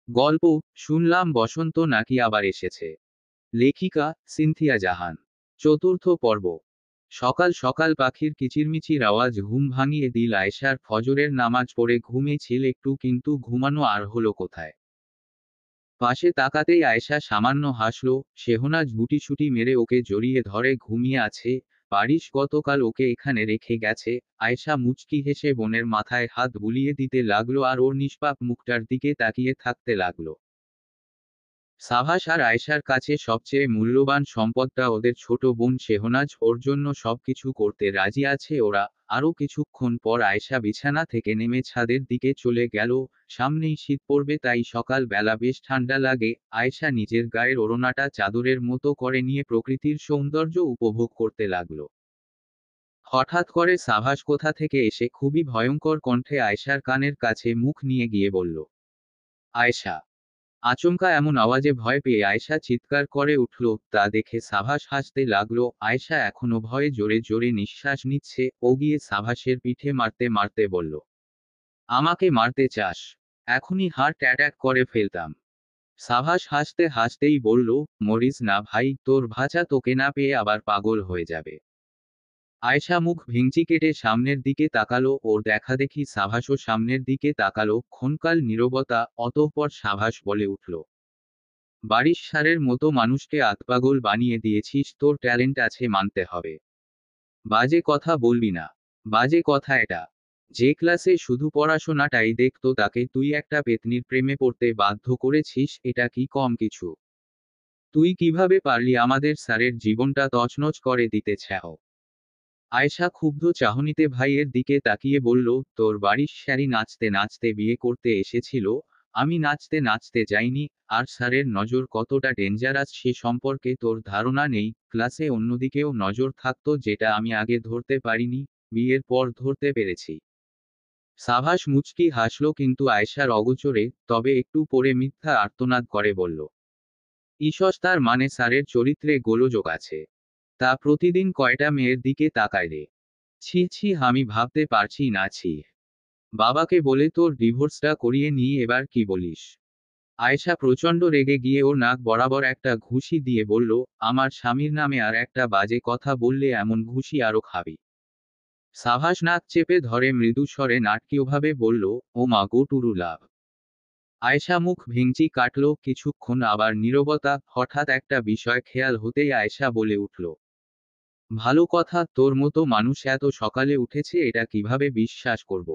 গল্প শুনলাম বসন্ত নাকি আবার এসেছে। লেখিকা সিনথিয়া জাহান। চতুর্থ পর্ব। সকাল সকাল পাখির কিচিরমিচির আওয়াজ ঘুম ভাঙিয়ে দিল আয়েশার। ফজরের নামাজ পড়ে ঘুমিয়েছিল একটু, কিন্তু ঘুমানো আর হলো কোথায়। পাশে তাকাতেই আয়েশা সামান্য হাসল। শেহনাজ গুটিসুটি মেরে ওকে জড়িয়ে ধরে ঘুমিয়ে আছে। পারিস গতকাল ওকে এখানে রেখে গেছে। আয়েশা মুচকি হেসে বোনের মাথায় হাত বুলিয়ে দিতে লাগলো আর ওর নিষ্পাপ মুখটার দিকে তাকিয়ে থাকতে লাগলো। সাভাস আর আয়েশার কাছে সবচেয়ে মূল্যবান সম্পদটা ওদের ছোট বোন শেহনাজ। ওর জন্য সবকিছু করতে রাজি আছে ওরা। আরও কিছুক্ষণ পর আয়েশা বিছানা থেকে নেমে ছাদের দিকে চলে গেল। সামনেই শীত পড়বে, তাই সকাল বেলা বেশ ঠান্ডা লাগে। আয়েশা নিজের গায়ের ওড়নাটা চাদরের মতো করে নিয়ে প্রকৃতির সৌন্দর্য উপভোগ করতে লাগলো। হঠাৎ করে সাভাস কোথা থেকে এসে খুবই ভয়ঙ্কর কণ্ঠে আয়েশার কানের কাছে মুখ নিয়ে গিয়ে বলল, আয়েশা। আচমকা এমন আওয়াজে ভয় পেয়ে আয়েশা চিৎকার করে উঠল। তা দেখে সাভাস হাসতে লাগলো। আয়েশা এখনো ভয়ে জোরে জোরে নিঃশ্বাস নিচ্ছে। ও গিয়ে সাভাসের পিঠে মারতে মারতে বলল, আমাকে মারতে চাস? এখনই হার্ট অ্যাটাক করে ফেলতাম। সাভাস হাসতে হাসতেই বলল, মরিস না ভাই, তোর ভাষা তোকে না পেয়ে আবার পাগল হয়ে যাবে। আয়েশা মুখ ভেঙচি কেটে সামনের দিকে তাকালো। ওর দেখাদেখি সাভাসও সামনের দিকে তাকালো। ক্ষণকাল নীরবতা, অতঃপর সাভাস বলে উঠল, বারিশ সারের মতো মানুষকে আতপাগল বানিয়ে দিয়েছিস, তোর ট্যালেন্ট আছে মানতে হবে। বাজে কথা বলবি না। বাজে কথা এটা। যে ক্লাসে শুধু পড়াশোনাটাই দেখতো তাকে তুই একটা পেতনির প্রেমে পড়তে বাধ্য করেছিস, এটা কি কম কিছু? তুই কিভাবে পারলি আমাদের স্যারের জীবনটা তছনছ করে দিতে ছ্যাও? আয়েশা ক্ষুব্ধ চাহনিতে ভাইয়ের দিকে তাকিয়ে বলল, তোর বাড়ির স্যারি নাচতে নাচতে বিয়ে করতে এসেছিল। আমি নাচতে নাচতে যাইনি। আর স্যারের নজর কতটা ডেঞ্জারাস সে সম্পর্কে তোর ধারণা নেই। ক্লাসে অন্যদিকেও নজর থাকতো, যেটা আমি আগে ধরতে পারিনি। বিয়ের পর ধরতে পেরেছি। সাভাস মুচকি হাসল, কিন্তু আয়েশার অগোচরে, তবে একটু পরে মিথ্যা আর্তনাদ করে বলল, ঈষৎ তার মানে স্যারের চরিত্রে গোলযোগ আছে? তা প্রতিদিন কয়টা মেয়ের দিকে তাকায় রে? ছি ছি, আমি ভাবতে পারছি না, ছি। বাবাকে বলে তোর ডিভোর্সটা করিয়ে নিয়ে এবার কি বলিস? আয়েশা প্রচণ্ড রেগে গিয়ে ওর নাক বরাবর একটা ঘুষি দিয়ে বলল, আমার স্বামীর নামে আর একটা বাজে কথা বললে এমন ঘুষি আরো খাবি। সাভাস নাক চেপে ধরে মৃদু স্বরে নাটকীয়ভাবে বলল, ও মা গো টুরু লাভ। আয়েশা মুখ ভেঙচি কাটল। কিছুক্ষণ আবার নীরবতা। হঠাৎ একটা বিষয় খেয়াল হতেই আয়েশা বলে উঠল, ভালো কথা, তোর মতো মানুষ এত সকালে উঠেছে এটা কিভাবে বিশ্বাস করব?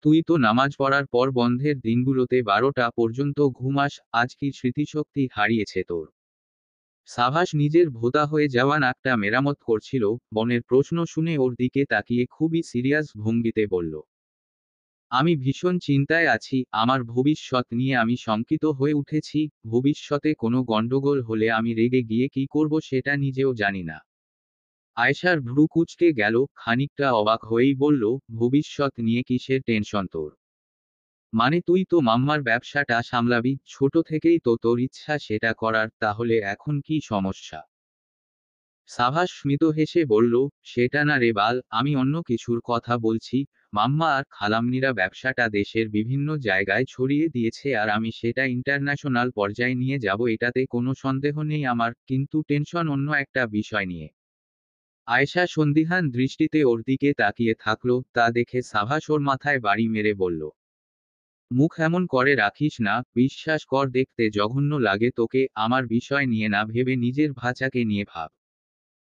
তুই তো নামাজ পড়ার পর বন্ধের দিনগুলোতে 12টা পর্যন্ত ঘুমাস। আজ কি স্মৃতিশক্তি হারিয়েছে তোর? সাভাস নিজের ভোঁতা হয়ে যাওয়া নাকটা মেরামত করছিল। বনের প্রশ্ন শুনে ওর দিকে তাকিয়ে খুবই সিরিয়াস ভঙ্গিতে বলল, আমি ভীষণ চিন্তায় আছি। আমার ভবিষ্যৎ নিয়ে আমি শঙ্কিত হয়ে উঠেছি। ভবিষ্যতে কোনো গন্ডগোল হলে আমি রেগে গিয়ে কি করব সেটা নিজেও জানি না। আয়েশার ভ্রু কুঁচকে গেল। খানিকটা অবাক হয়েই বলল, ভবিষ্যৎ নিয়ে কিসের টেনশন তোর? মানে তুই তো মাম্মার ব্যবসাটা সামলাবি, ছোট থেকেই তো তোর ইচ্ছা সেটা করার, তাহলে এখন কি সমস্যা? সাভাস স্মিত হেসে বলল, সেটা না রে বাল, আমি অন্য কিছুর কথা বলছি। মাম্মা আর খালাম্নিরা ব্যবসাটা দেশের বিভিন্ন জায়গায় ছড়িয়ে দিয়েছে আর আমি সেটা ইন্টারন্যাশনাল পর্যায়ে নিয়ে যাব, এটাতে কোনো সন্দেহ নেই আমার, কিন্তু টেনশন অন্য একটা বিষয় নিয়ে। আয়েশা সন্দিহান দৃষ্টিতে ওর দিকে তাকিয়ে থাকলো। তা দেখে সাভাস ওর মাথায় বাড়ি মেরে বলল, মুখ এমন করে রাখিস না, বিশ্বাস কর দেখতে জঘন্য লাগে তোকে। আমার বিষয় নিয়ে না ভেবে নিজের ভাচাকে নিয়ে ভাব।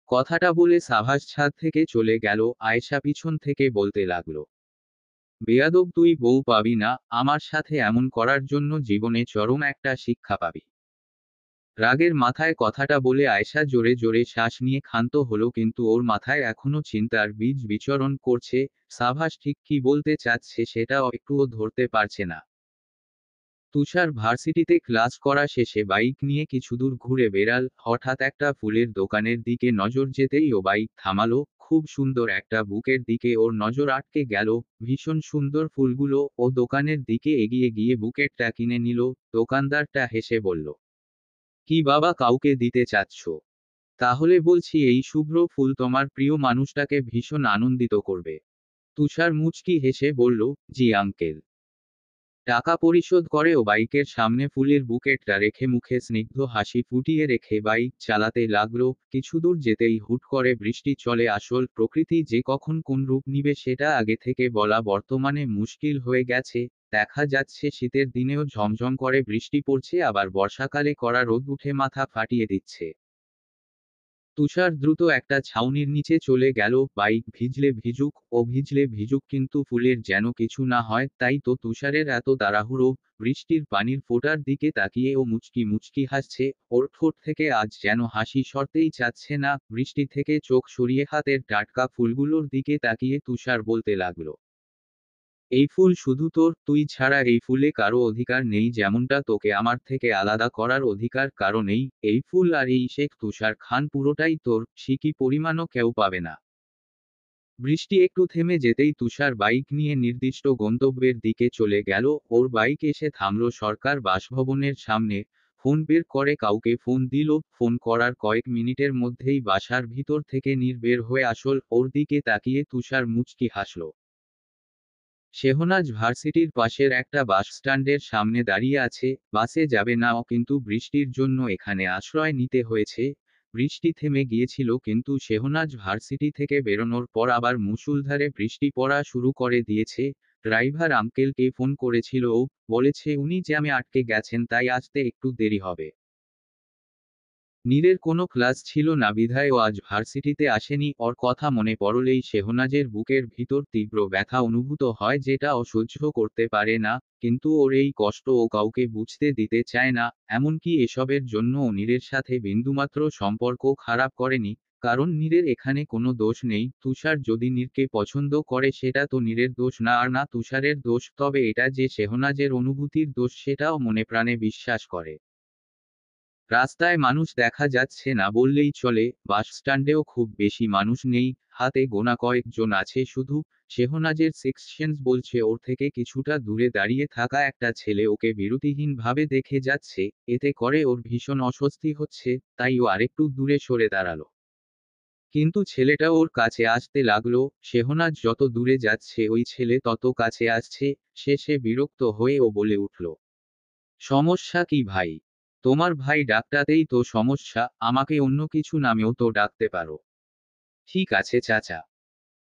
কথাটা বলে সাভাস ছাদ থেকে চলে গেল। আয়েশা পিছন থেকে বলতে লাগলো, বেয়াদব, তুই বউ পাবি না, আমার সাথে এমন করার জন্য জীবনে চরম একটা শিক্ষা পাবি। রাগের মাথায় কথাটা বলে আয়েশা জোরে জোরে শ্বাস নিয়ে ক্ষান্ত হলো, কিন্তু ওর মাথায় এখনো চিন্তার বীজ বিচরণ করছে। সাভাস ঠিক কি বলতে চাচ্ছে সেটাও একটুও ধরতে পারছে না। তুষার ভার্সিটিতে ক্লাস করা শেষে বাইক নিয়ে কিছুদূর ঘুরে বেড়াল। হঠাৎ একটা ফুলের দোকানের দিকে নজর যেতেই ও বাইক থামালো। খুব সুন্দর একটা বুকের দিকে ওর নজর আটকে গেল। ভীষণ সুন্দর ফুলগুলো। ও দোকানের দিকে এগিয়ে গিয়ে বুকেটটা কিনে নিল। দোকানদারটা হেসে বলল, কি বাবা, কাউকে দিতে চাচ্ছ? তাহলে বলছি, এই শুভ্র ফুল তোমার প্রিয় মানুষটাকে ভীষণ আনন্দিত করবে। তুষার মুচকি হেসে বলল, জি আঙ্কেল। টাকা পরিশোধ করে ও বাইকের সামনে ফুলের বুকেটটা রেখে মুখে স্নিগ্ধ হাসি ফুটিয়ে রেখে বাইক চালাতে লাগলো। কিছুদূর যেতেই হুট করে বৃষ্টি চলে আসল। প্রকৃতি যে কখন কোন রূপ নিবে সেটা আগে থেকে বলা বর্তমানে মুশকিল হয়ে গেছে। দেখা যাচ্ছে শীতের দিনেও ঝমঝম করে বৃষ্টি পড়ছে, আবার বর্ষাকালে কড়া রোদ উঠে মাথা ফাটিয়ে দিচ্ছে। তুষার দ্রুত একটা ছাউনির নিচে চলে গেল। বাইক ভিজলে ভিজুক, ও ভিজলে ভিজুক, কিন্তু ফুলের যেন কিছু না হয়। তাই তো তুষারের এত তাড়াহুড়ো। বৃষ্টির পানির ফোঁটার দিকে তাকিয়ে ও মুচকি মুচকি হাসছে। ওর ঠোঁট থেকে আজ যেন হাসি সরতেই চাচ্ছে না। বৃষ্টি থেকে চোখ সরিয়ে হাতের টাটকা ফুলগুলোর দিকে তাকিয়ে তুষার বলতে লাগলো, এই ফুল শুধু তোর, তুই ছাড়া এই ফুলে কারো অধিকার নেই, যেমনটা তোকে আমার থেকে আলাদা করার অধিকার কারো নেই। এই ফুল আর এই শেখ তুষার খান পুরোটাই তোর, সিকি পরিমাণও কেউ পাবে না। বৃষ্টি একটু থেমে যেতেই তুষার বাইক নিয়ে নির্দিষ্ট গন্তব্যের দিকে চলে গেল। ওর বাইক এসে থামল সরকার বাসভবনের সামনে। ফোন বের করে কাউকে ফোন দিল। ফোন করার কয়েক মিনিটের মধ্যেই বাসার ভিতর থেকে নীর বের হয়ে আসল। ওর দিকে তাকিয়ে তুষার মুচকি হাসল। শেহনাজ ভার্সিটির পাশের একটা বাস স্ট্যান্ডের সামনে দাঁড়িয়ে আছে। বাসে যাবে না ও, কিন্তু বৃষ্টির জন্য এখানে আশ্রয় নিতে হয়েছে। বৃষ্টি থেমে গিয়েছিল, কিন্তু শেহনাজ ভার্সিটি থেকে বেরোনোর পর আবার মুষলধারে বৃষ্টি পড়া শুরু করে দিয়েছে। ড্রাইভার আঙ্কেলকে ফোন করেছিল ও, বলেছে উনি জ্যামে আটকে গেছেন, তাই আসতে একটু দেরি হবে। নীরের কোনো ক্লাস ছিল না বিধায় ও আজ ভার্সিটিতে আসেনি। ওর কথা মনে পড়লেই শেহনাজের বুকের ভিতর তীব্র ব্যথা অনুভূত হয়, যেটা ও সহ্য করতে পারে না। কিন্তু ওর এই কষ্ট ও কাউকে বুঝতে দিতে চায় না। এমনকি এসবের জন্য ও নীরের সাথে বিন্দুমাত্র সম্পর্ক খারাপ করেনি, কারণ নীরের এখানে কোনো দোষ নেই। তুষার যদি নীরকে পছন্দ করে সেটা তো নীরের দোষ না, আর না তুষারের দোষ। তবে এটা যে শেহনাজের অনুভূতির দোষ সেটাও মনে প্রাণে বিশ্বাস করে। রাস্তায় মানুষ দেখা যাচ্ছে না বললেই চলে। বাস স্ট্যান্ডেও খুব বেশি মানুষ নেই, হাতে গোনা কয়েকজন আছে শুধু। শেহনাজের সিক্স সেন্স বলছে ওর থেকে কিছুটা দূরে দাঁড়িয়ে থাকা একটা ছেলে ওকে বিরতিহীনভাবে দেখে যাচ্ছে। এতে করে ওর ভীষণ অস্বস্তি হচ্ছে, তাই ও আরেকটু দূরে সরে দাঁড়ালো। কিন্তু ছেলেটা ওর কাছে আসতে লাগলো। শেহনাজ যত দূরে যাচ্ছে ওই ছেলে তত কাছে আসছে। শেষে বিরক্ত হয়ে ও বলে উঠল, সমস্যা কি ভাই? তোমার ভাই ডাকটাতেই তো সমস্যা, আমাকে অন্য কিছু নামেও তো ডাকতে পারো। ঠিক আছে চাচা।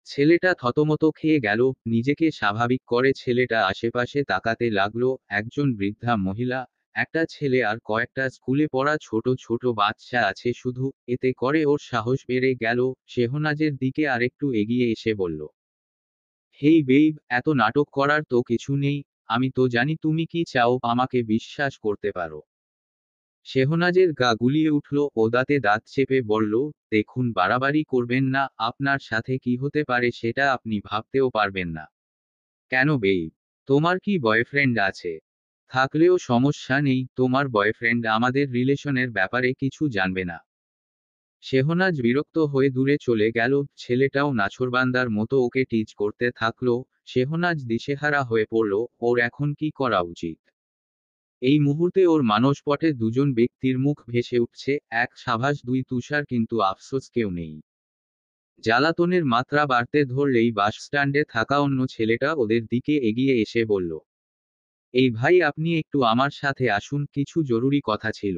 ছেলেটা থতমত খেয়ে গেল। নিজেকে স্বাভাবিক করে ছেলেটা আশেপাশে তাকাতে লাগলো। একজন বৃদ্ধা মহিলা, একটা ছেলে আর কয়েকটা স্কুলে পড়া ছোট ছোট বাচ্চা আছে শুধু। এতে করে ওর সাহস বেড়ে গেল। শেহনাজের দিকে আরেকটু এগিয়ে এসে বলল, হেই বেইব, এত নাটক করার তো কিছু নেই। আমি তো জানি তুমি কি চাও, আমাকে বিশ্বাস করতে পারো। শেহনাজের গা গুলিয়ে উঠল। ও দাঁতে দাঁত চেপে বলল, দেখুন বাড়াবাড়ি করবেন না, আপনার সাথে কি হতে পারে সেটা আপনি ভাবতেও পারবেন না। কেন বেইব, তোমার কি বয়ফ্রেন্ড আছে? থাকলেও সমস্যা নেই, তোমার বয়ফ্রেন্ড আমাদের রিলেশনের ব্যাপারে কিছু জানবে না। শেহনাজ বিরক্ত হয়ে দূরে চলে গেল। ছেলেটাও নাছোড়বান্দার মতো ওকে টিজ করতে থাকলো। শেহনাজ দিশেহারা হয়ে পড়ল, ওর এখন কি করা উচিত। এই মুহূর্তে ওর মানসপটে দুজন ব্যক্তির মুখ ভেসে উঠছে, এক সাভাস, দুই তুষার, কিন্তু আফসোস কেউ নেই। জ্বালাতনের মাত্রা বাড়তে ধরলেই বাস স্ট্যান্ডে থাকা অন্য ছেলেটা ওদের দিকে এগিয়ে এসে বলল, এই ভাই আপনি একটু আমার সাথে আসুন, কিছু জরুরি কথা ছিল।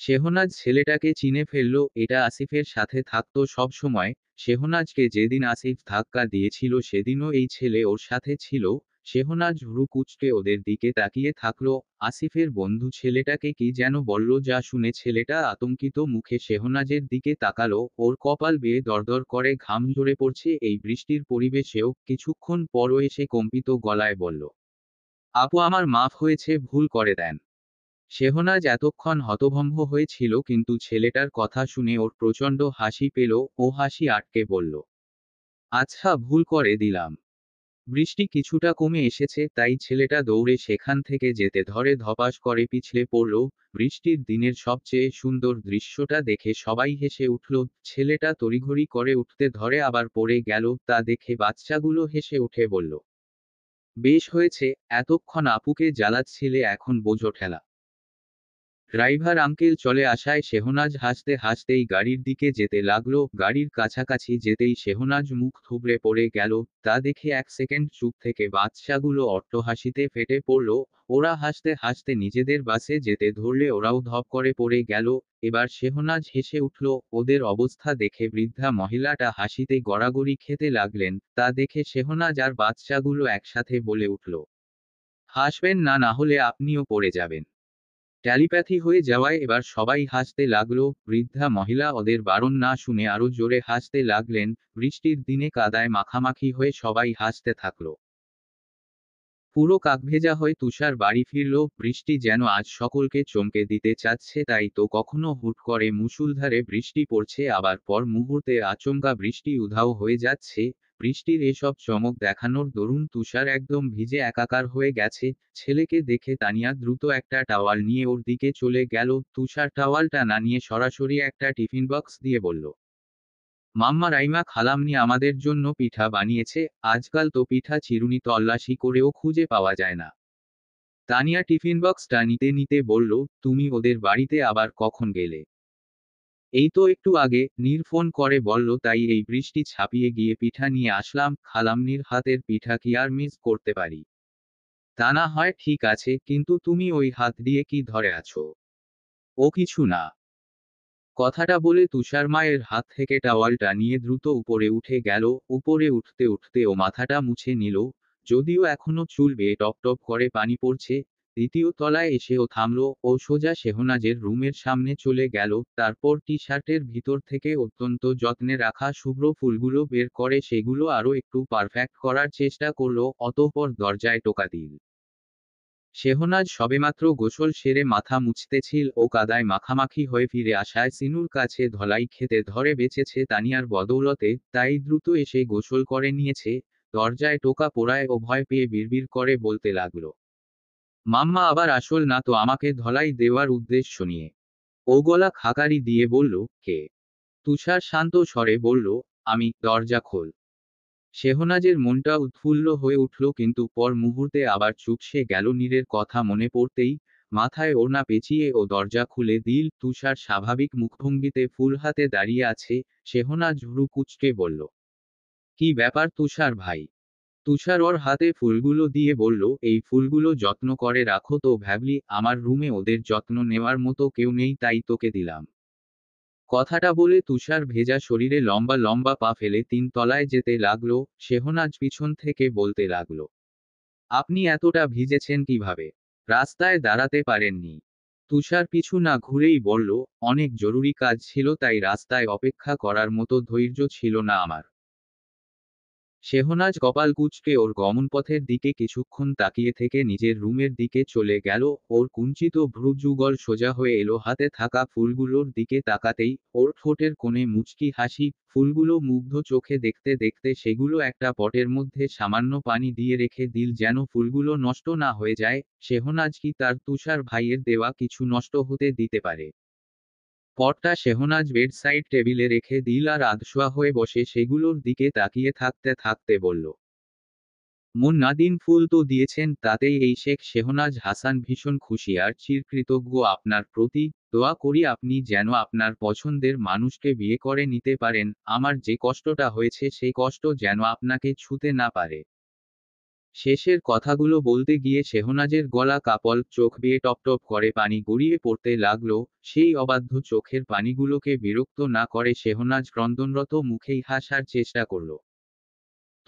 শেহনাজ ছেলেটাকে চিনে ফেলল, এটা আসিফের সাথে থাকতো সব সময়। শেহনাজকে যেদিন আসিফ ধাক্কা দিয়েছিল সেদিনও এই ছেলে ওর সাথে ছিল। শেহনাজ ভ্রু কুঁচকে ওদের দিকে তাকিয়ে থাকলো। আসিফের বন্ধু ছেলেটাকে কি যেন বলল, যা শুনে ছেলেটা আতঙ্কিত মুখে শেহনাজের দিকে তাকালো। ওর কপাল বেয়ে দরদর করে ঘাম ঝরে পড়ছে এই বৃষ্টির পরিবেশেও। কিছুক্ষণ পরও এসে কম্পিত গলায় বলল, আপু আমার মাফ হয়েছে, ভুল করে দেন। শেহনাজ এতক্ষণ হতভম্ব হয়েছিল, কিন্তু ছেলেটার কথা শুনে ওর প্রচণ্ড হাসি পেল। ও হাসি আটকে বলল, আচ্ছা ভুল করে দিলাম। বৃষ্টি কিছুটা কমে এসেছে, তাই ছেলেটা দৌড়ে সেখান থেকে যেতে ধরে ধপাস করে পিছলে পড়ল। বৃষ্টির দিনের সবচেয়ে সুন্দর দৃশ্যটা দেখে সবাই হেসে উঠল। ছেলেটা তড়িঘড়ি করে উঠতে ধরে আবার পড়ে গেল, তা দেখে বাচ্চাগুলো হেসে উঠে বলল, বেশ হয়েছে, এতক্ষণ আপুকে জ্বালাচ্ছিলে, এখন বোঝো ঠেলা। ড্রাইভার আঙ্কেল চলে আসায় শেহনাজ হাসতে হাসতেই গাড়ির দিকে যেতে লাগলো। গাড়ির কাছাকাছি যেতেই শেহনাজ মুখ থুবড়ে পড়ে গেল। তা দেখে এক সেকেন্ড চুপ থেকে বাচ্চাগুলো অট্টহাসিতে ফেটে পড়ল। ওরা হাসতে হাসতে নিজেদের বাসে যেতে ধরলে ওরাও ধপ করে পড়ে গেল। এবার শেহনাজ হেসে উঠল। ওদের অবস্থা দেখে বৃদ্ধা মহিলাটা হাসিতে গড়াগড়ি খেতে লাগলেন। তা দেখে শেহনাজ আর বাচ্চাগুলো একসাথে বলে উঠল, হাসবেন না, না হলে আপনিও পড়ে যাবেন। টেলিপ্যাথি হয়ে যাওয়ায় এবার সবাই হাসতে লাগলো। বৃদ্ধা মহিলা ওদের বারণ না শুনে আরো জোরে হাসতে লাগলেন। বৃষ্টির দিনে কাদায় মাখামাখি হয়ে সবাই হাসতে থাকলো। পুরো কাকভেজা হয়ে তুষার বাড়ি ফিরল। বৃষ্টি যেন আজ সকলকে চমকে দিতে চাচ্ছে। তাই তো কখনো হুট করে মুষলধারে বৃষ্টি পড়ছে, আবার পর মুহূর্তে আচমকা বৃষ্টি উধাও হয়ে যাচ্ছে। বৃষ্টির এসব চমক দেখানোর দরুন তুষার একদম ভিজে একাকার হয়ে গেছে। ছেলেকে দেখে তানিয়া দ্রুত একটা টাওয়াল নিয়ে ওর দিকে চলে গেল। তুষার টাওয়ালটা না নিয়ে সরাসরি একটা টিফিন বক্স দিয়ে বলল, মাম্মা রাইমা খালামনি আমাদের জন্য পিঠা বানিয়েছে। আজকাল তো পিঠা চিরুনি তল্লাশি করেও খুঁজে পাওয়া যায় না। তানিয়া টিফিন বক্সটা নিতে নিতে বলল, তুমি ওদের বাড়িতে আবার কখন গেলে? এই তো একটু আগে, নীর ফোন করে বলল, তাই এই বৃষ্টি ছাপিয়ে গিয়ে পিঠা নিয়ে আসলাম। খালামনির হাতের পিঠা কি আর মিস করতে পারি? তা না হয় ঠিক আছে, কিন্তু তুমি ওই হাত দিয়ে কি ধরে আছো? ও কিছু না। কথাটা বলে তুষার মায়ের হাত থেকে টাওয়ালটা নিয়ে দ্রুত উপরে উঠে গেল। উপরে উঠতে উঠতে ও মাথাটা মুছে নিল। যদিও এখনো চুল বেয়ে টপ টপ করে পানি পড়ছে। দ্বিতীয় তলায় এসেও থামলো। ও সোজা শেহনাজের রুমের সামনে চলে গেল। তারপর টি শার্টের ভিতর থেকে অত্যন্ত যত্নে রাখা শুভ্র ফুলগুলো বের করে সেগুলো আরো একটু পারফেক্ট করার চেষ্টা করলো। অতঃপর দরজায় টোকা দিল। শেহনাজ সবেমাত্র গোসল সেরে মাথা মুছতেছিল ও কাদায় মাখামাখি হয়ে ফিরে আসায় সিনুর কাছে ধলাই খেতে ধরে বেঁচেছে তানিয়ার বদৌলতে। তাই দ্রুত এসে গোসল করে নিয়েছে। দরজায় টোকা পোড়ায় ও ভয় পেয়ে বিড়বিড় করে বলতে লাগলো, মাম্মা আবার আসল না তো আমাকে ধলাই দেওয়ার উদ্দেশ্য নিয়ে? ও গলা খাকারি দিয়ে বলল, কে? তুষার শান্ত স্বরে বলল, আমি। দরজা খোল। শেহনাজের মনটা উৎফুল্ল হয়ে উঠল, কিন্তু পর মুহূর্তে আবার চুপসে গেল। নীরের কথা মনে পড়তেই মাথায় ওড়না পেঁচিয়ে ও দরজা খুলে দিল। তুষার স্বাভাবিক মুখভঙ্গিতে ফুল হাতে দাঁড়িয়ে আছে। শেহনাজ ভ্রু কুঁচকে বলল, কি ব্যাপার তুষার ভাই? তুষার ওর হাতে ফুলগুলো দিয়ে বলল, এই ফুলগুলো যত্ন করে রাখো তো ভাবলি আমার রুমে ওদের যত্ন নেওয়ার মতো কেউ নেই, তাই তোকে দিলাম। কথাটা বলে তুষার ভেজা শরীরে লম্বা লম্বা পা ফেলে 3 তলায় যেতে লাগলো। শেহনাজ পিছন থেকে বলতে লাগলো, আপনি এতটা ভিজেছেন কিভাবে? রাস্তায় দাঁড়াতে পারেননি? তুষার পিছু না ঘুরেই বলল, অনেক জরুরি কাজ ছিল, তাই রাস্তায় অপেক্ষা করার মতো ধৈর্য ছিল না আমার। শেহনাজ কপাল কুঁচকে ওর গমনপথের দিকে কিছুক্ষণ তাকিয়ে থেকে নিজের রুমের দিকে চলে গেল। ওর কুঞ্চিত ভ্রু যুগল সোজা হয়ে এলো হাতে থাকা ফুলগুলোর দিকে তাকাতেই ওর ঠোঁটের কোণে মুচকি হাসি। ফুলগুলো মুগ্ধ চোখে দেখতে দেখতে সেগুলো একটা পটের মধ্যে সামান্য পানি দিয়ে রেখে দিল, যেন ফুলগুলো নষ্ট না হয়ে যায়। শেহনাজ কি তার তুষার ভাইয়ের দেওয়া কিছু নষ্ট হতে দিতে পারে? পটটা শেহনাজ বেডসাইড টেবিলে রেখে দিল আর আধশোয়া হয়ে বসে সেগুলোর দিকে তাকিয়ে থাকতে থাকতে বলল, মুন্নাদিন ফুল তো দিয়েছেন, তাতেই এই শেখ শেহনাজ হাসান ভীষণ খুশি আর চিরকৃতজ্ঞ আপনার প্রতি। দোয়া করি আপনি যেন আপনার পছন্দের মানুষকে বিয়ে করে নিতে পারেন। আমার যে কষ্টটা হয়েছে সেই কষ্ট যেন আপনাকে ছুঁতে না পারে। শেষের কথাগুলো বলতে গিয়ে শেহনাজের গলা কাপল, চোখ বেয়ে টপটপ করে পানি গড়িয়ে পড়তে লাগলো। সেই অবাধ্য চোখের পানিগুলোকে বিরক্ত না করে শেহনাজ ক্রন্দনরত মুখেই হাসার চেষ্টা করল।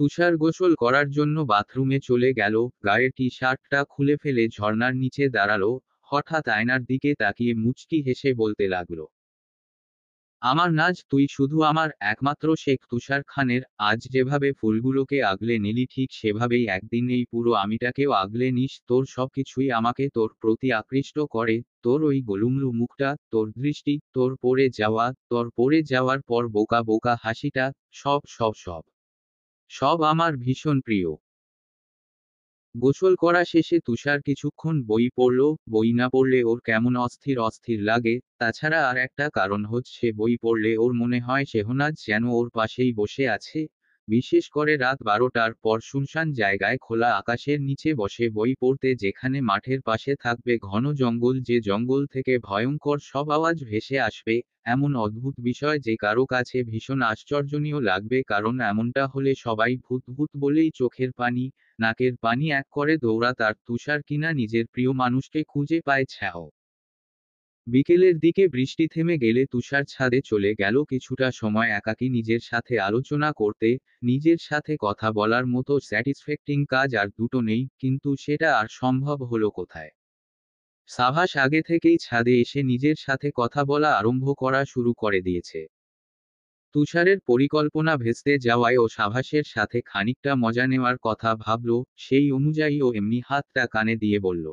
তুষার গোসল করার জন্য বাথরুমে চলে গেল। গায়ের টি শার্টটা খুলে ফেলে ঝর্ণার নিচে দাঁড়ালো। হঠাৎ আয়নার দিকে তাকিয়ে মুচকি হেসে বলতে লাগলো, আমার নাজ, তুই শুধু আমার একমাত্র শেখ তুষার খানের। আজ যেভাবে ফুলগুলোকে আগলে নিলি ঠিক সেভাবেই একদিন এই পুরো আমিটাকেও আগলে নিস। তোর সবকিছুই আমাকে তোর প্রতি আকৃষ্ট করে। তোর ওই গোলুমলু মুখটা, তোর দৃষ্টি, তোর পড়ে যাওয়া, তোর পড়ে যাওয়ার পর বোকা বোকা হাসিটা, সব সব সব সব আমার ভীষণ প্রিয়। গোসল করা শেষে তুষার কিছুক্ষণ বই পড়ল। বই না পড়লে ওর কেমন অস্থির অস্থির লাগে। তাছাড়া আর একটা কারণ হচ্ছে বই পড়লে ওর মনে হয় শেহনাজ যেন ওর পাশেই বসে আছে। বিশেষ করে রাত 12টার পর শুনশান জায়গায় খোলা আকাশের নিচে বসে বই পড়তে, যেখানে মাঠের পাশে থাকবে ঘন জঙ্গল, যে জঙ্গল থেকে ভয়ঙ্কর সব আওয়াজ ভেসে আসবে। এমন অদ্ভুত বিষয় যে কারো কাছে ভীষণ আশ্চর্যনীয় লাগবে, কারণ এমনটা হলে সবাই ভূত ভূত বলেই চোখের পানি, নাকের পানি এক করে দৌড়াত, আর তুষার কিনা নিজের প্রিয় মানুষকে খুঁজে পায় ছ্যাও। বিকেলের দিকে বৃষ্টি থেমে গেলে তুষার ছাদে চলে গেল কিছুটা সময় একাকী নিজের সাথে আলোচনা করতে। নিজের সাথে কথা বলার মতো স্যাটিসফ্যাক্টিং কাজ আর দুটো নেই, কিন্তু সেটা আর সম্ভব হলো কোথায়? সাভাস আগে থেকেই ছাদে এসে নিজের সাথে কথা বলা আরম্ভ করা শুরু করে দিয়েছে। তুষারের পরিকল্পনা ভেস্তে যাওয়ায় ও সাভাসের সাথে খানিকটা মজা নেওয়ার কথা ভাবল। সেই অনুযায়ী ও এমনি হাতটা কানে দিয়ে বলল,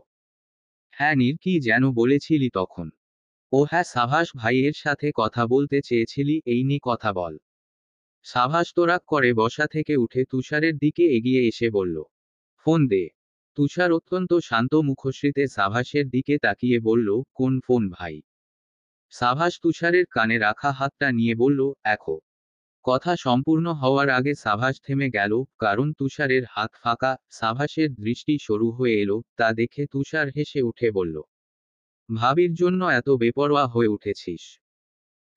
হ্যাঁ নীর, কি যেন বলেছিলি তখন? ও হ্যাঁ সাভাস ভাইয়ের সাথে কথা বলতে চেয়েছিলি, এই নিয়ে কথা বল। সাভাস তোরাক করে বসা থেকে উঠে তুষারের দিকে এগিয়ে এসে বলল, ফোন দে। তুষার অত্যন্ত শান্ত মুখশ্রীতে সাভাসের দিকে তাকিয়ে বলল, কোন ফোন ভাই? সাভাস তুষারের কানে রাখা হাতটা নিয়ে বলল, এখো। কথা সম্পূর্ণ হওয়ার আগে সাভাস থেমে গেল, কারণ তুষারের হাত ফাঁকা। সাভাসের দৃষ্টি সরু হয়ে এলো, তা দেখে তুষার হেসে উঠে বলল, ভাবির জন্য এত বেপরোয়া হয়ে উঠেছিস?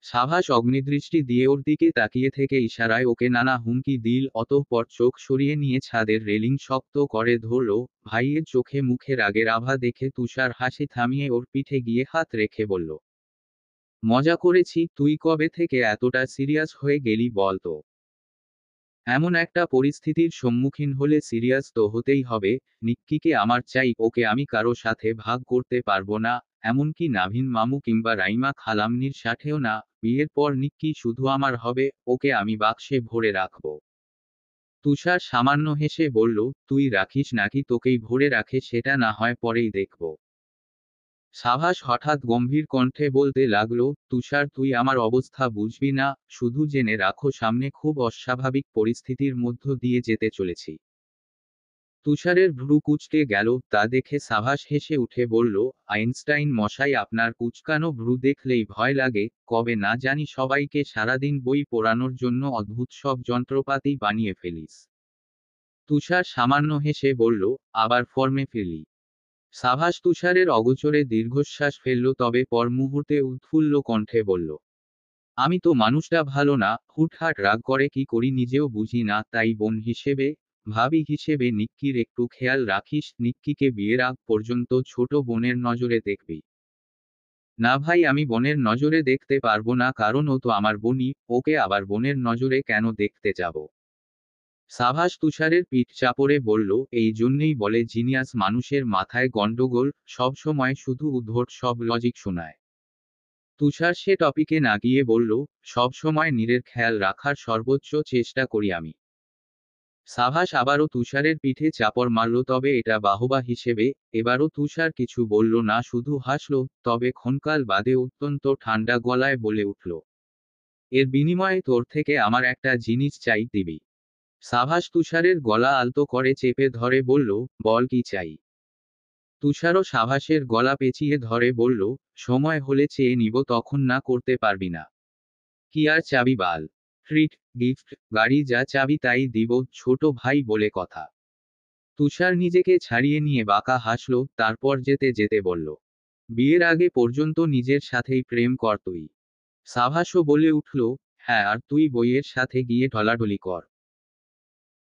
সাভাস অগ্নিদৃষ্টি দিয়ে ওর দিকে তাকিয়ে থেকে ইশারায় ওকে নানা হুমকি দিল, অতঃপর চোখ সরিয়ে নিয়ে ছাদের রেলিং শক্ত করে ধরল। ভাইয়ের চোখে মুখে রাগের আভা দেখে তুষার হাসি থামিয়ে ওর পিঠে গিয়ে হাত রেখে বলল, মজা করেছি। তুই কবে থেকে এতটা সিরিয়াস হয়ে গেলি বল তো? এমন একটা পরিস্থিতির সম্মুখীন হলে সিরিয়াস তো হতেই হবে। নিক্কিকে আমার চাই, ওকে আমি কারো সাথে ভাগ করতে পারবো না, এমনকি নাভিন মামু কিংবা রাইমা খালাম্নির সাথেও না। বিয়ের পর নিক্কি শুধু আমার হবে, ওকে আমি বাক্সে ভরে রাখবো। তুষার সামান্য হেসে বলল, তুই রাখিস নাকি তোকেই ভরে রাখে সেটা না হয় পরেই দেখব। সাভাস হঠাৎ গম্ভীর কণ্ঠে বলতে লাগলো, তুষার তুই আমার অবস্থা বুঝবি না, শুধু জেনে রাখো সামনে খুব অস্বাভাবিক পরিস্থিতির মধ্য দিয়ে যেতে চলেছি। তুষারের ভ্রু কুঁচকে গেল, তা দেখে সাভাস হেসে উঠে বলল, আইনস্টাইন মশাই, আপনার কুঁচকানো ভ্রু দেখলেই ভয় লাগে। কবে না জানি সবাইকে সারাদিন বই পড়ানোর জন্য অদ্ভুত সব যন্ত্রপাতি বানিয়ে ফেলিস। তুষার সামান্য হেসে বলল, আবার ফর্মে ফেলি? সাভাস তুষারের অগোচরে দীর্ঘশ্বাস ফেলল, তবে পর মুহূর্তে উৎফুল্ল কণ্ঠে বলল, আমি তো মানুষটা ভালো না, হুটহাট রাগ করে কি করি নিজেও বুঝি না, তাই বোন হিসেবে, ভাবি হিসেবে নিক্কির একটু খেয়াল রাখিস। নিক্কিকে বিয়ের আগ পর্যন্ত ছোট বোনের নজরে দেখবি। না ভাই, আমি বোনের নজরে দেখতে পারবো না, কারণ ও তো আমার বোনই, ওকে আবার বোনের নজরে কেন দেখতে যাব? সাভাস তুষারের পিঠ চাপড়ে বলল, এই জন্যেই বলে জিনিয়াস মানুষের মাথায় গন্ডগোল, সব সময় শুধু উদ্ভট সব লজিক শোনায়। তুষার সে টপিকে না গিয়ে বলল, সব সময় নীরের খেয়াল রাখার সর্বোচ্চ চেষ্টা করি আমি। সাভাস আবারও তুষারের পিঠে চাপড় মারল, তবে এটা বাহবা হিসেবে। এবারও তুষার কিছু বলল না, শুধু হাসল, তবে ক্ষণকাল বাদে অত্যন্ত ঠান্ডা গলায় বলে উঠল, এর বিনিময়ে তোর থেকে আমার একটা জিনিস চাই, দিবি? সাভাস তুষারের গলা আলতো করে চেপে ধরে বলল, বল কি চাই? তুষারও সাভাসের গলা পেঁচিয়ে ধরে বলল, সময় হলে চেয়ে নিব, তখন না করতে পারবি না। কি আর চাবি বাল? ট্রিট, গিফট, গাড়ি, যা চাবি তাই দিব, ছোট ভাই বলে কথা। তুষার নিজেকে ছাড়িয়ে নিয়ে বাঁকা হাসল, তারপর যেতে যেতে বলল, বিয়ের আগে পর্যন্ত নিজের সাথেই প্রেম কর তুই। সাভাসও বলে উঠল, হ্যাঁ, আর তুই বইয়ের সাথে গিয়ে ঢলাঢলি কর।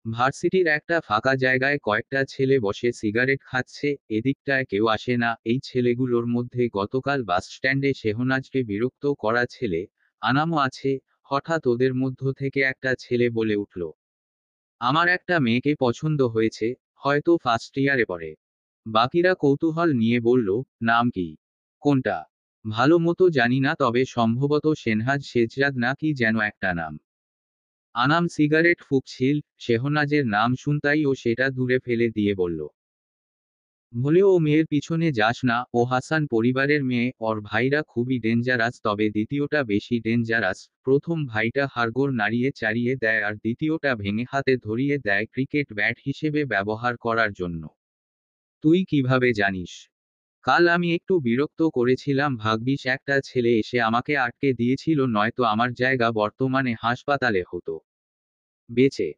ভার্সিটির একটা ফাঁকা জায়গায় কয়েকটা ছেলে বসে সিগারেট খাচ্ছে, এদিকটায় কেউ আসে না। এই ছেলেগুলোর মধ্যে গতকাল বাস স্ট্যান্ডে শেহনাজকে বিরক্ত করা ছেলে আনামও আছে। হঠাৎ ওদের মধ্য থেকে একটা ছেলে বলে উঠল, আমার একটা মেয়েকে পছন্দ হয়েছে, হয়তো ফার্স্ট ইয়ারে পড়ে। বাকিরা কৌতূহল নিয়ে বলল, নাম কি? কোনটা? ভালো মতো জানি না, তবে সম্ভবত সেনহাজ শেজরাদ না কি যেন একটা নাম। আনাম সিগারেট ফুঁকছিল, শেহনাজের নাম শুনতাই ও সেটা দূরে ফেলে দিয়ে বলল, ভুলে ও মেয়ের পিছনে যাস না, ও হাসান পরিবারের মেয়ে, ওর ভাইরা খুবই ডেঞ্জারাস, তবে দ্বিতীয়টা বেশি ডেঞ্জারাস। প্রথম ভাইটা হাড়গোড় নাড়িয়ে চাড়িয়ে দেয়, আর দ্বিতীয়টা ভেঙে হাতে ধরিয়ে দেয় ক্রিকেট ব্যাট হিসেবে ব্যবহার করার জন্য। তুই কিভাবে জানিস? কাল আমি একটু বিরক্ত করেছিলাম, ভাগ্যিস একটা ছেলে এসে আমাকে আটকে দিয়েছিল, নয়তো আমার জায়গা বর্তমানে হাসপাতালে হতো। বেঁচে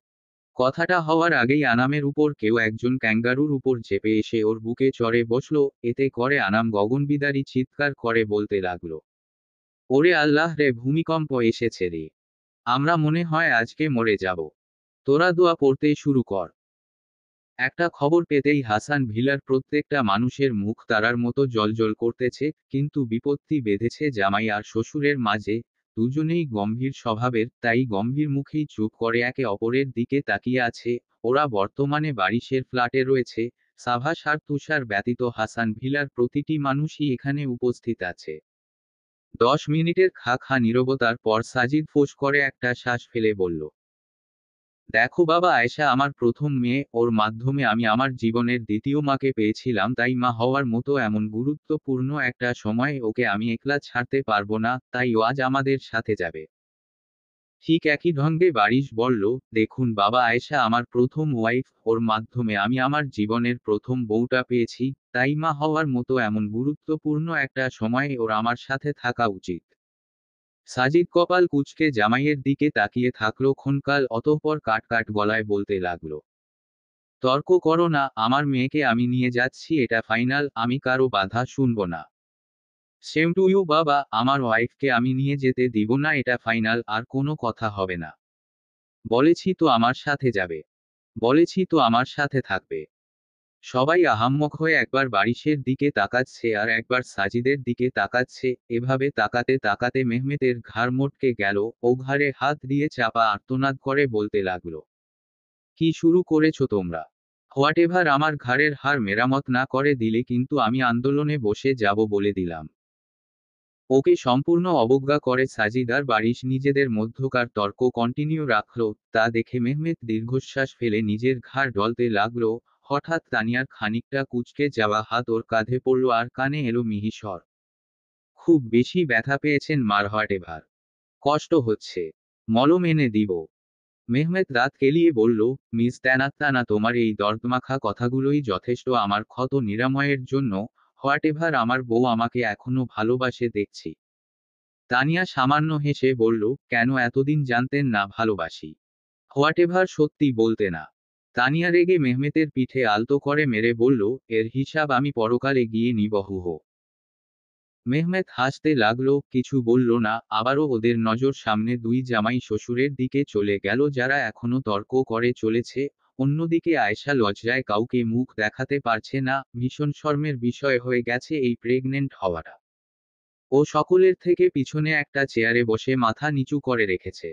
কথাটা হওয়ার আগেই আনামের উপর কেউ একজন ক্যাঙ্গারুর উপর চেপে এসে ওর বুকে চড়ে বসলো, এতে করে আনাম গগনবিদারী চিৎকার করে বলতে লাগলো, ওরে আল্লাহ রে, ভূমিকম্প এসেছে রে, আমরা মনে হয় আজকে মরে যাব। তোরা দোয়া পড়তে শুরু কর। একটা খবর পেতেই হাসান ভিলার প্রত্যেকটা মানুষের মুখ তারার মতো জ্বলজ্বল করতেছে, কিন্তু বিপত্তি বেঁধেছে জামাই আর শ্বশুরের মাঝে। দুজনেই গম্ভীর স্বভাবের, তাই গম্ভীর মুখেই চুপ করে একে অপরের দিকে তাকিয়ে আছে। ওরা বর্তমানে বারিশের ফ্ল্যাটে রয়েছে। সাভাস আর তুষার ব্যতীত হাসান ভিলার প্রতিটি মানুষই এখানে উপস্থিত আছে। 10 মিনিটের খা খা নীরবতার পর সাজিদ ফোঁস করে একটা শ্বাস ফেলে বলল, দেখো বাবা, আয়েশা আমার প্রথম মেয়ে, ওর মাধ্যমে আমি আমার জীবনের দ্বিতীয় মাকে পেয়েছিলাম, তাই মা হওয়ার মতো এমন গুরুত্বপূর্ণ একটা সময় ওকে আমি একলা ছাড়তে পারবো না, তাই ও আজ আমাদের সাথে যাবে। ঠিক একই ঢঙ্গে বারিশ বলল, দেখুন বাবা, আয়েশা আমার প্রথম ওয়াইফ, ওর মাধ্যমে আমি আমার জীবনের প্রথম বউটা পেয়েছি, তাই মা হওয়ার মতো এমন গুরুত্বপূর্ণ একটা সময় ওর আমার সাথে থাকা উচিত। সাজিদ কপাল কুঁচকে জামাইয়ের দিকে তাকিয়ে থাকলো ক্ষণকাল, অতঃপর কাট কাট গলায় বলতে লাগলো, তর্ক করো না, আমার মেয়েকে আমি নিয়ে যাচ্ছি, এটা ফাইনাল, আমি কারো বাধা শুনবো না। সেম টু ইউ বাবা, আমার ওয়াইফকে আমি নিয়ে যেতে দিব না, এটা ফাইনাল, আর কোনো কথা হবে না। বলেছি তো আমার সাথে যাবে, বলেছি তো আমার সাথে থাকবে। সবাই আহাম্মক হয়ে একবার বারিশের দিকে তাকাচ্ছে আর একবার সাজিদের দিকে তাকাচ্ছে, এভাবে তাকাতে তাকাতে মেহমেতের ঘাড় মটকে গেল, ও ঘাড়ে হাত দিয়ে চাপা আর্তনাদ করে বলতে লাগলো, কি শুরু করেছো তোমরা? হোয়াটেভার, আমার ঘাড়ের হাড় মেরামত না করে দিলে কিন্তু আমি আন্দোলনে বসে যাব বলে দিলাম। ওকে সম্পূর্ণ অবজ্ঞা করে সাজিদ আর বারিশ নিজেদের মধ্যকার তর্ক কন্টিনিউ রাখল। তা দেখে মেহমেদ দীর্ঘশ্বাস ফেলে নিজের ঘাড় ঢলতে লাগলো। হঠাৎ তানিয়ার খানিকটা কুঁচকে যাওয়া হাত ওর কাঁধে পড়ল আর কানে এলো মিহি স্বর, খুব বেশি ব্যথা পেয়েছেন মার, হোয়াটেভার? কষ্ট হচ্ছে? মলম এনে দিব? মেহমেদ রাত কেলিয়ে বলল, মিস তানাত্তানা, তোমার এই দর্দমাখা কথাগুলোই যথেষ্ট আমার ক্ষত নিরাময়ের জন্য। হোয়াটেভার, আমার বউ আমাকে এখনো ভালোবাসে দেখছি। তানিয়া সামান্য হেসে বলল, কেন এতদিন জানতেন না ভালোবাসি? হোয়াটেভার সত্যি বলতে না? তানিয়া রেগে মেহমেতের পিঠে আলতো করে মেরে বলল, এর হিসাব আমি পরকালে গিয়ে নিবহুহ। মেহমেদ হাসতে লাগলো, কিছু বলল না। আবারও ওদের নজর সামনে দুই জামাই শ্বশুরের দিকে চলে গেল, যারা এখনো তর্ক করে চলেছে। অন্যদিকে আয়েশা লজ্জায় কাউকে মুখ দেখাতে পারছে না, ভীষণ শরমের বিষয় হয়ে গেছে এই প্রেগনেন্ট হওয়াটা। ও সকলের থেকে পিছনে একটা চেয়ারে বসে মাথা নিচু করে রেখেছে।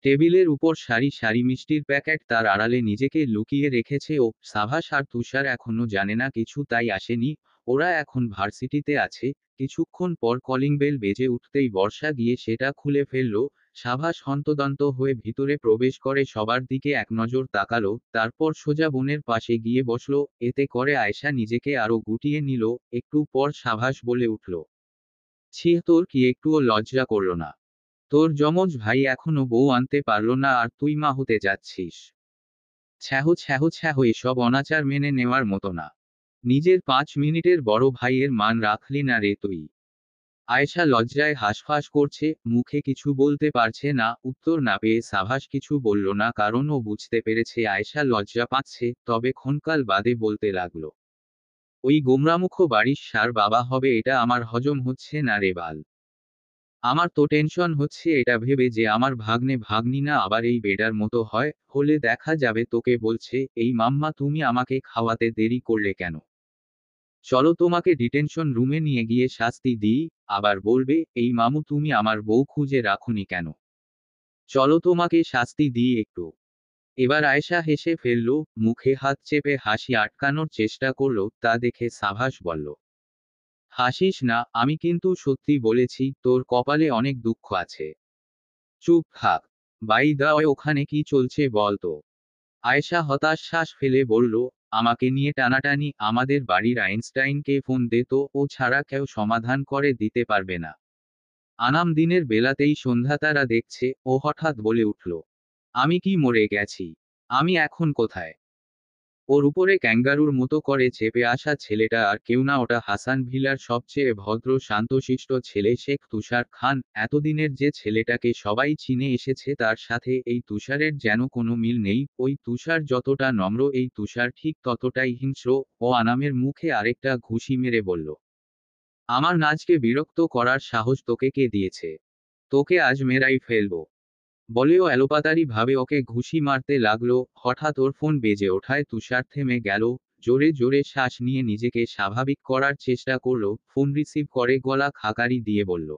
টেবিলের উপর সারি সারি মিষ্টির প্যাকেট, তার আড়ালে নিজেকে লুকিয়ে রেখেছে ও। সাভাস আর তুষার এখনো জানে না কিছু, তাই আসেনি। ওরা এখন ভার্সিটিতে আছে। কিছুক্ষণ পর কলিং বেল বেজে উঠতেই বর্ষা গিয়ে সেটা খুলে ফেলল। সাভাস হন্তদন্ত হয়ে ভিতরে প্রবেশ করে সবার দিকে এক নজর তাকালো, তারপর সোজা বোনের পাশে গিয়ে বসলো। এতে করে আয়েশা নিজেকে আরো গুটিয়ে নিল। একটু পর সাভাস বলে উঠল, ছি, তোর কি একটুও লজ্জা করল না? তোর যমজ ভাই এখনো বউ আনতে পারল না আর তুই মা হতে যাচ্ছিস? ছ্যাহো ছ্যাহো ছ্যাহো, এসব অনাচার মেনে নেওয়ার মতো না। নিজের 5 মিনিটের বড় ভাইয়ের মান রাখলি না রে তুই। আয়েশা লজ্জায় হাঁসফাঁস করছে, মুখে কিছু বলতে পারছে না। উত্তর না পেয়ে সাভাস কিছু বলল না, কারণ ও বুঝতে পেরেছে আয়েশা লজ্জা পাচ্ছে। তবে ক্ষণকাল বাদে বলতে লাগলো, ওই গোমরামুখ বাড়ির সার বাবা হবে, এটা আমার হজম হচ্ছে না রে বাল। আমার তো টেনশন হচ্ছে এটা ভেবে যে আমার ভাগ্নে ভাগ্নিনা আবার এই বেডার মতো হয়, হলে দেখা যাবে তোকে বলছে, এই মাম্মা তুমি আমাকে খাওয়াতে দেরি করলে কেন? চলো তোমাকে ডিটেনশন রুমে নিয়ে গিয়ে শাস্তি দিই। আবার বলবে, এই মামু তুমি আমার বউ খুঁজে রাখুনি কেন? চলো তোমাকে শাস্তি দিই একটু। এবার আয়েশা হেসে ফেলল, মুখে হাত চেপে হাসি আটকানোর চেষ্টা করল। তা দেখে সাভাস বলল, হাসিস না, আমি কিন্তু সত্যি বলেছি, তোর কপালে অনেক দুঃখ আছে। চুপ থাক। বাই দা ওয়ে, ওখানে কি চলছে বল তো? আয়েশা হতাশ শ্বাস ফেলে বলল, আমাকে নিয়ে টানাটানি, আমাদের বাড়ির আইনস্টাইনকে ফোন দে তো, ও ছাড়া কেউ সমাধান করে দিতে পারবে না। আনাম দিনের বেলাতেই সন্ধ্যাতারা দেখছে। ও হঠাৎ বলে উঠল, আমি কি মরে গেছি? আমি এখন কোথায়? ওর উপরে ক্যাঙ্গারুর মতো করে চেপে আসা ছেলেটা আর কেউ না, ওটা হাসান ভিলার সবচেয়ে ভদ্র শান্তশিষ্ট ছেলে শেখ তুষার খান। এতদিনের যে ছেলেটাকে সবাই চিনে এসেছে তার সাথে এই তুষারের যেন কোনো মিল নেই। ওই তুষার যতটা নম্র এই তুষার ঠিক ততটাই হিংস্র। ও আনামের মুখে আরেকটা ঘুষি মেরে বলল, আমার নাচকে বিরক্ত করার সাহস তোকে কে দিয়েছে? তোকে আজ মেরাই ফেলবো। বলেও এলোপাতাড়ি ভাবে ওকে ঘুষি মারতে লাগলো। হঠাৎ ওর ফোন বেজে ওঠায় তুষার থেমে গেল। জোরে জোরে শ্বাস নিয়ে নিজেকে স্বাভাবিক করার চেষ্টা করলো। ফোন রিসিভ করে গলা খাকারি দিয়ে বলল,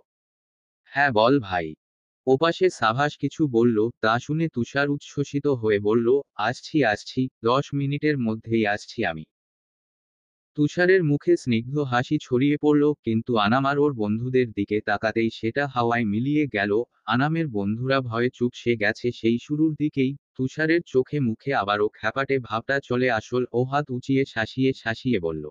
হ্যাঁ বল ভাই। ওপাশে সাভাস কিছু বলল, তা শুনে তুষার উচ্ছ্বসিত হয়ে বলল, আসছি আসছি, 10 মিনিটের মধ্যেই আসছি আমি। তুষারের মুখে স্নিগ্ধ হাসি ছড়িয়ে পড়ল, কিন্তু আনাম আর ওর বন্ধুদের দিকে তাকাতেই সেটা হাওয়ায় মিলিয়ে গেল। আনামের বন্ধুরা ভয়ে চুপসে গেছে সেই শুরুর দিকেই। তুষারের চোখে মুখে আবারও খ্যাপাটে ভাবটা চলে আসল। ও হাত উঁচিয়ে শাসিয়ে শাসিয়ে বলল,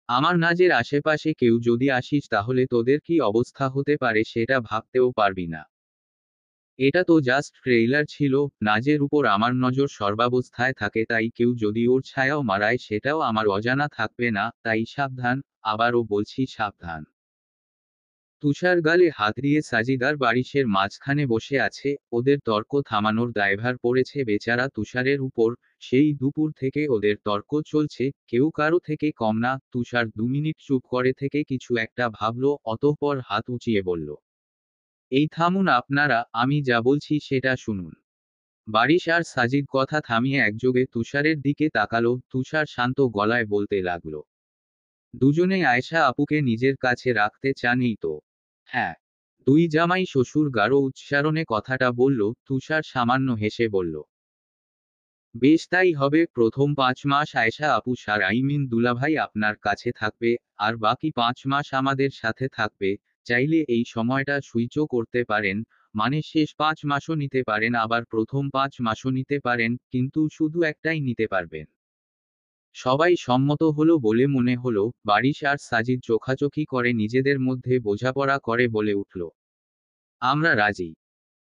আমার নাজের আশেপাশে কেউ যদি আসিস তাহলে তোদের কি অবস্থা হতে পারে সেটা ভাবতেও পারবি না। এটা তো জাস্ট ট্রেইলার ছিল। নাজের উপর আমার নজর সর্বাবস্থায় থাকে, তাই কেউ যদি ওর ছায়াও মারায় সেটাও আমার অজানা থাকবে না, তাই সাবধান। আবারও বলছি সাবধান। তুষার গালে হাত দিয়ে সাজিদার বারিশের মাঝখানে বসে আছে। ওদের তর্ক থামানোর দায়ভার পড়েছে বেচারা তুষারের উপর। সেই দুপুর থেকে ওদের তর্ক চলছে, কেউ কারো থেকে কম না। তুষার 2 মিনিট চুপ করে থেকে কিছু একটা ভাবল, অতঃপর হাত উঁচিয়ে বলল, এই থামুন আপনারা, আমি যা বলছি সেটা শুনুন। বারিশ আর সাজিদ কথা থামিয়ে একযোগে তুষারের দিকে তাকালো। তুষার শান্ত গলায় বলতে লাগলো, দুজনেই আয়েশা আপুকে নিজের কাছে রাখতে চানই তো? হ্যাঁ। দুই জামাই শ্বশুর গাঢ় উচ্চারণে কথাটা বলল। তুষার সামান্য হেসে বলল, বেশ তাই হবে। প্রথম 5 মাস আয়েশা আপু দুলাভাই আপনার কাছে থাকবে, আর বাকি 5 মাস আমাদের সাথে থাকবে। চাইলে এই সময়টা সুইচও করতে পারেন, মানে শেষ 5 মাসও নিতে পারেন, আবার প্রথম 5 মাসও নিতে পারেন, কিন্তু শুধু একটাই নিতে পারবেন। সবাই সম্মত হলো বলে মনে হলো। বারিশ আর সাজিদ চোখাচোখি করে নিজেদের মধ্যে বোঝাপড়া করে বলে উঠল, আমরা রাজি।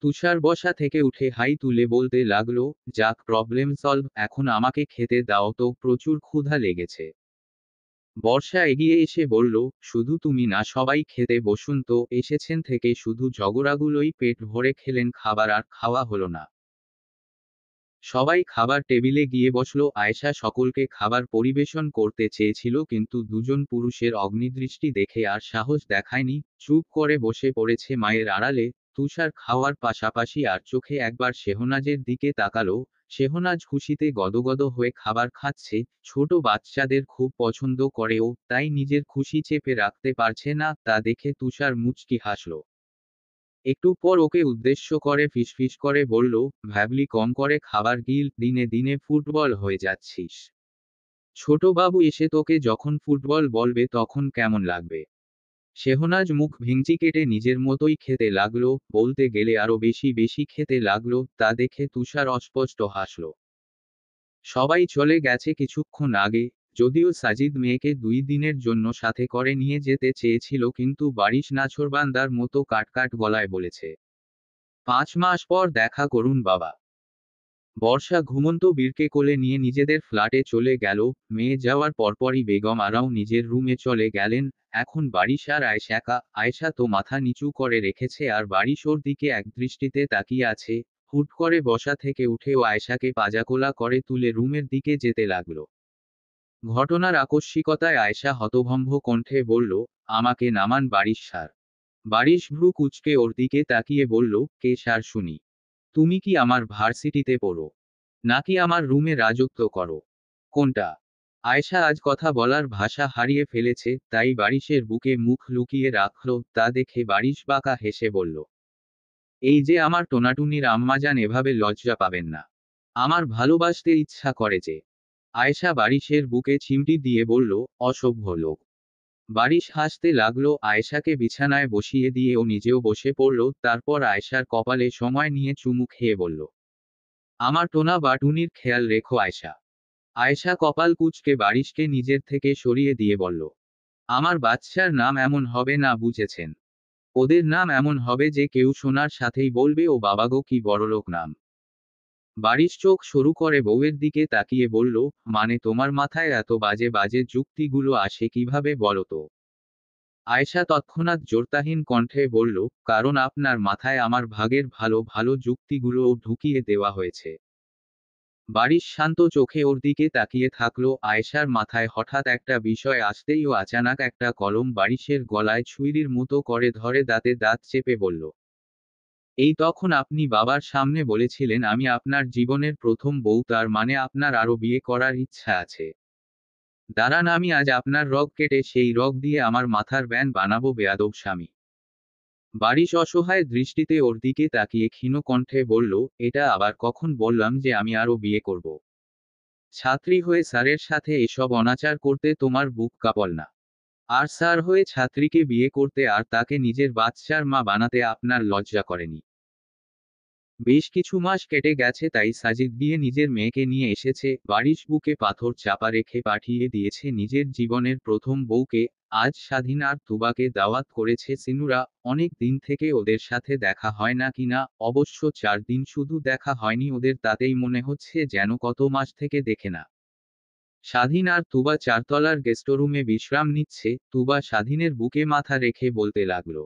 তুষার বসা থেকে উঠে হাই তুলে বলতে লাগলো, যাক, প্রবলেম সলভ। এখন আমাকে খেতে দাও তো, প্রচুর ক্ষুধা লেগেছে। বর্ষা এগিয়ে এসে বলল, শুধু তুমি না, সবাই খেতে বসুন তো, এসেছেন থেকে শুধু ঝগড়াগুলোই পেট ভরে খেলেন, খাবার আর খাওয়া হলো না। সবাই খাবার টেবিলে গিয়ে বসল। আয়েশা সকলকে খাবার পরিবেশন করতে চেয়েছিল, কিন্তু দুজন পুরুষের অগ্নিদৃষ্টি দেখে আর সাহস দেখায়নি। চুপ করে বসে পড়েছে মায়ের আড়ালে। তুষার খাওয়ার পাশাপাশি আর চোখে একবার শেহনাজের দিকে তাকালো। শেহনাজ খুশিতে গদগদ হয়ে খাবার খাচ্ছে। ছোট বাচ্চাদের খুব পছন্দ করে ও, তাই নিজের খুশি চেপে রাখতে পারছে না। তা দেখে তুষার মুচকি হাসল। একটু পর ওকে উদ্দেশ্য করে ফিসফিস করে বলল, ভাবলি কম করে খাবার গিল, দিনে দিনে ফুটবল হয়ে যাচ্ছিস। ছোট বাবু এসে তোকে যখন ফুটবল বলবে তখন কেমন লাগবে? শেহনাজ মুখ ভেঙচি কেটে নিজের মতোই খেতে লাগলো, বলতে গেলে আরো বেশি বেশি খেতে লাগলো। তা দেখে তুষার অস্পষ্ট হাসল। সবাই চলে গেছে কিছুক্ষণ আগে। যদিও সাজিদ মেয়েকে 2 দিনের জন্য সাথে করে নিয়ে যেতে চেয়েছিল, কিন্তু বারিশ নাছোড়বান্দার মতো কাটকাট গলায় বলেছে, 5 মাস পর দেখা করুন বাবা। বর্ষা ঘুমন্ত বীরকে কোলে নিয়ে নিজেদের ফ্ল্যাটে চলে গেল। মেয়ে যাওয়ার পরপরই বেগম আরাও নিজের রুমে চলে গেলেন। এখন বারিশ আর আয়েশা একা। আয়েশা তো মাথা নিচু করে রেখেছে আর বারিশ ওর দিকে একদৃষ্টিতে তাকিয়ে আছে। হুট করে বসা থেকে উঠে ও আয়েশাকে পাজাকোলা করে তুলে রুমের দিকে যেতে লাগলো। ঘটনার আকস্মিকতায় আয়েশা হতভম্ব কণ্ঠে বলল, আমাকে নামান বারিশ স্যার। বারিশ ভ্রু কুঁচকে ওর দিকে তাকিয়ে বলল, কে স্যার শুনি? তুমি কি আমার ভার্সিটিতে পড়ো? নাকি আমার রুমে রাজত্ব করো? কোনটা? আয়েশা আজ কথা বলার ভাষা হারিয়ে ফেলেছে, তাই বারিশের বুকে মুখ লুকিয়ে রাখল। তা দেখে বারিশ বাঁকা হেসে বলল, এই যে আমার টোনাটুনির আম্মাজান, এভাবে লজ্জা পাবেন না। আমার ভালোবাসতে ইচ্ছা করে যে। আয়েশা বারিশের বুকে চিমটি দিয়ে বলল, অসভ্য লোক। বারিশ হাসতে লাগলো। আয়েশাকে বিছানায় বসিয়ে দিয়ে ও নিজেও বসে পড়ল। তারপর আয়েশার কপালে সময় নিয়ে চুমু খেয়ে বলল, আমার টোনা বা টুনির খেয়াল রেখো আয়েশা। আয়েশা কপাল কুঁচকে বারিশকে নিজের থেকে সরিয়ে দিয়ে বলল, আমার বাচ্চার নাম এমন হবে না, বুঝেছেন? ওদের নাম এমন হবে যে কেউ শোনার সাথেই বলবে, ও বাবাগো কি বড়লোক নাম। বারিশ চোখ সরু করে বউয়ের দিকে তাকিয়ে বলল, মানে তোমার মাথায় এত বাজে বাজে যুক্তিগুলো আসে কিভাবে বলো তো? আয়েশা তৎক্ষণাৎ জোরতাহীন কণ্ঠে বলল, কারণ আপনার মাথায় আমার ভাগের ভালো ভালো যুক্তিগুলোও ঢুকিয়ে দেওয়া হয়েছে। বারিশ শান্ত চোখে ওর দিকে তাকিয়ে থাকলো। আয়েশার মাথায় হঠাৎ একটা বিষয় আসতেই ও আচানক একটা কলম বারিশের গলায় ছুরির মতো করে ধরে দাঁতে দাঁত চেপে বলল, এই তখন আপনি বাবার সামনে বলেছিলেন আমি আপনার জীবনের প্রথম বউ, তার মানে আপনার আরো বিয়ে করার ইচ্ছা আছে? দাঁড়ান, আমি আজ আপনার রগ কেটে সেই রগ দিয়ে আমার মাথার ব্যান বানাবো বেয়াদব স্বামী। বারিশ অসহায় দৃষ্টিতে ওর দিকে তাকিয়ে ক্ষীণ কণ্ঠে বলল, এটা আবার কখন বললাম যে আমি আরো বিয়ে করব? ছাত্রী হয়ে স্যারের সাথে এসব অনাচার করতে তোমার বুক কাঁপল না? আর স্যার হয়ে ছাত্রীকে বিয়ে করতে আর তাকে নিজের বাচ্চার মা বানাতে আপনার লজ্জা করেনি? বেশ কিছু মাস কেটে গেছে, তাই সাজিদ দিয়ে নিজের মেয়েকে নিয়ে এসেছে। বারিশ বুকে পাথর চাপা রেখে পাঠিয়ে দিয়েছে নিজের জীবনের প্রথম বউকে। আজ স্বাধীন আর তুবাকে দাওয়াত করেছে সিনুরা। অনেক দিন থেকে ওদের সাথে দেখা হয় না কিনা, অবশ্য 4 দিন শুধু দেখা হয়নি ওদের, তাতেই মনে হচ্ছে যেন কত মাস থেকে দেখে না। স্বাধীন আর তুবা চারতলার গেস্টরুমে বিশ্রাম নিচ্ছে। তুবা স্বাধীনের বুকে মাথা রেখে বলতে লাগলো,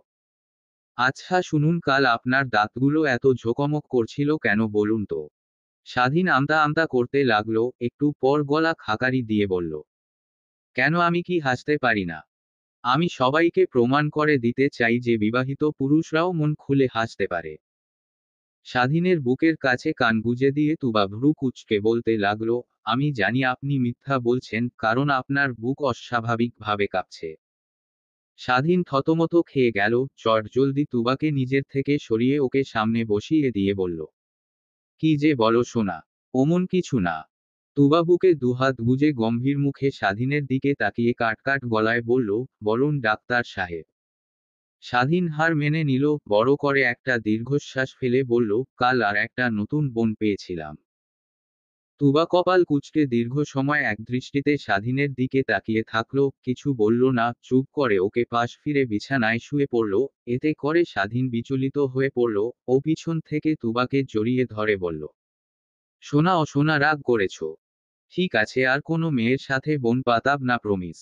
আচ্ছা শুনুন, কাল আপনার দাঁতগুলো এত ঝোঁকমক করছিল কেন বলুন তো? স্বাধীন আমতা আমতা করতে লাগলো, একটু পর গলা খাকারি দিয়ে বলল, কেন, আমি কি হাসতে পারি না? আমি সবাইকে প্রমাণ করে দিতে চাই যে বিবাহিত পুরুষরাও মন খুলে হাসতে পারে। স্বাধীনের বুকের কাছে কান গুজে দিয়ে তুবা ভ্রু কুঁচকে বলতে লাগলো, আমি জানি আপনি মিথ্যা বলছেন, কারণ আপনার বুক অস্বাভাবিকভাবে কাঁপছে। স্বাধীন থতমত খেয়ে গেল। জলদি তুবাকে নিজের থেকে সরিয়ে ওকে সামনে বসিয়ে দিয়ে বলল, কি যে বলো সোনা? অমন কিছু না। তুবা বুকে দুহাত গুজে গম্ভীর মুখে স্বাধীনের দিকে তাকিয়ে কাটকাট গলায় বলল, বলুন ডাক্তার সাহেব। স্বাধীন হার মেনে নিল, বড় করে একটা দীর্ঘশ্বাস ফেলে বলল, কাল আর একটা নতুন বোন পেয়েছিলাম। তুবা কপাল কুঁচকে দীর্ঘ সময় একদৃষ্টিতে স্বাধীনের দিকে তাকিয়ে থাকলো, কিছু বলল না, চুপ করে ওকে পাশ ফিরে বিছানায় শুয়ে পড়ল। এতে করে স্বাধীন বিচলিত হয়ে পড়ল। ও পিছন থেকে তুবাকে জড়িয়ে ধরে বলল, সোনা ও সোনা, রাগ করেছ? ঠিক আছে, আর কোনো মেয়ের সাথে বোন পাতাব না, প্রমিস।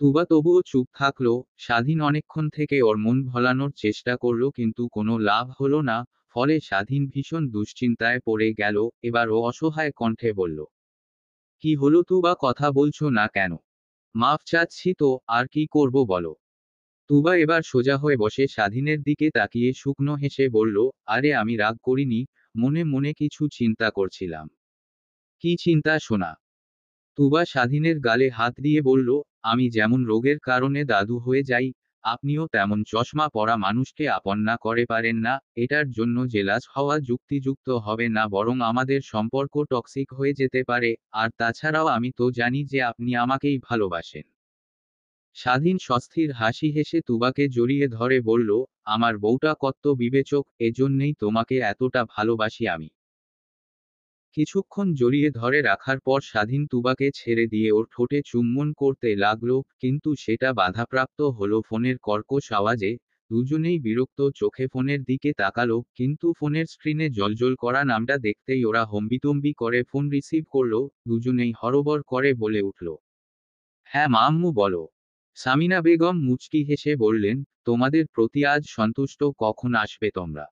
তুবা তবুও চুপ থাকলো। স্বাধীন অনেকক্ষণ থেকে ওর মন ভোলানোর চেষ্টা করলো, কিন্তু কোনো লাভ হলো না। ফলে স্বাধীন ভীষণ দুশ্চিন্তায় পড়ে গেল। এবার ও অসহায় কণ্ঠে বলল, কি হলো তুবা, কথা বলছো না কেন? মাফ চাচ্ছি তো, আর কি করব বলো? তুবা এবার সোজা হয়ে বসে স্বাধীনের দিকে তাকিয়ে শুকনো হেসে বলল, আরে আমি রাগ করিনি, মনে মনে কিছু চিন্তা করছিলাম। কি চিন্তা সোনা? তুবা স্বাধীনের গালে হাত দিয়ে বলল, আমি যেমন রোগের কারণে দাদু হয়ে যাই, আপনিও তেমন চশমা পরা মানুষকে আপন না করে পারেন না। এটার জন্য জেলাস হওয়া যুক্তিযুক্ত হবে না, বরং আমাদের সম্পর্ক টক্সিক হয়ে যেতে পারে। আর তাছাড়াও আমি তো জানি যে আপনি আমাকেই ভালোবাসেন। স্বাধীন সস্থির হাসি হেসে তুবাকে জড়িয়ে ধরে বলল, আমার বউটা কত বিবেচক, এজন্যেই তোমাকে এতটা ভালোবাসি আমি। কিছুক্ষণ জড়িয়ে ধরে রাখার পর স্বাধীন তুবাকে ছেড়ে দিয়ে ওর ঠোঁটে চুম্বন করতে লাগলো, কিন্তু সেটা বাধাপ্রাপ্ত হলো ফোনের কর্কশ আওয়াজে। দুজনেই বিরক্ত চোখে ফোনের দিকে তাকালো, কিন্তু ফোনের স্ক্রিনে জ্বলজ্বল করা নামটা দেখতেই ওরা হম্বিতম্বি করে ফোন রিসিভ করলো। দুজনেই হরবর করে বলে উঠল, হ্যাঁ মা, আম্মু বলো। সামিনা বেগম মুচকি হেসে বললেন, তোমাদের প্রতি আজ সন্তুষ্ট, কখন আসবে তোমরা?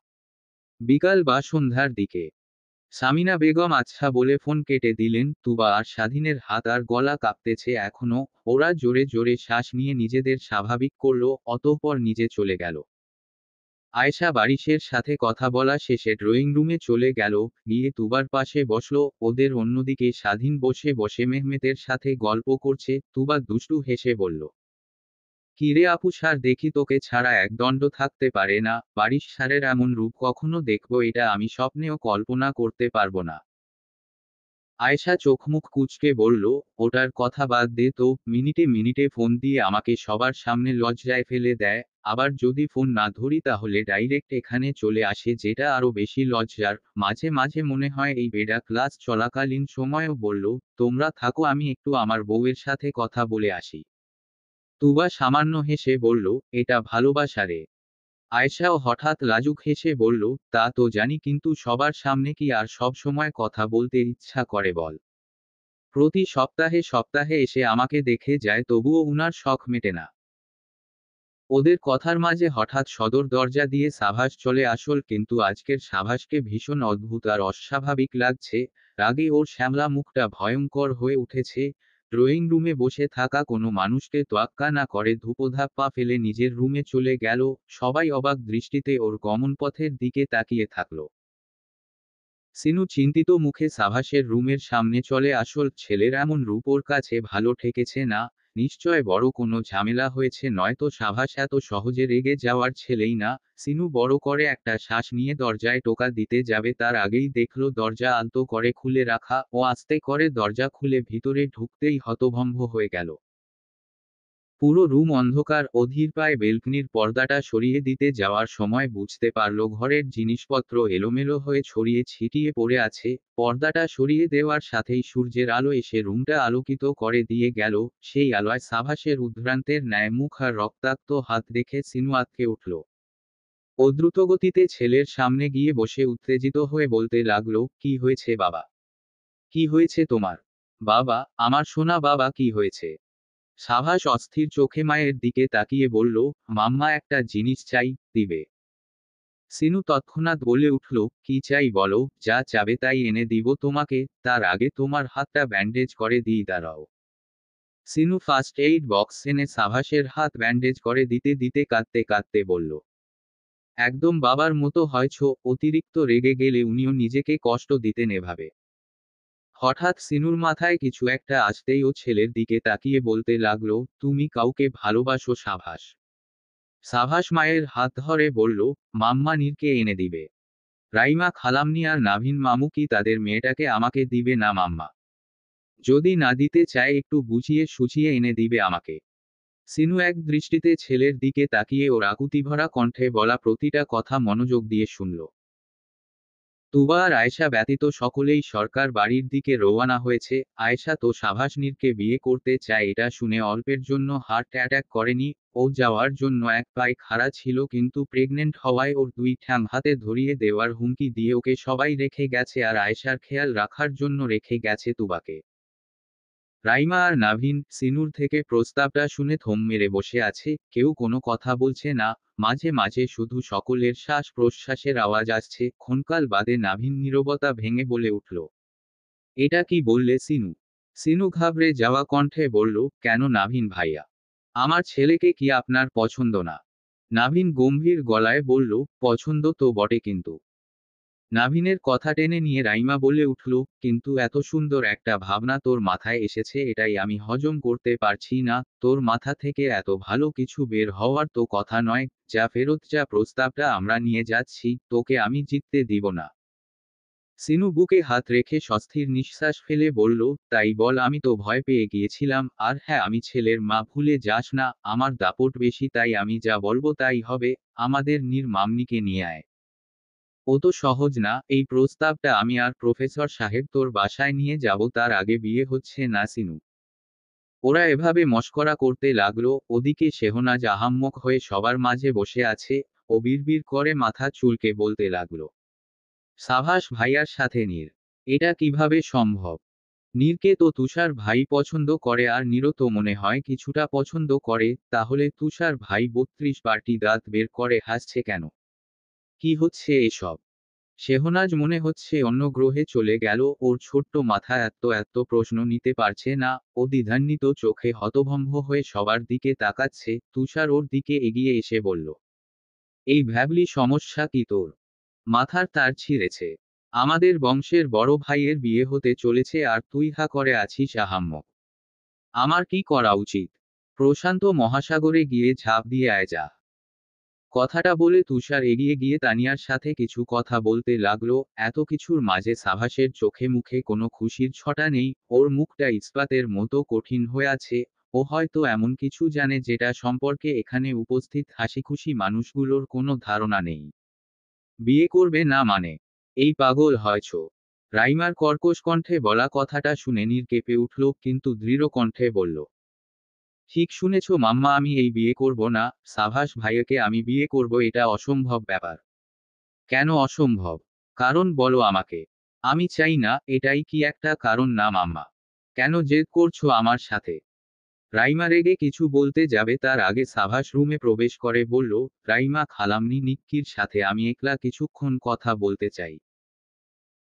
বিকাল বা সন্ধ্যার দিকে। সামিনা বেগম আচ্ছা বলে ফোন কেটে দিলেন। তুবা আর স্বাধীনের হাত আর গলা কাঁপতেছে এখনো। ওরা জোরে জোরে শ্বাস নিয়ে নিজেদের স্বাভাবিক করলো, অতঃপর নিজে চলে গেল। আয়েশা বারিশের সাথে কথা বলা শেষে ড্রয়িং রুমে চলে গেল। গিয়ে তুবার পাশে বসলো। ওদের অন্যদিকে স্বাধীন বসে বসে মেহমেতের সাথে গল্প করছে। তুবা দুষ্টু হেসে বলল, কিরে আপু স্যার, দেখি তোকে ছাড়া একদণ্ড থাকতে পারে না। বারিশ স্যারের এমন রূপ কখনো দেখবো, এটা আমি স্বপ্নেও কল্পনা করতে পারবো না। আয়েশা চোখমুখ কুঁচকে বলল, ওটার কথা বাদ দে তো, মিনিটে মিনিটে ফোন দিয়ে আমাকে সবার সামনে লজ্জায় ফেলে দেয়। আবার যদি ফোন না ধরি তাহলে ডাইরেক্ট এখানে চলে আসে, যেটা আরো বেশি লজ্জার। মাঝে মাঝে মনে হয় এই বেডা ক্লাস চলাকালীন সময়ও বলল, তোমরা থাকো, আমি একটু আমার বউয়ের সাথে কথা বলে আসি। তুবা সামান্য হেসে বলল, এটা ভালোবাসা রে? আয়েশাও হঠাৎ লাজুক হেসে বলল, তা তো জানি, কিন্তু সবার সামনে কি আর সব সময় কথা বলতে ইচ্ছা করে বল? প্রতি সপ্তাহে সপ্তাহে এসে আমাকে দেখে যায়, তবুও উনার শখ মেটে না। ওদের কথার মাঝে হঠাৎ সদর দরজা দিয়ে সাভাস চলে আসল, কিন্তু আজকের সাভাসকে ভীষণ অদ্ভুত আর অস্বাভাবিক লাগছে। রাগে ওর শ্যামলা মুখটা ভয়ঙ্কর হয়ে উঠেছে। ড্রয়িং রুমে বসে থাকা কোনো মানুষকে তোয়াক্কা না করে ধূপধাপ পা ফেলে নিজের রুমে চলে গেল। সবাই অবাক দৃষ্টিতে ওর গমনপথের দিকে তাকিয়ে থাকল। সিনু চিন্তিত মুখে সাভাসের রুমের সামনে চলে আসল। ছেলের এমন রূপ ওর কাছে ভালো ঠেকেছে না। নিশ্চয় বড় কোনো ঝামেলা হয়েছে, নয়তো সাভাস এত সহজে রেগে যাওয়ার ছেলেই না। সিনু বড় করে একটা শ্বাস নিয়ে দরজায় টোকা দিতে যাবে, তার আগেই দেখল দরজা আলতো করে খুলে রাখা। ও আস্তে করে দরজা খুলে ভিতরে ঢুকতেই হতভম্ব হয়ে গেল। পুরো রুম অন্ধকার। অধীর পায়ে বেলকনির পর্দাটা সরিয়ে দিতে যাওয়ার সময় বুঝতে পারল ঘরের জিনিসপত্র এলোমেলো হয়ে ছড়িয়ে ছিটিয়ে পড়ে আছে। পর্দাটা সরিয়ে দেওয়ার সাথেই সূর্যের আলো এসে রুমটা আলোকিত করে দিয়ে গেল। সেই আলোয় সাভাসের উদ্ভ্রান্তের ন্যায় মুখ আর রক্তাক্ত হাত দেখে সিনু আঁতকে উঠল। ও দ্রুতগতিতে ছেলের সামনে গিয়ে বসে উত্তেজিত হয়ে বলতে লাগলো, কি হয়েছে বাবা? কি হয়েছে তোমার? বাবা, আমার সোনা বাবা, কি হয়েছে? সাভাস অস্থির চোখে মায়ের দিকে তাকিয়ে বলল, মাম্মা একটা জিনিস চাই, দিবে? সিনু তৎক্ষণাৎ বলে উঠল, কি চাই বলো, যা চাবে তাই এনে দিব তোমাকে, তার আগে তোমার হাতটা ব্যান্ডেজ করে দিই, দাঁড়াও। সিনু ফার্স্ট এইড বক্স এনে সাভাসের হাত ব্যান্ডেজ করে দিতে দিতে কাঁদতে কাঁদতে বলল, একদম বাবার মতো হয়ছো। অতিরিক্ত রেগে গেলে উনিও নিজেকে কষ্ট দিতেন এভাবে। হঠাৎ সিনুর মাথায় কিছু একটা আসতেই ও ছেলের দিকে তাকিয়ে বলতে লাগলো, তুমি কাউকে ভালোবাসো সাভাস? সাভাস মায়ের হাত ধরে বলল, মাম্মা নীরকে এনে দিবে। রাইমা খালাম্নি আর নাভিন মামু কি তাদের মেয়েটাকে আমাকে দিবে না মাম্মা? যদি না দিতে চায় একটু বুঝিয়ে সুঝিয়ে এনে দিবে আমাকে। সিনু এক দৃষ্টিতে ছেলের দিকে তাকিয়ে ওর আকুতিভরা কণ্ঠে বলা প্রতিটা কথা মনোযোগ দিয়ে শুনল। তুবা আর আয়েশা ব্যতীত সকলেই সরকার বাড়ির দিকে রওয়ানা হয়েছে। আয়েশা তো সাভাসনীরকে বিয়ে করতে চায় এটা শুনে অল্পের জন্য হার্ট অ্যাটাক করেনি। ও যাওয়ার জন্য এক পায়ে খাড়া ছিল, কিন্তু প্রেগনেন্ট হওয়ায় ওর দুই ঠ্যাং হাতে ধরিয়ে দেওয়ার হুমকি দিয়ে ওকে সবাই রেখে গেছে, আর আয়েশার খেয়াল রাখার জন্য রেখে গেছে তুবাকে। রাইমা আর নাভিন সিনুর থেকে প্রস্তাবটা শুনে থম মেরে বসে আছে, কেউ কোনো কথা বলছে না। মাঝে মাঝে শুধু সকলের শ্বাস প্রশ্বাসের আওয়াজ আসছে। ক্ষণকাল বাদে নাভিন নীরবতা ভেঙে বলে উঠল, এটা কি বললে সিনু? সিনু ঘাবড়ে যাওয়া কণ্ঠে বলল, কেন নাভিন ভাইয়া? আমার ছেলেকে কি আপনার পছন্দ না? নাভিন গম্ভীর গলায় বলল, পছন্দ তো বটে, কিন্তু। নাভিনের কথা টেনে নিয়ে রাইমা বলে উঠল, কিন্তু এত সুন্দর একটা ভাবনা তোর মাথায় এসেছে এটাই আমি হজম করতে পারছি না। তোর মাথা থেকে এত ভালো কিছু বের হওয়ার তো কথা নয়। যা ফেরত যা, প্রস্তাবটা আমরা নিয়ে যাচ্ছি, তোকে আমি জিততে দিব না। সিনু বুকে হাত রেখে সস্থির নিঃশ্বাস ফেলে বলল, তাই বল, আমি তো ভয় পেয়ে গিয়েছিলাম। আর হ্যাঁ, আমি ছেলের মা, ভুলে যাস না, আমার দাপট বেশি, তাই আমি যা বলবো তাই হবে। আমাদের নীর মামনিকে নিয়ে আয়। ও তো সহজ না। এই প্রস্তাবটা আমি আর প্রফেসর সাহেব তোর বাসায় নিয়ে যাব, তার আগে বিয়ে হচ্ছে না সিনু। ওরা এভাবে মশকরা করতে লাগলো। ওদিকে শেহনাজ আহাম্মক হয়ে সবার মাঝে বসে আছে। ও বিড়বিড় করে মাথা চুলকে বলতে লাগলো, সাভাস ভাইয়ার সাথে নীর? এটা কিভাবে সম্ভব? নীরকে তো তুষার ভাই পছন্দ করে, আর নীরও তো মনে হয় কিছুটা পছন্দ করে। তাহলে তুষার ভাই 32 বারটি দাঁত বের করে হাসছে কেন? কি হচ্ছে এসব? শেহনাজ মনে হচ্ছে অন্য গ্রহে চলে গেল। ওর ছোট্ট মাথা এত এত প্রশ্ন নিতে পারছে না। ও দ্বিধান্বিত চোখে হতভম্ব হয়ে সবার দিকে তাকাচ্ছে। তুষার ওর দিকে এগিয়ে এসে বলল, এই ভ্যাবলি সমস্যা কি তোর? মাথার তার ছিঁড়েছে? আমাদের বংশের বড় ভাইয়ের বিয়ে হতে চলেছে আর তুই হা করে আছিস আহাম্মক। আমার কি করা উচিত? প্রশান্ত মহাসাগরে গিয়ে ঝাঁপ দিয়ে আয় যা। কথাটা বলে তুষার এগিয়ে গিয়ে তানিয়ার সাথে কিছু কথা বলতে লাগলো। এত কিছুর মাঝে সাভাসের চোখে মুখে কোনো খুশির ছটা নেই। ওর মুখটা ইস্পাতের মতো কঠিন হয়ে আছে। ও হয়তো এমন কিছু জানে যেটা সম্পর্কে এখানে উপস্থিত হাসিখুশি মানুষগুলোর কোনো ধারণা নেই। বিয়ে করবে না মানে? এই পাগল হয়ছ? রাইমার কর্কশ কণ্ঠে বলা কথাটা শুনে নীর কেঁপে উঠল, কিন্তু দৃঢ় কণ্ঠে বলল, ঠিক শুনেছ মাম্মা, আমি এই বিয়ে করব না। সাভাস ভাইয়াকে আমি বিয়ে করব, এটা অসম্ভব ব্যাপার। কেন অসম্ভব? কারণ বলো আমাকে। আমি চাই না, এটাই কি একটা কারণ না মাম্মা? কেন জেদ করছো আমার সাথে? রাইমা রেগে কিছু বলতে যাবে তার আগে সাভাস রুমে প্রবেশ করে বলল, রাইমা খালামনি, নিক্কির সাথে আমি একলা কিছুক্ষণ কথা বলতে চাই।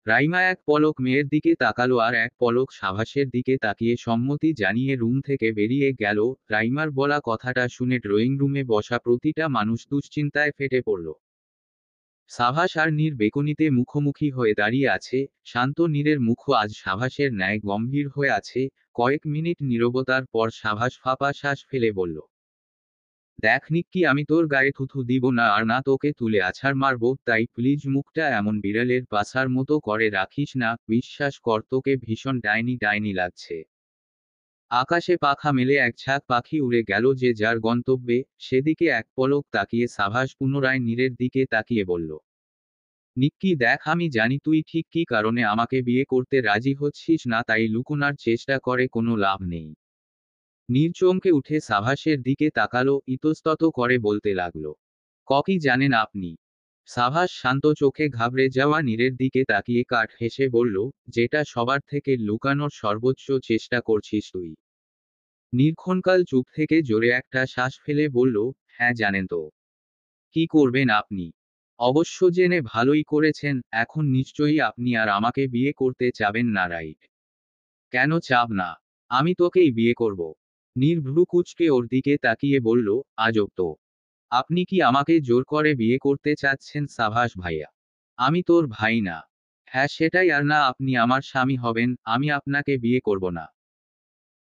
রাইমা এক পলক মেয়ের দিকে তাকালো আর এক পলক সাভাসের দিকে তাকিয়ে সম্মতি জানিয়ে রুম থেকে বেরিয়ে গেল। রাইমার বলা কথাটা শুনে ড্রয়িং রুমে বসা প্রতিটা মানুষ দুশ্চিন্তায় ফেটে পড়ল। সাভাস আর নীর বেকনিতে মুখোমুখি হয়ে দাঁড়িয়ে আছে। শান্ত নীরের মুখও আজ সাভাসের ন্যায় গম্ভীর হয়ে আছে। কয়েক মিনিট নীরবতার পর সাভাস ফাঁপা শ্বাস ফেলে বলল, দেখ নিক্কি, আমি তোর গায়ে থুথু দিব না আর না তোকে তুলে আছাড় মারবো, তাই প্লিজ মুখটা এমন বিড়ালের পাছার মতো করে রাখিস না। বিশ্বাস কর, তোকে ভীষণ ডাইনি ডাইনি লাগছে। আকাশে পাখা মেলে এক ঝাঁক পাখি উড়ে গেল যে যার গন্তব্যে। সেদিকে এক পলক তাকিয়ে সাভাস পুনরায় নীরের দিকে তাকিয়ে বলল, নিক্কি দেখ, আমি জানি তুই ঠিক কী কারণে আমাকে বিয়ে করতে রাজি হচ্ছিস না, তাই লুকোনোর চেষ্টা করে কোনো লাভ নেই। নীর চমকে উঠে সাভাসের দিকে তাকালো, ইতস্তত করে বলতে লাগলো, কি জানেন আপনি? সাভাস শান্ত চোখে ঘাবড়ে যাওয়া নীরের দিকে তাকিয়ে কাঠ হেসে বলল, যেটা সবার থেকে লুকানোর সর্বোচ্চ চেষ্টা করছিস তুই। নীর ক্ষণকাল চুপ থেকে জোরে একটা শ্বাস ফেলে বলল, হ্যাঁ জানেন তো। কি করবেন আপনি? অবশ্য জেনে ভালোই করেছেন, এখন নিশ্চয়ই আপনি আর আমাকে বিয়ে করতে চাবেন না, রাইট? কেন চাব না? আমি তোকেই বিয়ে করব। নীর ভ্রু কুঁচকে ওর দিকে তাকিয়ে বলল, আজব তো। আপনি কি আমাকে জোর করে বিয়ে করতে চাচ্ছেন সাভাস ভাইয়া? আমি তোর ভাই না। হ্যাঁ সেটাই, আর না আপনি আমার স্বামী হবেন, আমি আপনাকে বিয়ে করব না।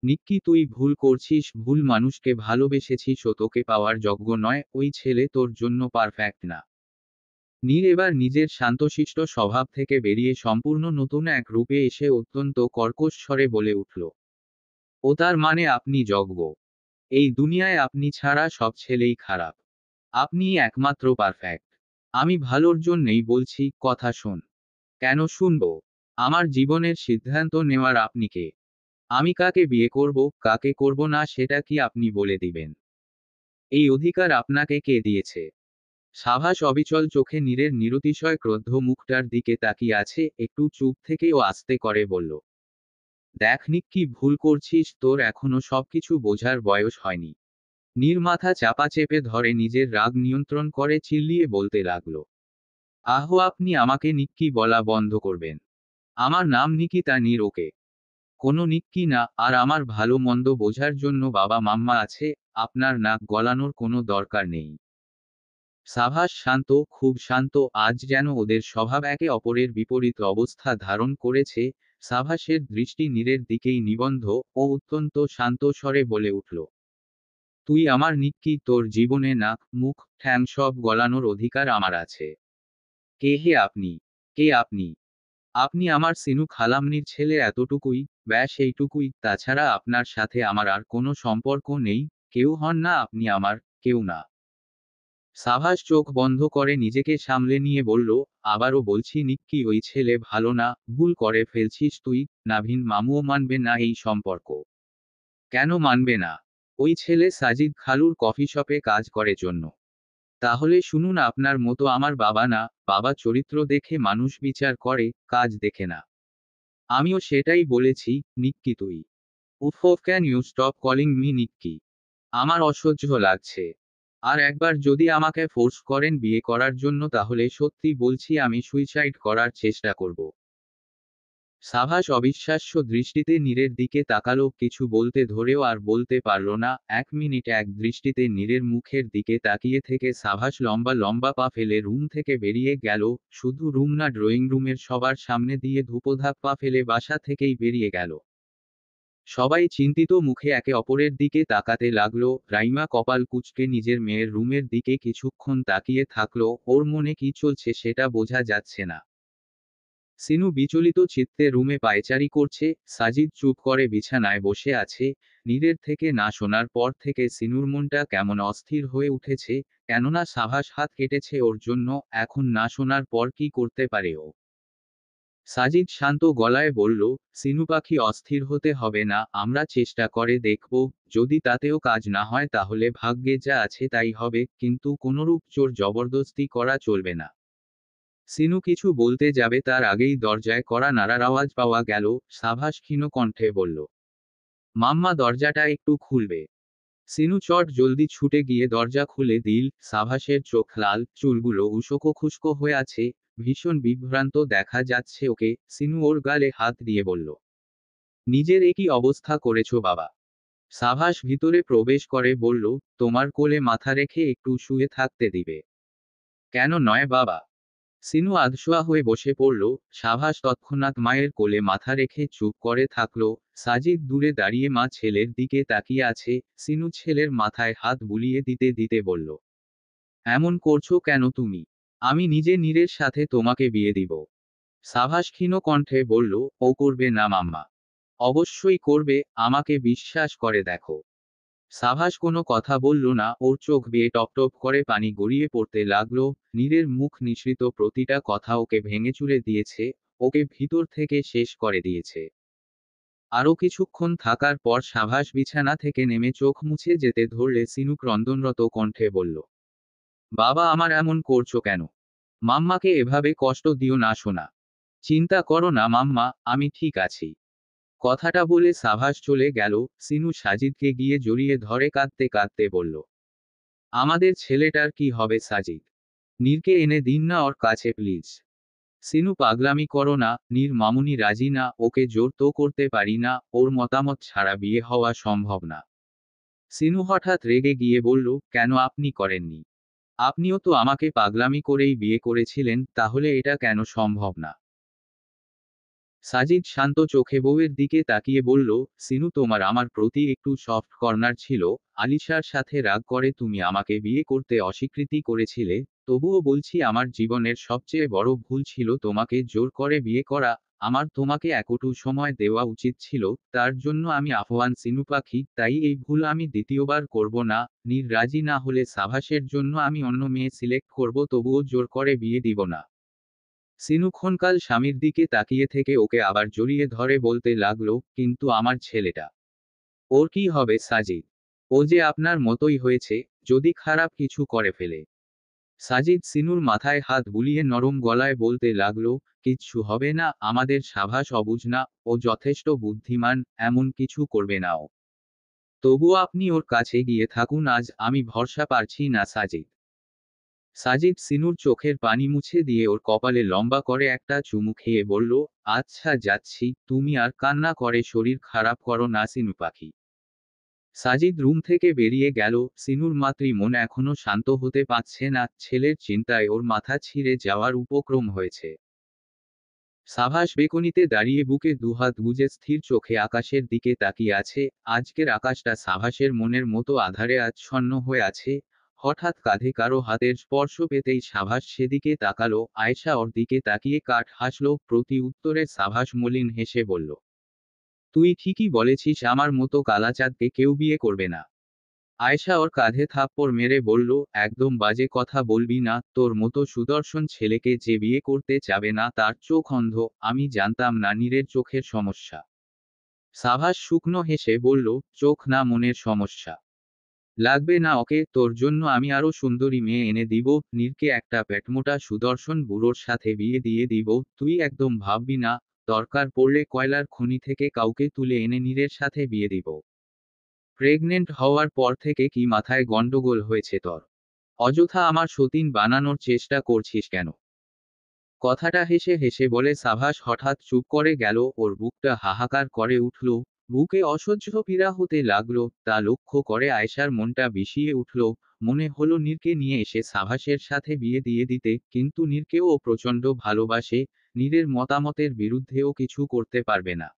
নিক্কি তুই ভুল করছিস, ভুল মানুষকে ভালোবেসেছিস, ও তোকে পাওয়ার যোগ্য নয়, ওই ছেলে তোর জন্য পারফেক্ট না। নীর এবার নিজের শান্তশিষ্ট স্বভাব থেকে বেরিয়ে সম্পূর্ণ নতুন এক রূপে এসে অত্যন্ত কর্কশ স্বরে বলে উঠল, ও তার মানে আপনি যোগ্য? এই দুনিয়ায় আপনি ছাড়া সব ছেলেই খারাপ। আপনিই একমাত্র পারফেক্ট। আমি ভালোর জন্যেই বলছি, কথা শোন। কেন শুনবো? আমার জীবনের সিদ্ধান্ত নেওয়ার আপনি কে? আমি কাকে বিয়ে করব, কাকে করব না, সেটা কি আপনি বলে দিবেন? এই অধিকার আপনাকে কে দিয়েছে? সাভাস অবিচল চোখে নীরের নিরতিশয় ক্রুদ্ধ মুখটার দিকে তাকিয়ে আছে, একটু চুপ থেকেও আস্তে করে বলল, দেখ নিক্কি, ভুল করছিস, তোর এখনো সবকিছু বোঝার বয়স হয়নি। নীর মাথা চাপা চেপে ধরে নিজের রাগ নিয়ন্ত্রণ করে চিল্লিয়ে বলতে লাগলো, আহো, আপনি আমাকে নিক্কি বলা বন্ধ করবেন। আমার নাম নিকিতা নীর, ওকে। কোনো নিক্কি না, আর আমার ভালো মন্দ বোঝার জন্য বাবা মাম্মা আছে। আপনার নাক গলানোর কোনো দরকার নেই। সাভাস শান্ত, খুব শান্ত, আজ যেন ওদের স্বভাব একে অপরের বিপরীত অবস্থা ধারণ করেছে। সাভাসের দৃষ্টি নীরের দিকেই নিবন্ধ। ও অত্যন্ত শান্ত স্বরে বলে উঠল, তুই আমার নিক্কি, তোর জীবনে নাক মুখ ঠ্যাং সব গলানোর অধিকার আমার আছে। কে হে আপনি? কে আপনি? আপনি আমার সিনু খালামনির ছেলে, এতটুকুই, ব্যাস এইটুকুই, তাছাড়া আপনার সাথে আমার আর কোনো সম্পর্ক নেই। কেউ হন না আপনি আমার, কেউ না। সাভাস চোখ বন্ধ করে নিজেকে সামলে নিয়ে বলল, আবারও বলছি নিক্কি, ওই ছেলে ভালো না, ভুল করে ফেলছিস তুই। নাভিন মামুও মানবে না এই সম্পর্ক। কেন মানবে না? ওই ছেলে সাজিদ খালুর কফি শপে কাজ করে জন্য। তাহলে শুনুন, আপনার মতো আমার বাবা না। বাবা চরিত্র দেখে মানুষ বিচার করে, কাজ দেখে না। আমিও সেটাই বলেছি। নিক্কি তুই। উফ, can you stop calling me Nikki? আমার অসহ্য লাগছে। আর একবার যদি আমাকে ফোর্স করেন বিয়ে করার জন্য, তাহলে সত্যি বলছি আমি সুইসাইড করার চেষ্টা করব। সাভাস অবিশ্বাস্য দৃষ্টিতে নীরের দিকে তাকালো, কিছু বলতে ধরেও আর বলতে পারল না। 1 মিনিট এক দৃষ্টিতে নীরের মুখের দিকে তাকিয়ে থেকে সাভাস লম্বা লম্বা পা ফেলে রুম থেকে বেরিয়ে গেল। শুধু রুম না, ড্রয়িং রুমের সবার সামনে দিয়ে ধূপধাপ পা ফেলে বাসা থেকেই বেরিয়ে গেল। সবাই চিন্তিত মুখে একে অপরের দিকে তাকাতে লাগলো। রাইমা কপাল কুঁচকে নিজের মেয়ের রুমের দিকে কিছুক্ষণ তাকিয়ে থাকলো, ওর মনে কি চলছে সেটা বোঝা যাচ্ছে না। সিনু বিচলিত চিত্তে রুমে পায়চারি করছে। সাজিদ চুপ করে বিছানায় বসে আছে। নীরের থেকে না শোনার পর থেকে সিনুর মনটা কেমন অস্থির হয়ে উঠেছে। কেননা সাভাস হাত কেটেছে ওর জন্য, এখন না শোনার পর কি করতে পারে ও? সাজিদ শান্ত গলায় বলল, সিনু পাখি অস্থির হতে হবে না, আমরা চেষ্টা করে দেখব, যদি তাতেও কাজ না হয় তাহলে ভাগ্যে যা আছে তাই হবে, কিন্তু কোনরূপ জোর জবরদস্তি করা চলবে না। সিনু কিছু বলতে যাবে তার আগেই দরজায় কড়া নাড়ার আওয়াজ পাওয়া গেল। সাভাস ক্ষীণ কণ্ঠে বলল, মাম্মা দরজাটা একটু খুলবে। সিনু চট জলদি ছুটে গিয়ে দরজা খুলে দিল। সাভাসের চোখ লাল, চুলগুলো উস্কো খুস্কো হয়ে আছে, ভীষণ বিভ্রান্ত দেখা যাচ্ছে ওকে। সিনু ওর গালে হাত দিয়ে বলল, নিজের একই অবস্থা করেছো বাবা। সাভাস ভিতরে প্রবেশ করে বলল, তোমার কোলে মাথা রেখে একটু শুয়ে থাকতে দিবে? কেন নয় বাবা। সিনু আধশোয়া হয়ে বসে পড়ল। সাভাস তৎক্ষণাৎ মায়ের কোলে মাথা রেখে চুপ করে থাকল। সাজিদ দূরে দাঁড়িয়ে মা ছেলের দিকে তাকিয়ে আছে। সিনু ছেলের মাথায় হাত বুলিয়ে দিতে দিতে বলল, এমন করছো কেন তুমি? আমি নিজে নীরের সাথে তোমাকে বিয়ে দিব। সাভাস ক্ষীণ কণ্ঠে বলল, ও করবে না মাম্মা। অবশ্যই করবে, আমাকে বিশ্বাস করে দেখো। সাভাস কোনো কথা বলল না, ওর চোখ বেয়ে টপটপ করে পানি গড়িয়ে পড়তে লাগলো। নীরের মুখ নিঃসৃত প্রতিটা কথা ওকে ভেঙেচুরে দিয়েছে, ওকে ভিতর থেকে শেষ করে দিয়েছে। আরও কিছুক্ষণ থাকার পর সাভাস বিছানা থেকে নেমে চোখ মুছে যেতে ধরলে সিনু ক্রন্দনরত কণ্ঠে বলল, বাবা আমার এমন করছো কেন? মাম্মাকে এভাবে কষ্ট দিও না সোনা। চিন্তা করো না মাম্মা, আমি ঠিক আছি। কথাটা বলে সাভাস চলে গেল। সিনু সাজিদকে গিয়ে জড়িয়ে ধরে কাঁদতে কাঁদতে বলল, আমাদের ছেলেটার কি হবে সাজিদ? নীরকে এনে দিন না ওর কাছে প্লিজ। সিনু পাগলামি করো না, নীর মামুনি রাজি না, ওকে জোর তো করতে পারি না, ওর মতামত ছাড়া বিয়ে হওয়া সম্ভব না। সিনু হঠাৎ রেগে গিয়ে বলল, কেন আপনি করেননি? আপনিও তো আমাকে পাগলামি করেই বিয়ে করেছিলেন, তাহলে এটা কেন সম্ভব না? সাজিদ শান্ত চোখে বউয়ের দিকে তাকিয়ে বলল, সিনু তোমার আমার প্রতি একটু সফট কর্নার ছিল, আলিশার সাথে রাগ করে তুমি আমাকে বিয়ে করতে অস্বীকৃতি করেছিলে, তবুও বলছি আমার জীবনের সবচেয়ে বড় ভুল ছিল তোমাকে জোর করে বিয়ে করা। আমার তোমাকে একটু সময় দেওয়া উচিত ছিল, তার জন্য আমি আফওয়ান সিনু পাখি, তাই এই ভুল আমি দ্বিতীয়বার করব না। নীর রাজি না হলে সাভাসের জন্য আমি অন্য মেয়ে সিলেক্ট করব, তবুও জোর করে বিয়ে দিব না। সিনু ক্ষণকাল স্বামীর দিকে তাকিয়ে থেকে ওকে আবার জড়িয়ে ধরে বলতে লাগলো, কিন্তু আমার ছেলেটা, ওর কি হবে সাজিদ? ও যে আপনার মতোই হয়েছে, যদি খারাপ কিছু করে ফেলে। সাজিদ সিনুর মাথায় হাত বুলিয়ে নরম গলায় বলতে লাগলো, কিচ্ছু হবে না, আমাদের সাভাস অবুঝ না, ও যথেষ্ট বুদ্ধিমান, এমন কিছু করবে না ও। তবুও আপনি ওর কাছে গিয়ে থাকুন, আজ আমি ভরসা পারছি না সাজিদ। সাজিদ সিনুর চোখের পানি মুছে দিয়ে ওর কপালে লম্বা করে একটা চুমু খেয়ে বলল, আচ্ছা যাচ্ছি, তুমি আর কান্না করে শরীর খারাপ করো না সিনু পাখি। সাজিদ রুম থেকে বেরিয়ে গেল। সিনুর মাতৃ মন এখনো শান্ত হতে পারছে না, ছেলের চিন্তায় ওর মাথা ছিঁড়ে যাওয়ার উপক্রম হয়েছে। সাভাস বেকনিতে দাঁড়িয়ে বুকে দুহাত গুজে স্থির চোখে আকাশের দিকে তাকিয়ে আছে। আজকের আকাশটা সাভাসের মনের মতো আঁধারে আচ্ছন্ন হয়ে আছে। হঠাৎ কাঁধে কারো হাতের স্পর্শ পেতেই সাভাস সেদিকে তাকালো। আয়েশা ওর দিকে তাকিয়ে কাঠ হাসলো। প্রতি উত্তরে সাভাস মলিন হেসে বলল, তুই ঠিকই বলেছিস, আমার মতো কালাচাঁদকে কেউ বিয়ে করবে না। আয়েশা ওর কাঁধে থাপ্পড় মেরে বলল, একদম বাজে কথা বলবি না, তোর মতো সুদর্শন ছেলেকে যে বিয়ে করতে চাবে না তার চোখ অন্ধ। আমি জানতাম না নীরের চোখের সমস্যা। সাভাস শুকনো হেসে বলল, চোখ না মনের সমস্যা। লাগবে না ওকে, তোর জন্য আমি আরো সুন্দরী মেয়ে এনে দিব। নীরকে একটা পেটমোটা সুদর্শন বুড়োর সাথে বিয়ে দিয়ে দিব, তুই একদম ভাববি না। দরকার পড়লে কয়লার খনি থেকে কাউকে তুলে এনে নীরের সাথে বিয়ে দিব। প্রেগনেন্ট হওয়ার পর থেকে কি মাথায় গন্ডগোল হয়েছে তোর? অযথা আমার সতীন বানানোর চেষ্টা করছিস কেন? কথাটা হেসে হেসে বলে সাভাস হঠাৎ চুপ করে গেল। ওর বুকটা হাহাকার করে উঠল। বুকে অসহ্য পীড়া হতে লাগলো, তা লক্ষ্য করে আয়েশার মনটা বিষিয়ে উঠল। মনে হলো নীরকে নিয়ে এসে সাভাসের সাথে বিয়ে দিয়ে দিতে, কিন্তু নীরকেও ও প্রচণ্ড ভালোবাসে। নীরের মতামতের বিরুদ্ধেও কিছু করতে পারবে না।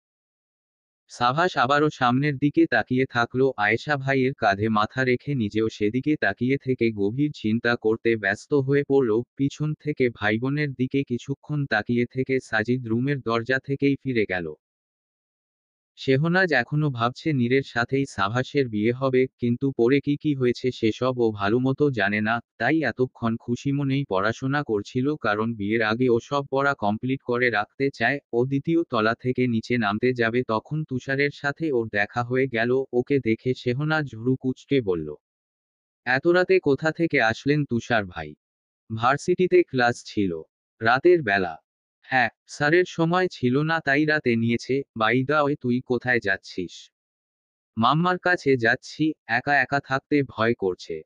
সাভাস আবারও সামনের দিকে তাকিয়ে থাকলো। আয়েশা ভাইয়ের কাঁধে মাথা রেখে নিজেও সেদিকে তাকিয়ে থেকে গভীর চিন্তা করতে ব্যস্ত হয়ে পড়ল। পিছন থেকে ভাইবোনের দিকে কিছুক্ষণ তাকিয়ে থেকে সাজিদ রুমের দরজা থেকেই ফিরে গেল। শেহনাজ এখনো ভাবছে নীরের সাথেই সাভাসের বিয়ে হবে, কিন্তু পরে কি কি হয়েছে সেসব ও ভালোমতো জানে না, তাই এতক্ষণ খুশি মনেই পড়াশোনা করছিল, কারণ বিয়ের আগে ও সব পড়া কমপ্লিট করে রাখতে চায়। ও দ্বিতীয় তলা থেকে নিচে নামতে যাবে, তখন তুষারের সাথে ওর দেখা হয়ে গেল। ওকে দেখে শেহনাজ ভ্রু কুঁচকে বলল, এত রাতে কোথা থেকে আসলেন তুষার ভাই? ভার্সিটিতে ক্লাস ছিল। রাতের বেলা? হ্যাঁ, স্যারের সময় ছিল না তাই রাতে নিয়েছে। বাই দা ওয়ে, তুই কোথায় যাচ্ছিস? মাম্মার কাছে যাচ্ছি, একা একা থাকতে ভয় করছে।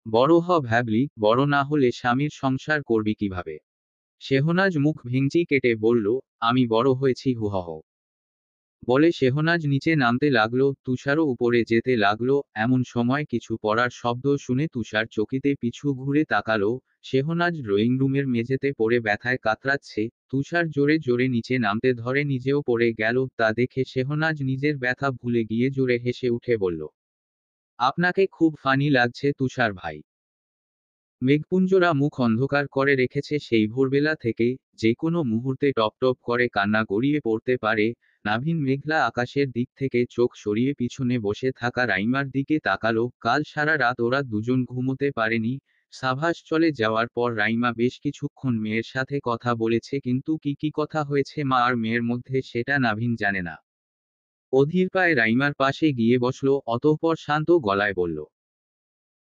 বড় হ ভ্যাবলি, বড় না হলে স্বামীর সংসার করবি কিভাবে? শেহনাজ মুখ ভেঙচি কেটে বলল, আমি বড় হয়েছি হুহহ বলে শেহনাজ নিচে নামতে লাগলো। তুষারও উপরে যেতে লাগলো। এমন সময় কিছু পড়ার শব্দ শুনে তুষার চকিতে পিছু ঘুরে তাকালো। শেহনাজ ড্রয়িং রুমের মেঝেতে পড়ে ব্যথায় কাতরাচ্ছে। তুষার জোরে জোরে নিচে নামতে ধরে নিজেও পড়ে গেল। তা দেখে শেহনাজ নিজের ব্যথা ভুলে গিয়ে জোরে হেসে উঠে বলল, আপনাকে খুব ফানি লাগছে তুষার ভাই। মেঘপুঞ্জরা মুখ অন্ধকার করে রেখেছে সেই ভোরবেলা থেকেই, যে কোনো মুহূর্তে টপ টপ করে কান্না গড়িয়ে পড়তে পারে। নাভিন মেঘলা আকাশের দিক থেকে চোখ সরিয়ে পিছনে বসে থাকা রাইমার দিকে তাকালো। কাল সারা রাত ওরা দুজন ঘুমোতে পারেনি। সাভাস চলে যাওয়ার পর রাইমা বেশ কিছুক্ষণ মেয়ের সাথে কথা বলেছে, কিন্তু কি কি কথা হয়েছে মা আর মেয়ের মধ্যে সেটা নাভিন জানে না। অধীর পায়ে রাইমার পাশে গিয়ে বসলো, অতঃপর শান্ত গলায় বলল,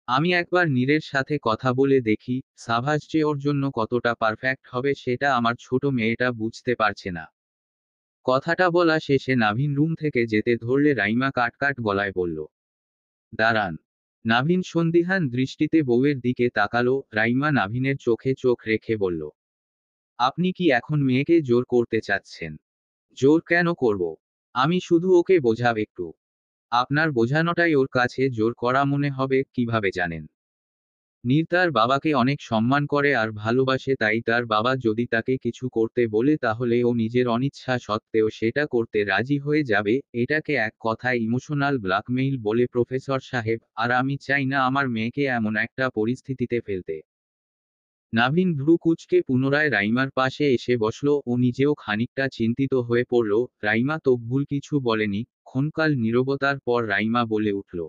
আমি একবার নীরের সাথে কথা বলে দেখি, সাভাস যে ওর জন্য কতটা পারফেক্ট হবে সেটা আমার ছোট মেয়েটা বুঝতে পারছে না। কথাটা বলা শেষে নাভিন রুম থেকে যেতে ধরলে রাইমা কাটকাট গলায় বলল, দাঁড়ান। নাভিন সন্দিহান দৃষ্টিতে বউয়ের দিকে তাকালো। রাইমা নাভিনের চোখে চোখ রেখে বলল, আপনি কি এখন মেয়েকে জোর করতে চাচ্ছেন? জোর কেন করব? আমি শুধু ওকে বোঝাব একটু। আপনার বোঝানোটাই ওর কাছে জোর করা মনে হবে, কিভাবে জানেন? নীর তার বাবাকে অনেক সম্মান করে আর ভালোবাসে, তাই তার বাবা যদি তাকে কিছু করতে বলে তাহলে ও নিজের অনিচ্ছা সত্ত্বেও সেটা করতে রাজি হয়ে যাবে। এটাকে এক কথায় ইমোশনাল ব্ল্যাকমেইল বলে প্রফেসর সাহেব, আর আমি চাই না আমার মেয়েকে এমন একটা পরিস্থিতিতে ফেলতে। নাভিন ভ্রু কুঁচকে পুনরায় রাইমার পাশে এসে বসল। ও নিজেও খানিকটা চিন্তিত হয়ে পড়ল। রাইমা তো ভুল কিছু বলেনি। ক্ষণকাল নীরবতার পর রাইমা বলে উঠল,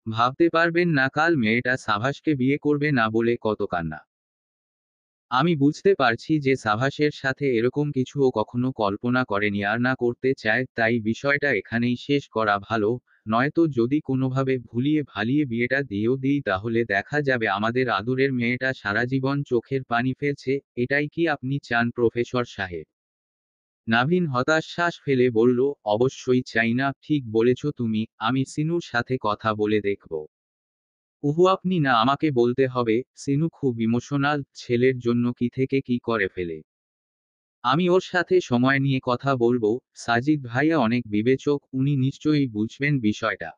ভাবতে পারবেন না কাল মেয়েটা সাভাসকে বিয়ে করবে না বলে কত কান্না। আমি বুঝতে পারছি যে সাভাসের সাথে এরকম কিছু ও কখনো কল্পনা করেনি আর না করতে চায়, তাই বিষয়টা এখানেই শেষ করা ভালো। নয়তো যদি কোনোভাবে ভুলিয়ে ভালিয়ে বিয়েটা দিয়েও দিই তাহলে দেখা যাবে আমাদের আদরের মেয়েটা সারা জীবন চোখের পানি ফেলছে। এটাই কি আপনি চান প্রফেসর সাহেব? নাভিন হতাশ শ্বাস ফেলে বলল, অবশ্যই চাই না। ঠিক বলেছ তুমি, আমি সিনুর সাথে কথা বলে দেখব। উহু, আপনি না, আমাকে বলতে হবে। সিনু খুব ইমোশনাল, ছেলের জন্য কি থেকে কি করে ফেলে। আমি ওর সাথে সময় নিয়ে কথা বলবো। সাজিদ ভাইয়া অনেক বিবেচক, উনি নিশ্চয়ই বুঝবেন বিষয়টা।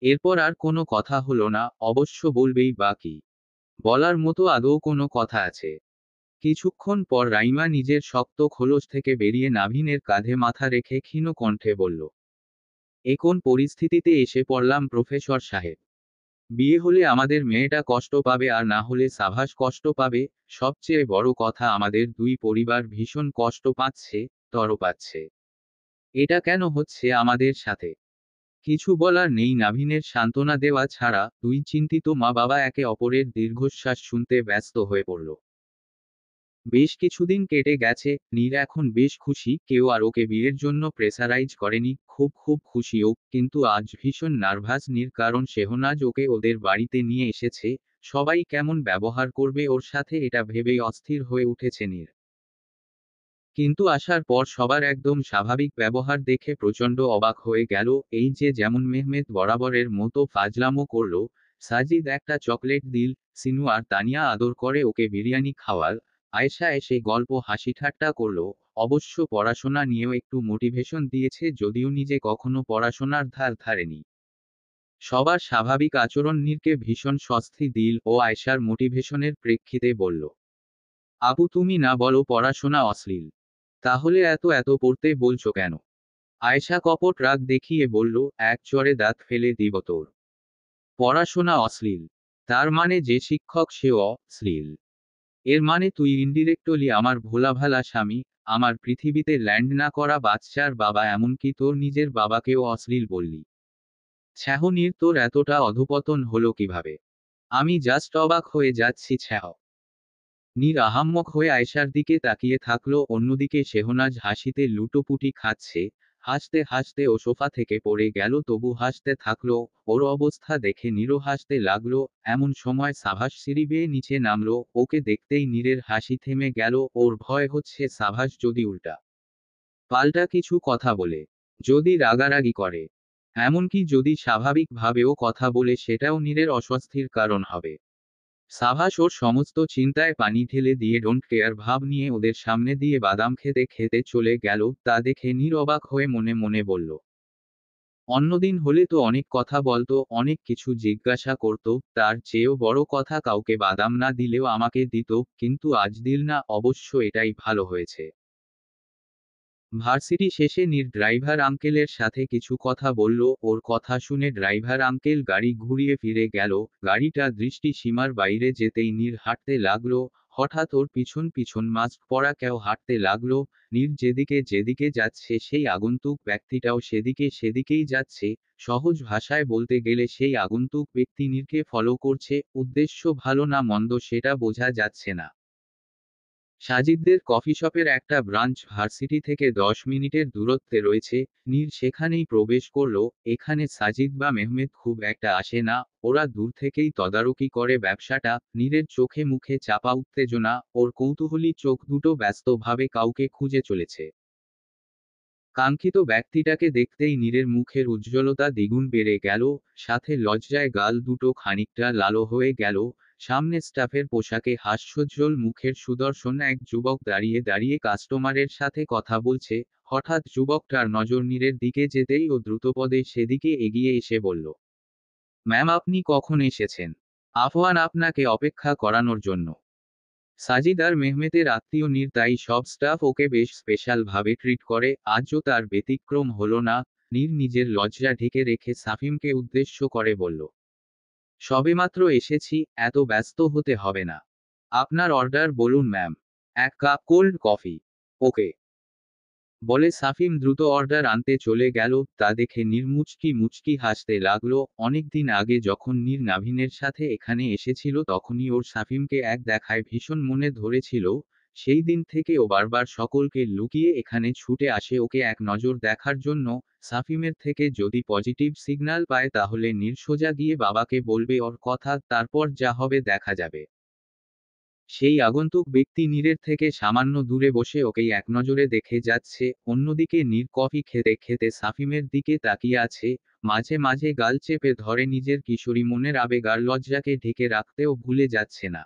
এরপর আর কোনো কথা হলো না। অবশ্য বলবেই বা কি? বলার মতো আদৌ কোনো কথা আছে? কিছুক্ষণ পর রাইমা নিজের শক্ত খোলস থেকে বেরিয়ে নাভিনের কাঁধে মাথা রেখে ক্ষীণ কণ্ঠে বলল, এ কোন পরিস্থিতিতে এসে পড়লাম প্রফেসর সাহেব? বিয়ে হলে আমাদের মেয়েটা কষ্ট পাবে আর না হলে সাভাস কষ্ট পাবে। সবচেয়ে বড় কথা, আমাদের দুই পরিবার ভীষণ কষ্ট পাচ্ছে, পাচ্ছে। এটা কেন হচ্ছে আমাদের সাথে? কিছু বলার নেই নাভিনের সান্ত্বনা দেওয়া ছাড়া। দুই চিন্তিত মা বাবা একে অপরের দীর্ঘশ্বাস শুনতে ব্যস্ত হয়ে পড়ল। বেশ কিছুদিন কেটে গেছে। নীর এখন বেশ খুশি, কেউ আর ওকে বিয়ের জন্য প্রেসারাইজ করেনি। খুব খুব খুশি ও, কিন্তু আজ ভীষণ নার্ভাস নীর, কারণ শেহনাজ ওকে ওদের বাড়িতে নিয়ে এসেছে। সবাই কেমন ব্যবহার করবে ওর সাথে এটা ভেবেই অস্থির হয়ে উঠেছে নীর। কিন্তু আসার পর সবার একদম স্বাভাবিক ব্যবহার দেখে প্রচণ্ড অবাক হয়ে গেল। এই যে যেমন মেহমেদ বরাবরের মতো ফাজলামো করলো, সাজিদ একটা চকলেট দিল, সিনু আর তানিয়া আদর করে ওকে বিরিয়ানি খাওয়াল, আয়েশা এসে গল্প হাসি ঠাট্টা করলো। অবশ্য পড়াশোনা নিয়েও একটু মোটিভেশন দিয়েছে, যদিও নিজে কখনো পড়াশোনার ধার ধারেনি। সবার স্বাভাবিক আচরণ নীরকে ভীষণ স্বস্তি দিল। ও আয়েশার মোটিভেশনের প্রেক্ষিতে বলল, আপু তুমি না বলো পড়াশোনা অশ্লীল? তাহলে এত এত পড়তে বলছো কেন? আয়েশা কপট রাগ দেখিয়ে বলল, এক চড়ে দাঁত ফেলে দিব তোর। পড়াশোনা অশ্লীল? তার মানে যে শিক্ষক সেও অশ্লীল? এর মানে তুই ইনডিরেক্টলি আমার ভোলাভালা স্বামী। আমার পৃথিবীতে ল্যান্ড না করা বাচ্চার বাবা, এমনকি তোর নিজের বাবাকেও অশ্লীল বললি। ছ্যাঃ নীর, তোর এতটা অধঃপতন হলো কিভাবে? আমি জাস্ট অবাক হয়ে যাচ্ছি ছ্যাঃ। নীর আহাম্মক হয়ে আয়েশার দিকে তাকিয়ে থাকলো, অন্যদিকে শেহনাজ হাসিতে লুটোপুটি খাচ্ছে। হাসতে হাসতে ও সোফা থেকে পড়ে গেল, তবু হাসতে থাকলো। ওর অবস্থা দেখে নীরও হাসতে লাগলো। এমন সময় সাভাস সিঁড়ি বেয়ে নিচে নামলো। ওকে দেখতেই নীরের হাসি থেমে গেল। ওর ভয় হচ্ছে সাভাস যদি উল্টা পাল্টা কিছু কথা বলে, যদি রাগারাগি করে, এমনকি যদি স্বাভাবিকভাবেও কথা বলে, সেটাও নীরের অস্বস্তির কারণ হবে। সাভাস ওর সমস্ত চিন্তায় পানি ঢেলে দিয়ে ডোন্ট কেয়ার ভাব নিয়ে ওদের সামনে দিয়ে বাদাম খেতে খেতে চলে গেল। তা দেখে নীর অবাক হয়ে মনে মনে বলল, অন্যদিন হলে তো অনেক কথা বলতো, অনেক কিছু জিজ্ঞাসা করত, তার চেয়েও বড় কথা, কাউকে বাদাম না দিলেও আমাকে দিত, কিন্তু আজ দিল না। অবশ্য এটাই ভালো হয়েছে। ভার্সিটি শেষে নীর ড্রাইভার আঙ্কেলের সাথে কিছু কথা বলল। ওর কথা শুনে ড্রাইভার আঙ্কেল গাড়ি ঘুরিয়ে ফিরে গেল। গাড়িটা দৃষ্টি সীমার বাইরে যেতেই নীর হাঁটতে লাগলো। হঠাৎ ওর পিছন পিছন মাস্ক পরা কেউ হাঁটতে লাগলো। নীর যেদিকে যেদিকে যাচ্ছে সেই আগন্তুক ব্যক্তিটাও সেদিকে সেদিকেই যাচ্ছে। সহজ ভাষায় বলতে গেলে সেই আগন্তুক ব্যক্তি নীরকে ফলো করছে। উদ্দেশ্য ভালো না মন্দ সেটা বোঝা যাচ্ছে না। সাজিদদের কফি শপের একটা ব্রাঞ্চ ভার্সিটি থেকে 10 মিনিটের দূরত্বে রয়েছে। নীর সেখানেই প্রবেশ করল। এখানে সাজিদ বা মেহমেদ খুব একটা আসে না, ওরা দূর থেকেই তদারকি করে ব্যবসাটা। নীরের চোখে মুখে চাপা উত্তেজনা, ওর কৌতূহলী চোখ দুটো ব্যস্তভাবে কাউকে খুঁজে চলেছে। কাঙ্ক্ষিত ব্যক্তিটাকে দেখতেই নীরের মুখের উজ্জ্বলতা দ্বিগুণ বেড়ে গেল, সাথে লজ্জায় গাল দুটো খানিকটা লাল হয়ে গেল। সামনে স্টাফের পোশাকে হাস্যোজ্জ্বল মুখের সুদর্শন এক যুবক দাঁড়িয়ে দাঁড়িয়ে কাস্টমারের সাথে কথা বলছে। হঠাৎ যুবকটার নজর নীরের দিকে যেতেই ও দ্রুতপদে সেদিকে এগিয়ে এসে বলল, ম্যাম, আপনি কখন এসেছেন? আফওয়ান, আপনাকে অপেক্ষা করানোর জন্য। সাজিদ আর মেহমেতের আত্মীয় নীর, তাই সব স্টাফ ওকে বেশ স্পেশাল ভাবে ট্রিট করে। আজও তার ব্যতিক্রম হলো না। নীর নিজের লজ্জা ঢেকে রেখে সাফিমকে উদ্দেশ্য করে বলল, সবেমাত্র এসেছি, এত ব্যস্ত হতে হবে না। আপনার অর্ডার বলুন ma'am. 1 cup cold coffee. Okay, বলে সাফিম দ্রুত অর্ডার আনতে চলে গেল। তা দেখে নীর মুচকি মুচকি হাসতে লাগলো। অনেকদিন আগে যখন নীর নাভিনের সাথে এখানে এসেছিল, তখনই ওর সাফিমকে এক দেখায় ভীষণ মনে ধরেছিল। সেই দিন থেকে ও বারবার সকলকে লুকিয়ে এখানে ছুটে আসে ওকে এক নজর দেখার জন্য। সাফিমের থেকে যদি পজিটিভ সিগন্যাল পায় তাহলে নীর সোজা গিয়ে বাবাকে বলবে ওর কথা, তারপর যা হবে দেখা যাবে। সেই আগন্তুক ব্যক্তি নীরের থেকে সামান্য দূরে বসে ওকেই একনজরে দেখে যাচ্ছে। অন্যদিকে নীর কফি খেতে খেতে সাফিমের দিকে তাকিয়ে আছে। মাঝে মাঝে গাল চেপে ধরে, নিজের কিশোরী মনের আবেগ আর লজ্জাকে ঢেকে রাখতেও ভুলে যাচ্ছে না।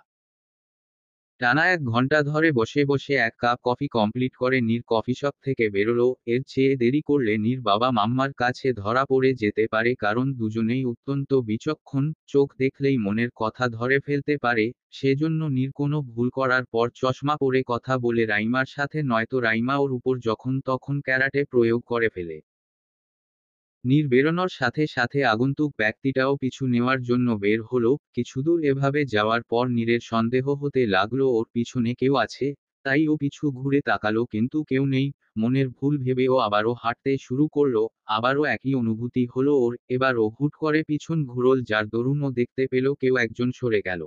টানা 1 ঘন্টা ধরে বসে বসে 1 কাপ কফি কমপ্লিট করে নীর কফি শপ থেকে বেরোলো। এর চেয়ে দেরি করলে নীর বাবা মাম্মার কাছে ধরা পড়ে যেতে পারে, কারণ দুজনেই অত্যন্ত বিচক্ষণ, চোখ দেখলেই মনের কথা ধরে ফেলতে পারে। সেজন্য নীর কোনো ভুল করার পর চশমা পরে কথা বলে রাইমার সাথে, নয়তো রাইমা ওর উপর যখন তখন ক্যারাটে প্রয়োগ করে ফেলে। নীর বেরোনোর সাথে সাথে আগন্তুক ব্যক্তিটাও পিছু নেওয়ার জন্য বের হলো। কিছুদূর এভাবে যাওয়ার পর নীরের সন্দেহ হতে লাগলো ওর পিছনে কেউ আছে। তাই ও পিছু ঘুরে তাকালো, কিন্তু কেউ নেই। মনের ভুল ভেবে ও আবারও হাঁটতে শুরু করলো। আবারও একই অনুভূতি হলো ওর। এবার ও হুট করে পিছন ঘুরল, যার দরুন ও দেখতে পেল কেউ একজন সরে গেল।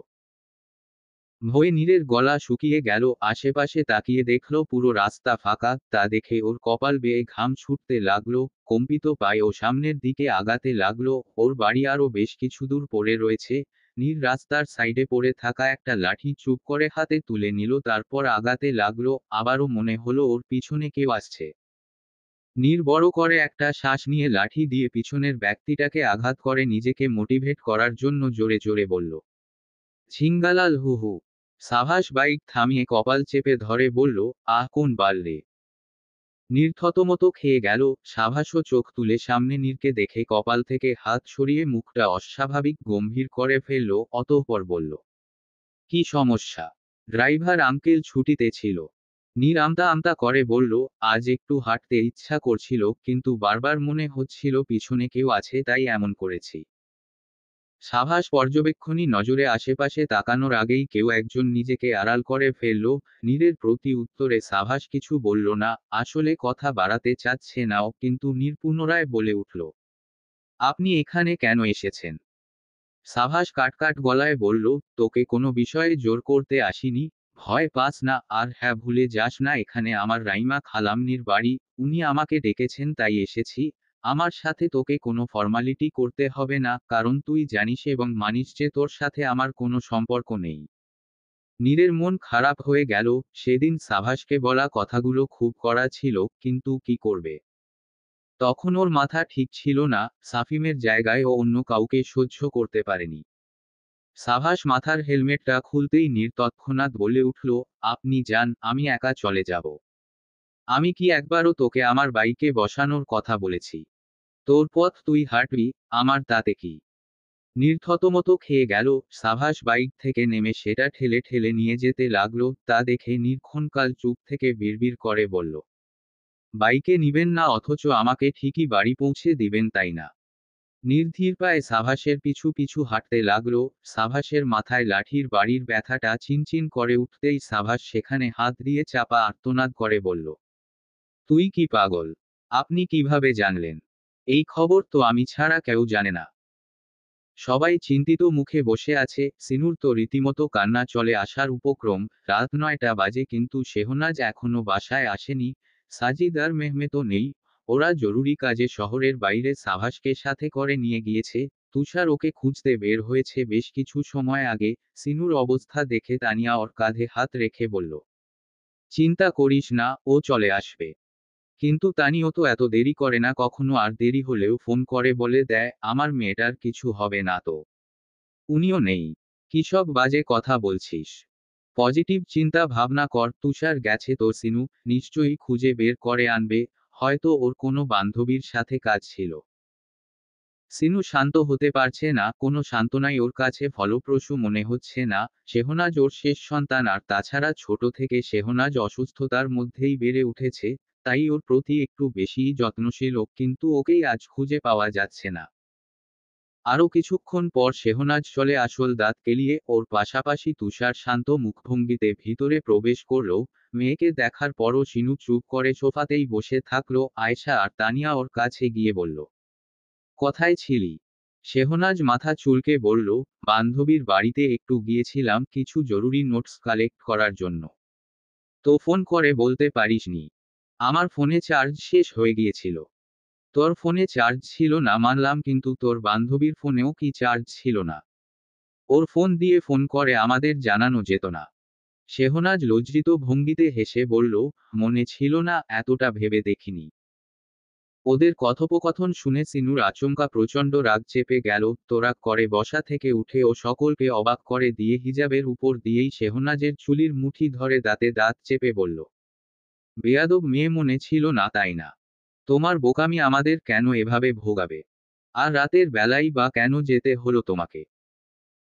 ভয়ে নীরের গলা শুকিয়ে গেল। আশেপাশে তাকিয়ে দেখল পুরো রাস্তা ফাঁকা। তা দেখে ওর কপাল বেয়ে ঘাম ছুটতে লাগলো। কম্পিত পায়ে ও সামনের দিকে আগাতে লাগলো। ওর বাড়ি আরও বেশ কিছু দূর পড়ে রয়েছে। নীর রাস্তার সাইডে পড়ে থাকা একটা লাঠি চুপ করে হাতে তুলে নিল, তারপর আগাতে লাগলো। আবারও মনে হলো ওর পিছনে কেউ আসছে। নীর বড় করে একটা শ্বাস নিয়ে লাঠি দিয়ে পিছনের ব্যক্তিটাকে আঘাত করে নিজেকে মোটিভেট করার জন্য জোরে জোরে বলল, ঝিঙ্গালাল হু হু। সাভাস বাইক থামিয়ে কপাল চেপে ধরে বলল, আহ, কোন বাল রে। নীর থতমত খেয়ে গেল। সাভাসও চোখ তুলে সামনে নীরকে দেখে কপাল থেকে হাত সরিয়ে মুখটা অস্বাভাবিক গম্ভীর করে ফেলল। অতঃপর বলল, কি সমস্যা? ড্রাইভার আঙ্কেল ছুটিতে ছিল। নীর আমতা আমতা করে বলল, আজ একটু হাঁটতে ইচ্ছা করছিল, কিন্তু বারবার মনে হচ্ছিল পিছনে কেউ আছে, তাই এমন করেছি। সাভাস পর্যবেক্ষণী নজরে আশেপাশে তাকানোর আগেই কেউ একজন নিজেকে আড়াল করে ফেলল। নীরের প্রতি উত্তরে সাভাস কিছু বলল না, আসলে কথা বাড়াতে চাচ্ছে নাও, কিন্তু নীর পুনরায় বলে উঠল, আপনি এখানে কেন এসেছেন? সাভাস কাটকাট গলায় বলল, তোকে কোনো বিষয়ে জোর করতে আসিনি, ভয় পাস না, আর হ্যাঁ ভুলে যাস না এখানে আমার রাইমা খালামনির বাড়ি, উনি আমাকে ডেকেছেন তাই এসেছি। আমার সাথে তোকে কোনো ফর্মালিটি করতে হবে না, কারণ তুই জানিস এবং মানিস যে তোর সাথে আমার কোনো সম্পর্ক নেই। নীরের মন খারাপ হয়ে গেল। সেদিন সাভাসকে বলা কথাগুলো খুব কড়া ছিল, কিন্তু কি করবে? তখন ওর মাথা ঠিক ছিল না, সাফিমের জায়গায় ও অন্য কাউকে সহ্য করতে পারেনি। সাভাস মাথার হেলমেটটা খুলতেই নীর তৎক্ষণাৎ বলে উঠল, আপনি যান, আমি একা চলে যাব। আমি কি একবারও তোকে আমার বাইকে বসানোর কথা বলেছি? তোর পথ তুই হাঁটবি, আমার তাতে কি? নীর থতমত খেয়ে গেল। সাভাস বাইক থেকে নেমে সেটা ঠেলে ঠেলে নিয়ে যেতে লাগলো, তা দেখে নীর ক্ষণকাল চুপ থেকে বিড়বিড় করে বলল, বাইকে নিবেন না অথচ আমাকে ঠিকই বাড়ি পৌঁছে দিবেন তাই না? নির্ধীর পায়ে সাভাসের পিছু পিছু হাঁটতে লাগলো। সাভাসের মাথায় লাঠির বাড়ির ব্যথাটা চিনচিন করে উঠতেই সাভাস সেখানে হাত দিয়ে চাপা আর্তনাদ করে বলল, তুই কি পাগল? আপনি কিভাবে জানলেন? এই খবর তো আমি ছাড়া কেউ জানে না। সবাই চিন্তিত মুখে বসে আছে। সিনুর তো রীতিমতো কান্না চলে আসার উপক্রম। রাত 9টা বাজে কিন্তু শেহনাজ এখনো বাসায় আসেনি। সাজিদ আর মেহমেতও নেই। ওরা জরুরি কাজে শহরের বাইরে সাভাসকে সাথে করে নিয়ে গিয়েছে। তুষার ওকে খুঁজতে বের হয়েছে বেশ কিছু সময় আগে। সিনুর অবস্থা দেখে তানিয়া ওর কাঁধে হাত রেখে বলল, চিন্তা করিস না, ও চলে আসবে। কিন্তু তানিও তো এত দেরি করে না কখনো, আর দেরি হলেও ফোন করে বলে দেয় আমার মেয়েটার কিছু হবে না তো। উনিও নেই। কি সব বাজে কথা বলছিস? পজিটিভ চিন্তা ভাবনা কর, তুষার গেছে তো সিনু, নিশ্চয়ই খুঁজে বের করে আনবে। হয়তো ওর কোনো বান্ধবীর সাথে কাজ ছিল। সিনু শান্ত হতে পারছে না, কোনো সান্ত্বনাই ওর কাছে ফলপ্রসূ মনে হচ্ছে না। শেহনাজ ওর শেষ সন্তান, আর তাছাড়া ছোট থেকে শেহনাজ অসুস্থতার মধ্যেই বেড়ে উঠেছে, তাই ওর প্রতি একটু বেশিই যত্নশীল ও, কিন্তু ওকেই আজ খুঁজে পাওয়া যাচ্ছে না। আরও কিছুক্ষণ পর শেহনাজ চলে আসল দাঁত কেলিয়ে, ওর পাশাপাশি তুষার শান্ত মুখভঙ্গিতে ভিতরে প্রবেশ করল। মেয়েকে দেখার পরও শিনু চুপ করে সোফাতেই বসে থাকলো। আয়েশা আর তানিয়া ওর কাছে গিয়ে বলল, কোথায় ছিলি? শেহনাজ মাথা চুলকে বলল, বান্ধবীর বাড়িতে একটু গিয়েছিলাম কিছু জরুরি নোটস কালেক্ট করার জন্য। তো ফোন করে বলতে পারিসনি? আমার ফোনে চার্জ শেষ হয়ে গিয়েছিল। তোর ফোনে চার্জ ছিল না মানলাম, কিন্তু তোর বান্ধবীর ফোনেও কি চার্জ ছিল না? ওর ফোন দিয়ে ফোন করে আমাদের জানানো যেত না? শেহনাজ লজ্জিত ভঙ্গিতে হেসে বলল, মনে ছিল না, এতটা ভেবে দেখিনি। ওদের কথোপকথন শুনে সিনুর আচমকা প্রচণ্ড রাগ চেপে গেল। তোরা করে বসা থেকে উঠে ও সকলকে অবাক করে দিয়ে হিজাবের উপর দিয়েই শেহনাজের চুলির মুঠি ধরে দাঁতে দাঁত চেপে বলল, বেয়াদব মেয়ে মনে ছিল না তাই না? তোমার বোকামি আমাদের কেন এভাবে ভোগাবে? আর রাতের বেলাই বা কেন যেতে হলো তোমাকে?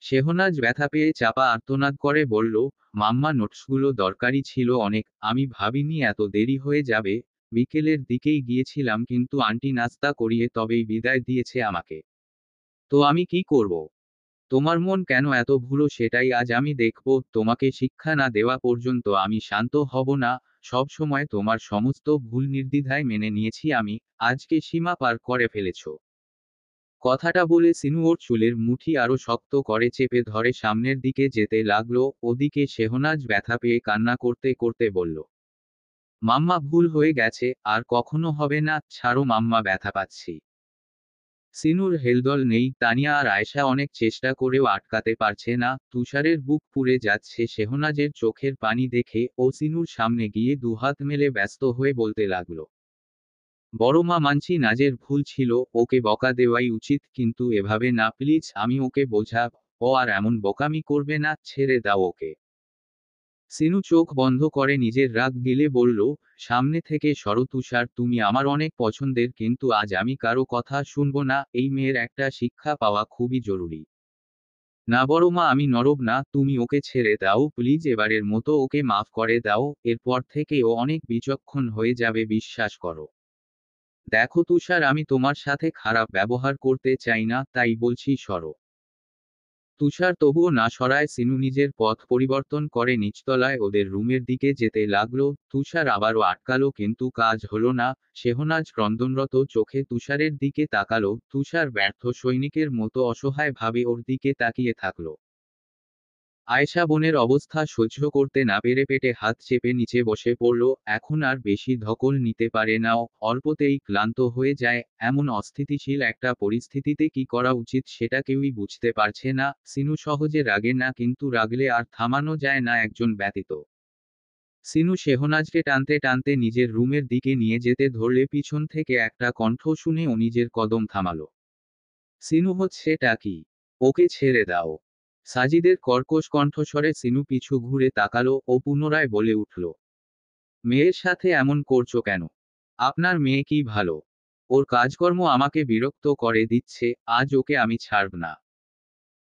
শেহনাজ ব্যথা পেয়ে চাপা আর্তনাদ করে বলল, মাম্মা নোটসগুলো দরকারি ছিল অনেক, আমি ভাবিনি এত দেরি হয়ে যাবে। বিকেলের দিকেই গিয়েছিলাম কিন্তু আন্টি নাস্তা করিয়ে তবেই বিদায় দিয়েছে আমাকে। তো আমি কি করব? তোমার মন কেন এত ভুলো সেটাই আজ আমি দেখব। তোমাকে শিক্ষা না দেওয়া পর্যন্ত আমি শান্ত হব না। সব সময় তোমার সমস্ত ভুল নির্দ্বিধায় মেনে নিয়েছি আমি, আজকে সীমা পার করে ফেলেছ। কথাটা বলে সিনু ওর চুলের মুঠি আরো শক্ত করে চেপে ধরে সামনের দিকে যেতে লাগলো। ওদিকে শেহনাজ ব্যথা পেয়ে কান্না করতে করতে বলল, মাম্মা ভুল হয়ে গেছে, আর কখনো হবে না, ছাড়ো মাম্মা, ব্যথা পাচ্ছি। সিনুর হেলদোল নেই। তানিয়া আর আয়েশা অনেক চেষ্টা করেও আটকাতে পারছে না। তুষারের বুক পুড়ে যাচ্ছে শেহনাজের চোখের পানি দেখে। ও সিনুর সামনে গিয়ে দুহাত মেলে ব্যস্ত হয়ে বলতে লাগলো, বড় মা মানছি নাজের ভুল ছিল, ওকে বকা দেওয়াই উচিত, কিন্তু এভাবে না প্লিজ, আমি ওকে বোঝাব। ও আর এমন বোকামি করবে না, ছেড়ে দাও ওকে। সিনু চোখ বন্ধ করে নিজের রাগ গিলে বলল, সামনে থেকে সরো তুষার, তুমি আমার অনেক পছন্দের, কিন্তু আজ আমি কারো কথা শুনবো না। এই মেয়ের একটা শিক্ষা পাওয়া খুবই জরুরি। না বড় মা, আমি নরব না, তুমি ওকে ছেড়ে দাও প্লিজ, এবারের মতো ওকে মাফ করে দাও, এরপর থেকে ও অনেক বিচক্ষণ হয়ে যাবে, বিশ্বাস করো। দেখো তুষার, আমি তোমার সাথে খারাপ ব্যবহার করতে চাই না, তাই বলছি সরো। তুষার তবুও না সরায় সিনু নিজের পথ পরিবর্তন করে নিচতলায় ওদের রুমের দিকে যেতে লাগলো। তুষার আবারও আটকালো কিন্তু কাজ হলো না। শেহনাজ ক্রন্দনরত চোখে তুষারের দিকে তাকালো। তুষার ব্যর্থ সৈনিকের মতো অসহায়ভাবে ওর দিকে তাকিয়ে থাকলো। আয়েশা বোনের অবস্থা সহ্য করতে না পেরে পেটে হাত চেপে নিচে বসে পড়ল। এখন আর বেশি ধকল নিতে পারে না ও, অল্পতেই ক্লান্ত হয়ে যায়। এমন অস্থিতিশীল একটা পরিস্থিতিতে কি করা উচিত সেটা কেউই বুঝতে পারছে না। সিনু সহজে রাগে না কিন্তু রাগলে আর থামানো যায় না একজন ব্যতীত। সিনু শেহনাজকে টানতে টানতে নিজের রুমের দিকে নিয়ে যেতে ধরলে পিছন থেকে একটা কণ্ঠ শুনে ও নিজের কদম থামালো। সিনু হচ্ছেটা কি? ওকে ছেড়ে দাও। সাজিদের কর্কশ কণ্ঠস্বরে সিনু পিছু ঘুরে তাকালো ও পুনরায় বলে উঠল, মেয়ের সাথে এমন করছো কেন? আপনার মেয়ে কি ভালো? ওর কাজকর্ম আমাকে বিরক্ত করে দিচ্ছে। আজ ওকে আমি ছাড়ব না।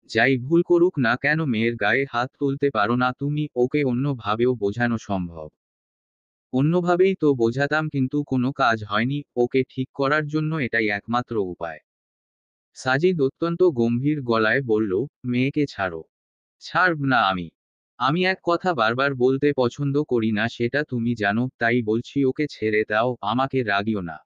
যাই ভুল করুক না কেন মেয়ের গায়ে হাত তুলতে পারো না তুমি। ওকে অন্যভাবেও বোঝানো সম্ভব। অন্যভাবেই তো বোঝাতাম কিন্তু কোনো কাজ হয়নি। ওকে ঠিক করার জন্য এটাই একমাত্র উপায়। সাজিদ অত্যন্ত গম্ভীর গলায় বলল, মেয়েকে ছাড়ো। ছাড়ব না আমি। আমি এক কথা বারবার বলতে পছন্দ করি না সেটা তুমি জানো, তাই বলছি ওকে ছেড়ে দাও, আমাকে রাগিও না।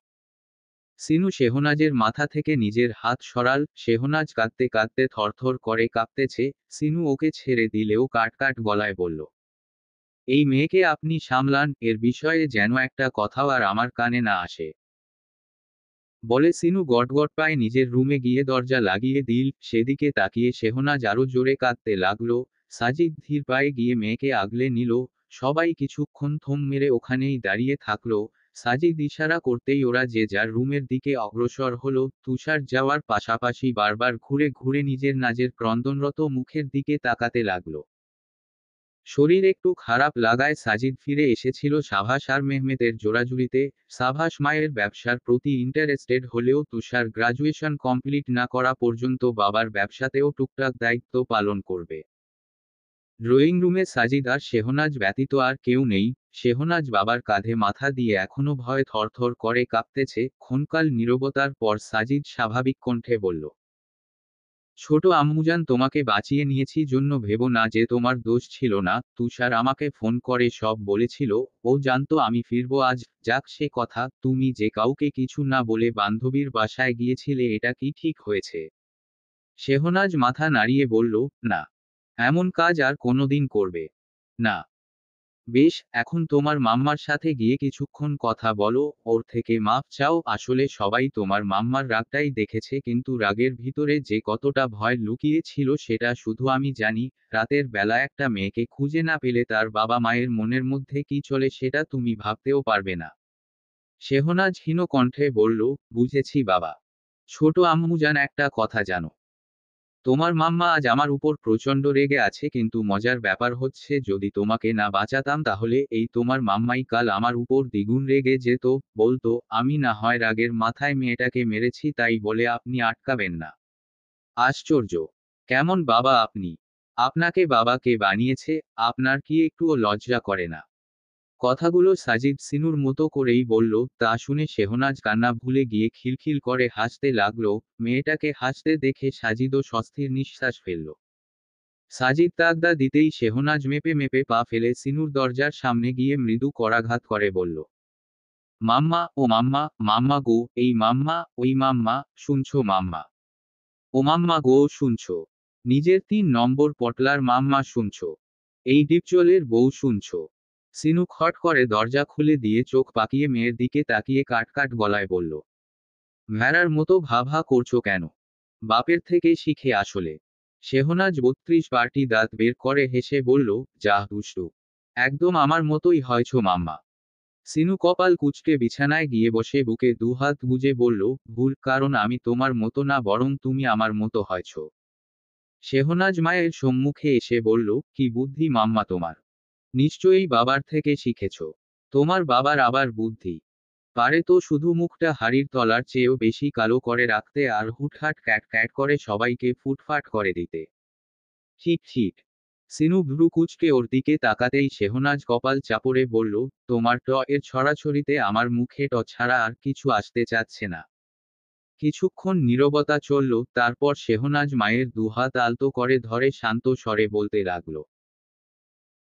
সিনু শেহনাজের মাথা থেকে নিজের হাত সরাল। শেহনাজ কাঁদতে কাঁদতে থরথর করে কাঁপতেছে। সিনু ওকে ছেড়ে দিলেও কাট গলায় বলল, এই মেয়েকে আপনি সামলান, এর বিষয়ে যেন একটা কথাও আর আমার কানে না আসে। বলে সিনু গটগট পায়ে নিজের রুমে গিয়ে দরজা লাগিয়ে দিল। সেদিকে তাকিয়ে শেহনাজ আরো জোরে কাঁদতে লাগলো। সাজিদ ধীর পায়ে গিয়ে মেয়েকে আগলে নিল। সবাই কিছুক্ষণ থম মেরে ওখানেই দাঁড়িয়ে থাকলো। সাজিদ ইশারা করতেই ওরা যে যার রুমের দিকে অগ্রসর হলো। তুষার যাওয়ার পাশাপাশি বারবার ঘুরে ঘুরে নিজের নাজের ক্রন্দনরত মুখের দিকে তাকাতে লাগলো। শরীর একটু খারাপ লাগায় সাজিদ ফিরে এসেছিল সাভাস আর মেহমেদের জোড়াজুড়িতে। সাভাস মায়ের ব্যবসার প্রতি ইন্টারেস্টেড হলেও তুষার গ্রাজুয়েশন কমপ্লিট না করা পর্যন্ত বাবার ব্যবসাতেও টুকটাক দায়িত্ব পালন করবে। ড্রয়িং রুমে সাজিদ আর শেহনাজ ব্যতীত আর কেউ নেই। শেহনাজ বাবার কাঁধে মাথা দিয়ে এখনো ভয়ে থরথর করে কাঁপতেছে। ক্ষণকাল নীরবতার পর সাজিদ স্বাভাবিক কণ্ঠে বলল, ছোট আম্মুজান, তোমাকে বাঁচিয়ে নিয়েছি জন্য ভেবো না যে তোমার দোষ ছিল না। তুষার আমাকে ফোন করে সব বলেছিল। ও জানতো আমি ফিরবো আজ। যাক সে কথা, তুমি যে কাউকে কিছু না বলে বান্ধবীর বাসায় গিয়েছিলে এটা কি ঠিক হয়েছে? শেহনাজ মাথা নাড়িয়ে বলল, না। এমন কাজ আর কোনোদিন করবে না। বেশ, এখন তোমার মাম্মার সাথে গিয়ে কিছুক্ষণ কথা বলো, ওর থেকে মাফ চাও। আসলে সবাই তোমার মাম্মার রাগটাই দেখেছে কিন্তু রাগের ভিতরে যে কতটা ভয় লুকিয়ে ছিল সেটা শুধু আমি জানি। রাতের বেলা একটা মেয়েকে খুঁজে না পেলে তার বাবা মায়ের মনের মধ্যে কি চলে সেটা তুমি ভাবতেও পারবে না। শেহনাজ হীন কণ্ঠে বলল, বুঝেছি বাবা। ছোট আম্মুজান, একটা কথা জানো? তোমার মাম্মা আজ আমার উপর প্রচণ্ড রেগে আছে কিন্তু মজার ব্যাপার হচ্ছে যদি তোমাকে না বাঁচাতাম তাহলে এই তোমার মাম্মাই কাল আমার উপর দ্বিগুণ রেগে যেত। বলতো আমি না হয় রাগের মাথায় মেয়েটাকে মেরেছি তাই বলে আপনি আটকাবেন না। আশ্চর্য! কেমন বাবা আপনি! আপনাকে বাবা কে বানিয়েছে? আপনার কি একটুও লজ্জা করে না? কথাগুলো সাজিদ সিনুর মতো করেই বলল। তা শুনে শেহনাজ কান্না ভুলে গিয়ে খিলখিল করে হাসতে লাগলো। মেয়েটাকে হাসতে দেখে সাজিদও স্বস্তির নিঃশ্বাস ফেলল। সাজিদ তাগদা দিতেই শেহনাজ মেপে মেপে পা ফেলে সিনুর দরজার সামনে গিয়ে মৃদু করাঘাত করে বলল, মাম্মা ও মাম্মা, মাম্মা গো, এই মাম্মা ওই মাম্মা, শুনছো মাম্মা? ও মাম্মা গো শুনছো? নিজের ৩ নম্বর পটলার মাম্মা শুনছো? এই ডিপজলের বউ শুনছো? সিনু খট করে দরজা খুলে দিয়ে চোখ পাকিয়ে মেয়ের দিকে তাকিয়ে কাট গলায় বলল, ভেড়ার মতো ভা ভা করছো কেন? বাপের থেকে শিখে আসলে। শেহনাজ ৩২ পার্টি দাঁত বের করে হেসে বলল, যা দুষ্টু। একদম আমার মতোই হয়েছো মাম্মা। সিনু কপাল কুঁচকে বিছানায় গিয়ে বসে বুকে দুহাত গুজে বলল, ভুল, কারণ আমি তোমার মতো না, বরং তুমি আমার মতো হয়েছো। শেহনাজ মায়ের সম্মুখে এসে বলল, কি বুদ্ধি মাম্মা তোমার! নিশ্চয়ই বাবার থেকে শিখেছ। তোমার বাবার আবার বুদ্ধি! পারে তো শুধু মুখটা হাড়ির তলার চেয়েও বেশি কালো করে রাখতে আর হুটহাট ক্যাট করে সবাইকে ফুটফাট করে দিতে। ঠিক ঠিক। সিনু ভ্রু কুঁচকে ওর দিকে তাকাতেই শেহনাজ কপাল চাপড়ে বলল, তোমার এর ছড়াছড়িতে আমার মুখে ছাড়া আর কিছু আসতে চাচ্ছে না। কিছুক্ষণ নীরবতা চলল, তারপর শেহনাজ মায়ের দুহাত আলতো করে ধরে শান্ত স্বরে বলতে লাগলো,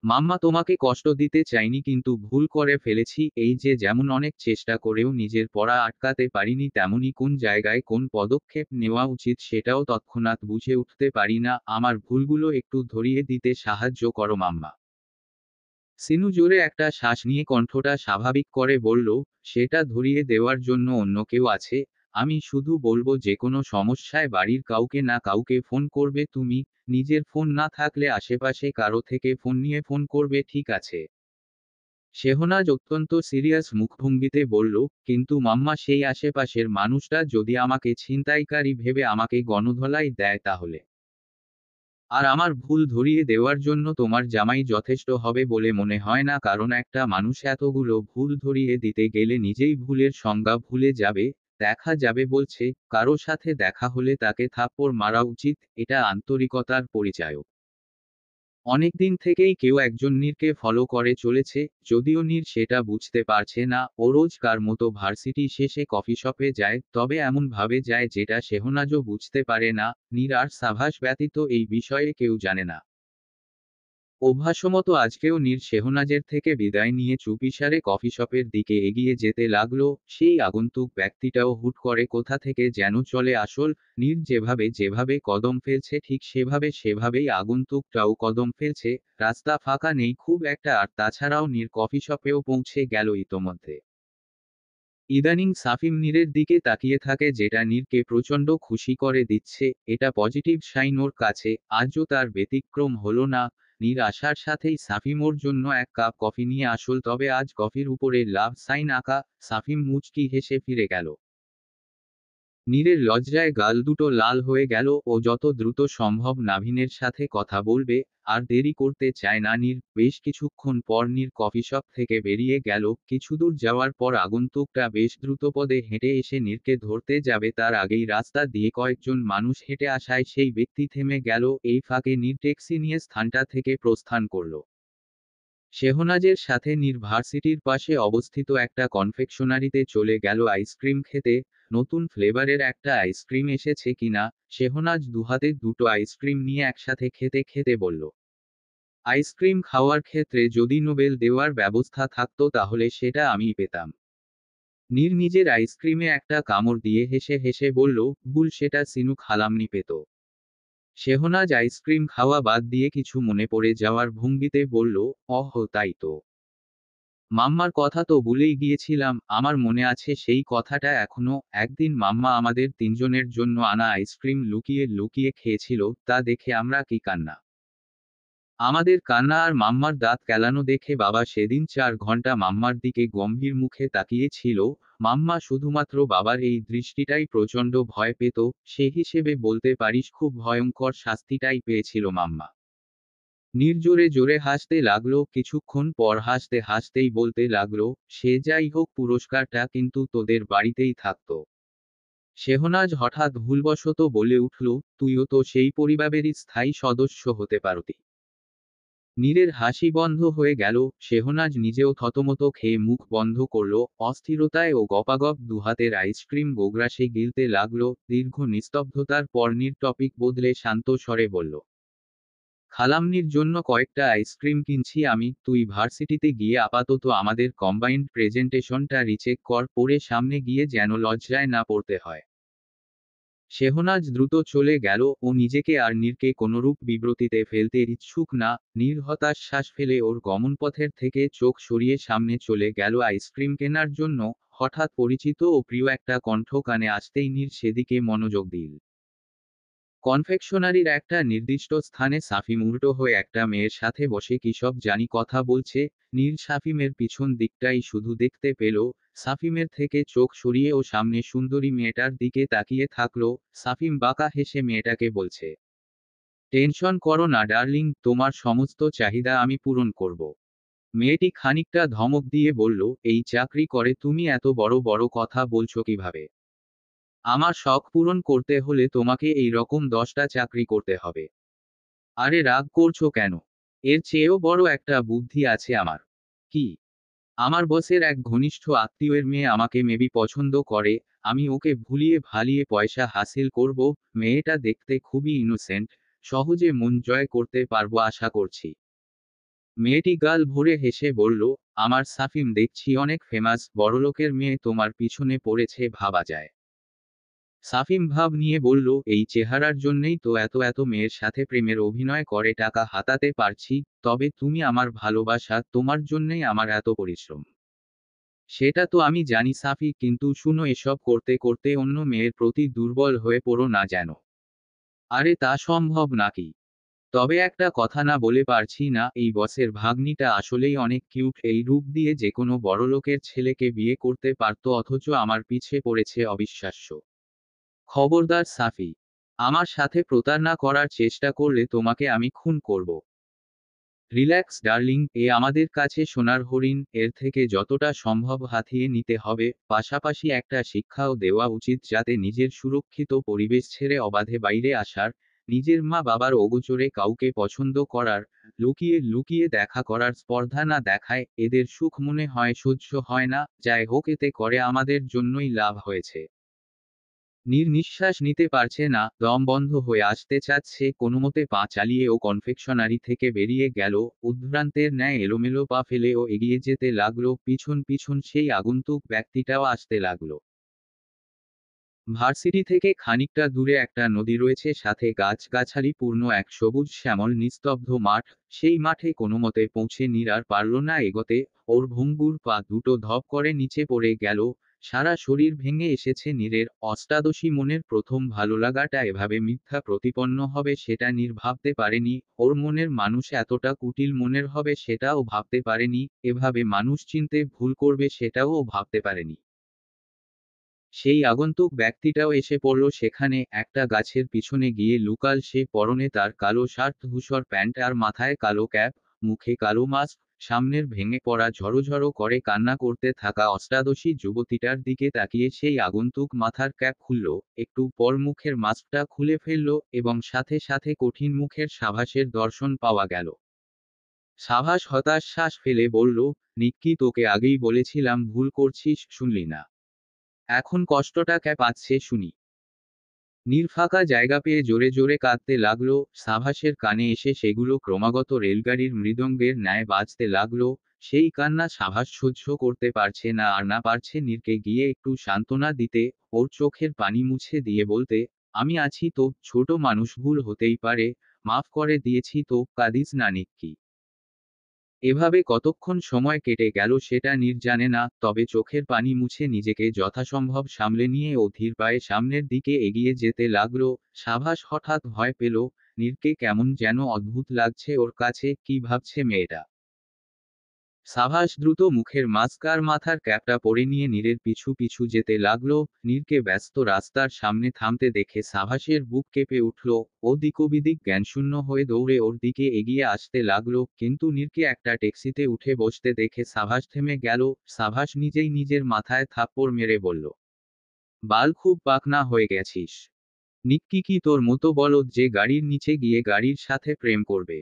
মাম্মা তোমাকে কষ্ট দিতে চাইনি কিন্তু ভুল করে ফেলেছি, এই যে যেমন অনেক চেষ্টা করেও নিজের পড়া আটকাতে পারিনি, তেমনি কোন জায়গায় কোন পদক্ষেপ নেওয়া উচিত সেটাও তৎক্ষণাৎ বুঝে উঠতে পারি না, আমার ভুলগুলো একটু ধরিয়ে দিতে সাহায্য করো মাম্মা। সিনু জোরে একটা শ্বাস নিয়ে কণ্ঠটা স্বাভাবিক করে বলল, সেটা ধরিয়ে দেওয়ার জন্য অন্য কেউ আছে, আমি শুধু বলবো যে কোনো সমস্যায় বাড়ির কাউকে না কাউকে ফোন করবে তুমি, নিজের ফোন না থাকলে আশেপাশে কারো থেকে ফোন নিয়ে ফোন করবে, ঠিক আছে? শেহনাজ অত্যন্ত সিরিয়াস মুখভঙ্গিতে বলল, কিন্তু মাম্মা সেই আশেপাশের মানুষটা যদি আমাকে ছিনতাইকারী ভেবে আমাকে গণধোলাই দেয় তাহলে? আর আমার ভুল ধরিয়ে দেওয়ার জন্য তোমার জামাই যথেষ্ট হবে বলে মনে হয় না, কারণ একটা মানুষ এতগুলো ভুল ধরিয়ে দিতে গেলে নিজেই ভুলের সংজ্ঞা ভুলে যাবে, দেখা যাবে বলছে, কারো সাথে দেখা হলে তাকে থাপ্পড় মারা উচিত, এটা আন্তরিকতার পরিচায়ক। অনেকদিন থেকেই কেউ একজন নীরকে ফলো করে চলেছে, যদিও নীর সেটা বুঝতে পারছে না, ও রোজকার মতো ভার্সিটি শেষে কফি শপে যায়, তবে এমন ভাবে যায় যেটা শেহনাজও বুঝতে পারে না, নীর আর সাভাস ব্যতীত এই বিষয়ে কেউ জানে না। অভ্যাসমতো আজকেও নীর শেহনাজের থেকে বিদায় নিয়ে চুপিসারে কফি শপের দিকে এগিয়ে যেতে লাগলো, সেই আগন্তুক ব্যক্তিটাও হুট করে কোথা থেকে যেন চলে আসল, নীর যেভাবে যেভাবে কদম ফেলছে ঠিক সেভাবেই আগন্তুকটাও কদম ফেলছে, রাস্তা ফাঁকা নেই খুব একটা, আর তাছাড়াও নীর কফি শপেও পৌঁছে গেল ইতোমধ্যে। ইদানিং সাফিম নীরের দিকে তাকিয়ে থাকে, যেটা নীরকে প্রচণ্ড খুশি করে দিচ্ছে, এটা পজিটিভ সাইন ওর কাছে, আজও তার ব্যতিক্রম হলো না। নীর আসার সাথেই সাফিম ওর জন্য এক কাপ কফি নিয়ে আসল, তবে আজ কফির উপরে লাভ সাইন আঁকা। সাফিম মুচকি হেসে ফিরে গেল। নীরের লজ্জায় গাল দুটো লাল হয়ে গেল, ও যত দ্রুত সম্ভব নাভিনের সাথে কথা বলবে, আর দেরি করতে চায় না নীর। বেশ কিছুক্ষণ পর নীর কফি শপ থেকে বেরিয়ে গেল, কিছুদূর যাওয়ার পর আগন্তুকটা বেশ দ্রুতপদে হেঁটে এসে নীরকে ধরতে যাবে, তার আগেই রাস্তা দিয়ে কয়েকজন মানুষ হেঁটে আসায় সেই ব্যক্তি থেমে গেল, এই ফাঁকে নীর ট্যাক্সি নিয়ে স্থানটা থেকে প্রস্থান করল। শেহনাজের সাথে নীর ভার্সিটির পাশে অবস্থিত একটা কনফেকশনারিতে চলে গেল আইসক্রিম খেতে, নতুন ফ্লেভারের একটা আইসক্রিম এসেছে কিনা। শেহনাজ দুহাতে দুটো আইসক্রিম নিয়ে একসাথে খেতে খেতে বলল, আইসক্রিম খাওয়ার ক্ষেত্রে যদি নোবেল দেওয়ার ব্যবস্থা থাকতো তাহলে সেটা আমিই পেতাম। নীর নিজের আইসক্রিমে একটা কামড় দিয়ে হেসে হেসে বলল, ভুল, সেটা সিনু খালামনি পেত। শেহনাজ আইসক্রিম খাওয়া বাদ দিয়ে কিছু মনে পড়ে যাওয়ার ভঙ্গিতে বলল, অহ তাই তো, মাম্মার কথা তো ভুলেই গিয়েছিলাম, আমার মনে আছে সেই কথাটা এখনো, একদিন মাম্মা আমাদের তিনজনের জন্য আনা আইসক্রিম লুকিয়ে লুকিয়ে খেয়েছিল, তা দেখে আমরা কি কান্না! আমাদের কান্না আর মাম্মার দাঁত কেলানো দেখে বাবা সেদিন 4 ঘন্টা মাম্মার দিকে গম্ভীর মুখে তাকিয়ে ছিল। মাম্মা শুধুমাত্র বাবার এই দৃষ্টিটাই প্রচণ্ড ভয় পেত, সে হিসেবে বলতে পারিস খুব ভয়ঙ্কর শাস্তিটাই পেয়েছিল মাম্মা। নীর জোরে জোরে হাসতে লাগলো, কিছুক্ষণ পর হাসতে হাসতেই বলতে লাগলো, সে যাই হোক, পুরস্কারটা কিন্তু তোদের বাড়িতেই থাকতো। শেহনাজ হঠাৎ ভুলবশত বলে উঠল, তুইও তো সেই পরিবারেরই স্থায়ী সদস্য হতে পারতি। নীরের হাসি বন্ধ হয়ে গেল, শেহনাজ নিজেও থতমত খেয়ে মুখ বন্ধ করল, অস্থিরতায় ও গপাগপ দুহাতের আইসক্রিম গোগ্রাসে গিলতে লাগলো। দীর্ঘ নিস্তব্ধতার পর নীর টপিক বদলে শান্ত স্বরে বলল, খালামনির জন্য কয়েকটা আইসক্রিম কিনছি আমি, তুই ভার্সিটিতে গিয়ে আপাতত আমাদের কম্বাইন্ড প্রেজেন্টেশনটা রিচেক কর, পরে সামনে গিয়ে যেন লজ্জায় না পড়তে হয়। শেহনাজ দ্রুত চলে গেল, ও নিজেকে আর নীরকে কোনরূপ বিব্রতিতে ফেলতে ইচ্ছুক না। নীর হতাশ শ্বাস ফেলে ওর গমনপথের থেকে চোখ সরিয়ে সামনে চলে গেল আইসক্রিম কেনার জন্য। হঠাৎ পরিচিত ও প্রিয় একটা কণ্ঠ কানে আসতেই নীর সেদিকে মনোযোগ দিল। কনফেকশনারির একটা নির্দিষ্ট স্থানে সাফিম উল্টো হয়ে একটা মেয়ের সাথে বসে কিসব জানি কথা বলছে। নীর সাফিমের পিছন দিকটাই শুধু দেখতে পেল। সাফিমের থেকে চোখ সরিয়ে ও সামনে সুন্দরী মেয়েটার দিকে তাকিয়ে থাকলো। সাফিম বাঁকা হেসে মেয়েটাকে বলছে, টেনশন করো না ডার্লিং, তোমার সমস্ত চাহিদা আমি পূরণ করব। মেয়েটি খানিকটা ধমক দিয়ে বলল, এই চাকরি করে তুমি এত বড় বড় কথা বলছো কিভাবে? আমার শখ পূরণ করতে হলে তোমাকে এই রকম 10টা চাকরি করতে হবে। আরে রাগ করছো কেন? এর চেয়েও বড় একটা বুদ্ধি আছে আমার। কি? আমার বসের এক ঘনিষ্ঠ আত্মীয়ের মেয়ে আমাকে মেবি পছন্দ করে, আমি ওকে ভুলিয়ে ভালিয়ে পয়সা হাসিল করব। মেয়েটা দেখতে খুবই ইনোসেন্ট, সহজে মন জয় করতে পারবো আশা করছি। মেয়েটি গাল ভরে হেসে বলল, আমার সাফিম দেখছি অনেক ফেমাস, বড়লোকের মেয়ে তোমার পিছনে পড়েছে ভাবা যায়। সাফিম ভাব নিয়ে বলল, এই চেহারার জন্যই তো এত এত মেয়ের সাথে প্রেমের অভিনয় করে টাকা হাতাতে পারছি। তবে তুমি আমার ভালোবাসা, তোমার জন্যই আমার এত পরিশ্রম। সেটা তো আমি জানি সাফি, কিন্তু শুনো, এসব করতে করতে অন্য মেয়ের প্রতি দুর্বল হয়ে পড়ো না যেন। আরে তা সম্ভব নাকি? তবে একটা কথা না বলে পারছি না, এই বসের ভাগ্নিটা আসলেই অনেক কিউট, এই রূপ দিয়ে যে কোনো বড়লোকের ছেলেকে বিয়ে করতে পারতো, অথচ আমার পিছে পড়েছে অবিশ্বাস্য। খবরদার সাফি, আমার সাথে প্রতারণা করার চেষ্টা করলে তোমাকে আমি খুন করব। রিল্যাক্স ডার্লিং, এ আমাদের কাছে সোনার হরিণ, এর থেকে যতটা সম্ভব হাতিয়ে নিতে হবে, পাশাপাশি একটা শিক্ষাও দেওয়া উচিত যাতে নিজের সুরক্ষিত পরিবেশ ছেড়ে অবাধে বাইরে আসার, নিজের মা বাবার অগোচরে কাউকে পছন্দ করার, লুকিয়ে লুকিয়ে দেখা করার স্পর্ধা না দেখায়। এদের সুখ মনে হয় সহ্য হয় না, যাই হোক এতে করে আমাদের জন্যই লাভ হয়েছে। নিঃশ্বাস নিতে পারছে না, দম বন্ধ হয়ে আসতে চাচ্ছে, কোনোমতে পা চালিয়ে ও কনফেকশনারি থেকে বেরিয়ে গেল। উদ্ভ্রান্তের ন্যায় এলোমেলো পা ফেলে ও এগিয়ে যেতে লাগলো, পিছন পিছন সেই আগন্তুক ব্যক্তিটাও আসতে লাগলো। ভার্সিটি থেকে খানিকটা দূরে একটা নদী রয়েছে, সাথে গাছগাছালি পূর্ণ এক সবুজ শ্যামল নিস্তব্ধ মাঠ। সেই মাঠে কোনোমতে পৌঁছে নীর আর পারল না এগোতে। ওর ভঙ্গুর পা দুটো ধপ করে নিচে পড়ে গেল। সারা শরীর ভেঙে এসেছে নীরের। অষ্টাদশী মনের প্রথম ভালোলাগাটা এভাবে মিথ্যা প্রতিপন্ন হবে সেটা নীর ভাবতে পারেনি। ওর মনের মানুষ এতটা কুটিল মনের হবে সেটাও ভাবতে পারেনি। এভাবে মানুষ চিনতে ভুল করবে সেটাও ও ভাবতে পারেনি। সেই আগন্তুক ব্যক্তিটাও এসে পড়ল সেখানে, একটা গাছের পিছনে গিয়ে লুকাল সে, পরনে তার কালো শার্ট, ধূসর প্যান্ট আর মাথায় কালো ক্যাপ, মুখে কালো মাস্ক। সামনের ভেঙে পড়া ঝরঝরো করে কান্না করতে থাকা অষ্টাদশী যুবতীটার দিকে তাকিয়ে সেই আগন্তুক মাথার ক্যাপ খুলল, একটু পর মুখের মাস্কটা খুলে ফেলল, এবং সাথে সাথে কঠিন মুখের সাভাসের দর্শন পাওয়া গেল। সাভাস হতাশ শ্বাস ফেলে বলল, নিক্কি, তোকে আগেই বলেছিলাম ভুল করছিস, শুনলি না? এখন কষ্টটা কে পাচ্ছে শুনি? নির্ফাঁকা জায়গা পেয়ে জোরে জোরে কাঁদতে লাগলো। সাভাসের কানে এসে সেগুলো ক্রমাগত রেলগাড়ির মৃদঙ্গের ন্যায় বাজতে লাগলো। সেই কান্না সাভাস সহ্য করতে পারছে না, আর না পারছে নীরকে গিয়ে একটু সান্ত্বনা দিতে, ওর চোখের পানি মুছে দিয়ে বলতে, আমি আছি তো, ছোট মানুষ, ভুল হতেই পারে, মাফ করে দিয়েছি তো, কাঁদিস না নিক্কি। এভাবে কতক্ষণ সময় কেটে গেল সেটা নীর জানে না, তবে চোখের পানি মুছে নিজেকে যথাসম্ভব সামলে নিয়ে ও ধীর পায়ে সামনের দিকে এগিয়ে যেতে লাগলো। সাভাস হঠাৎ ভয় পেল, নীরকে কেমন যেন অদ্ভুত লাগছে ওর কাছে, কি ভাবছে মেয়েটা। সাভাস দ্রুত মুখের মাস্ক আর মাথার ক্যাপটা পরে নিয়ে নীরের পিছু পিছু যেতে লাগলো। নীরকে ব্যস্ত রাস্তার সামনে থামতে দেখে সাভাসের বুক কেঁপে উঠল। ও দিকবিদিক জ্ঞানশূন্য হয়ে দৌড়ে ওর দিকে এগিয়ে আসতে লাগলো, কিন্তু নীরকে একটা ট্যাক্সিতে উঠে বসতে দেখে সাভাস থেমে গেল। সাভাস নিজেই নিজের মাথায় থাপ্পড় মেরে বলল, বাল, খুব পাকনা হয়ে গেছিস। নিক্কি কি তোর মতো বলদ যে গাড়ির নিচে গিয়ে গাড়ির সাথে প্রেম করবে?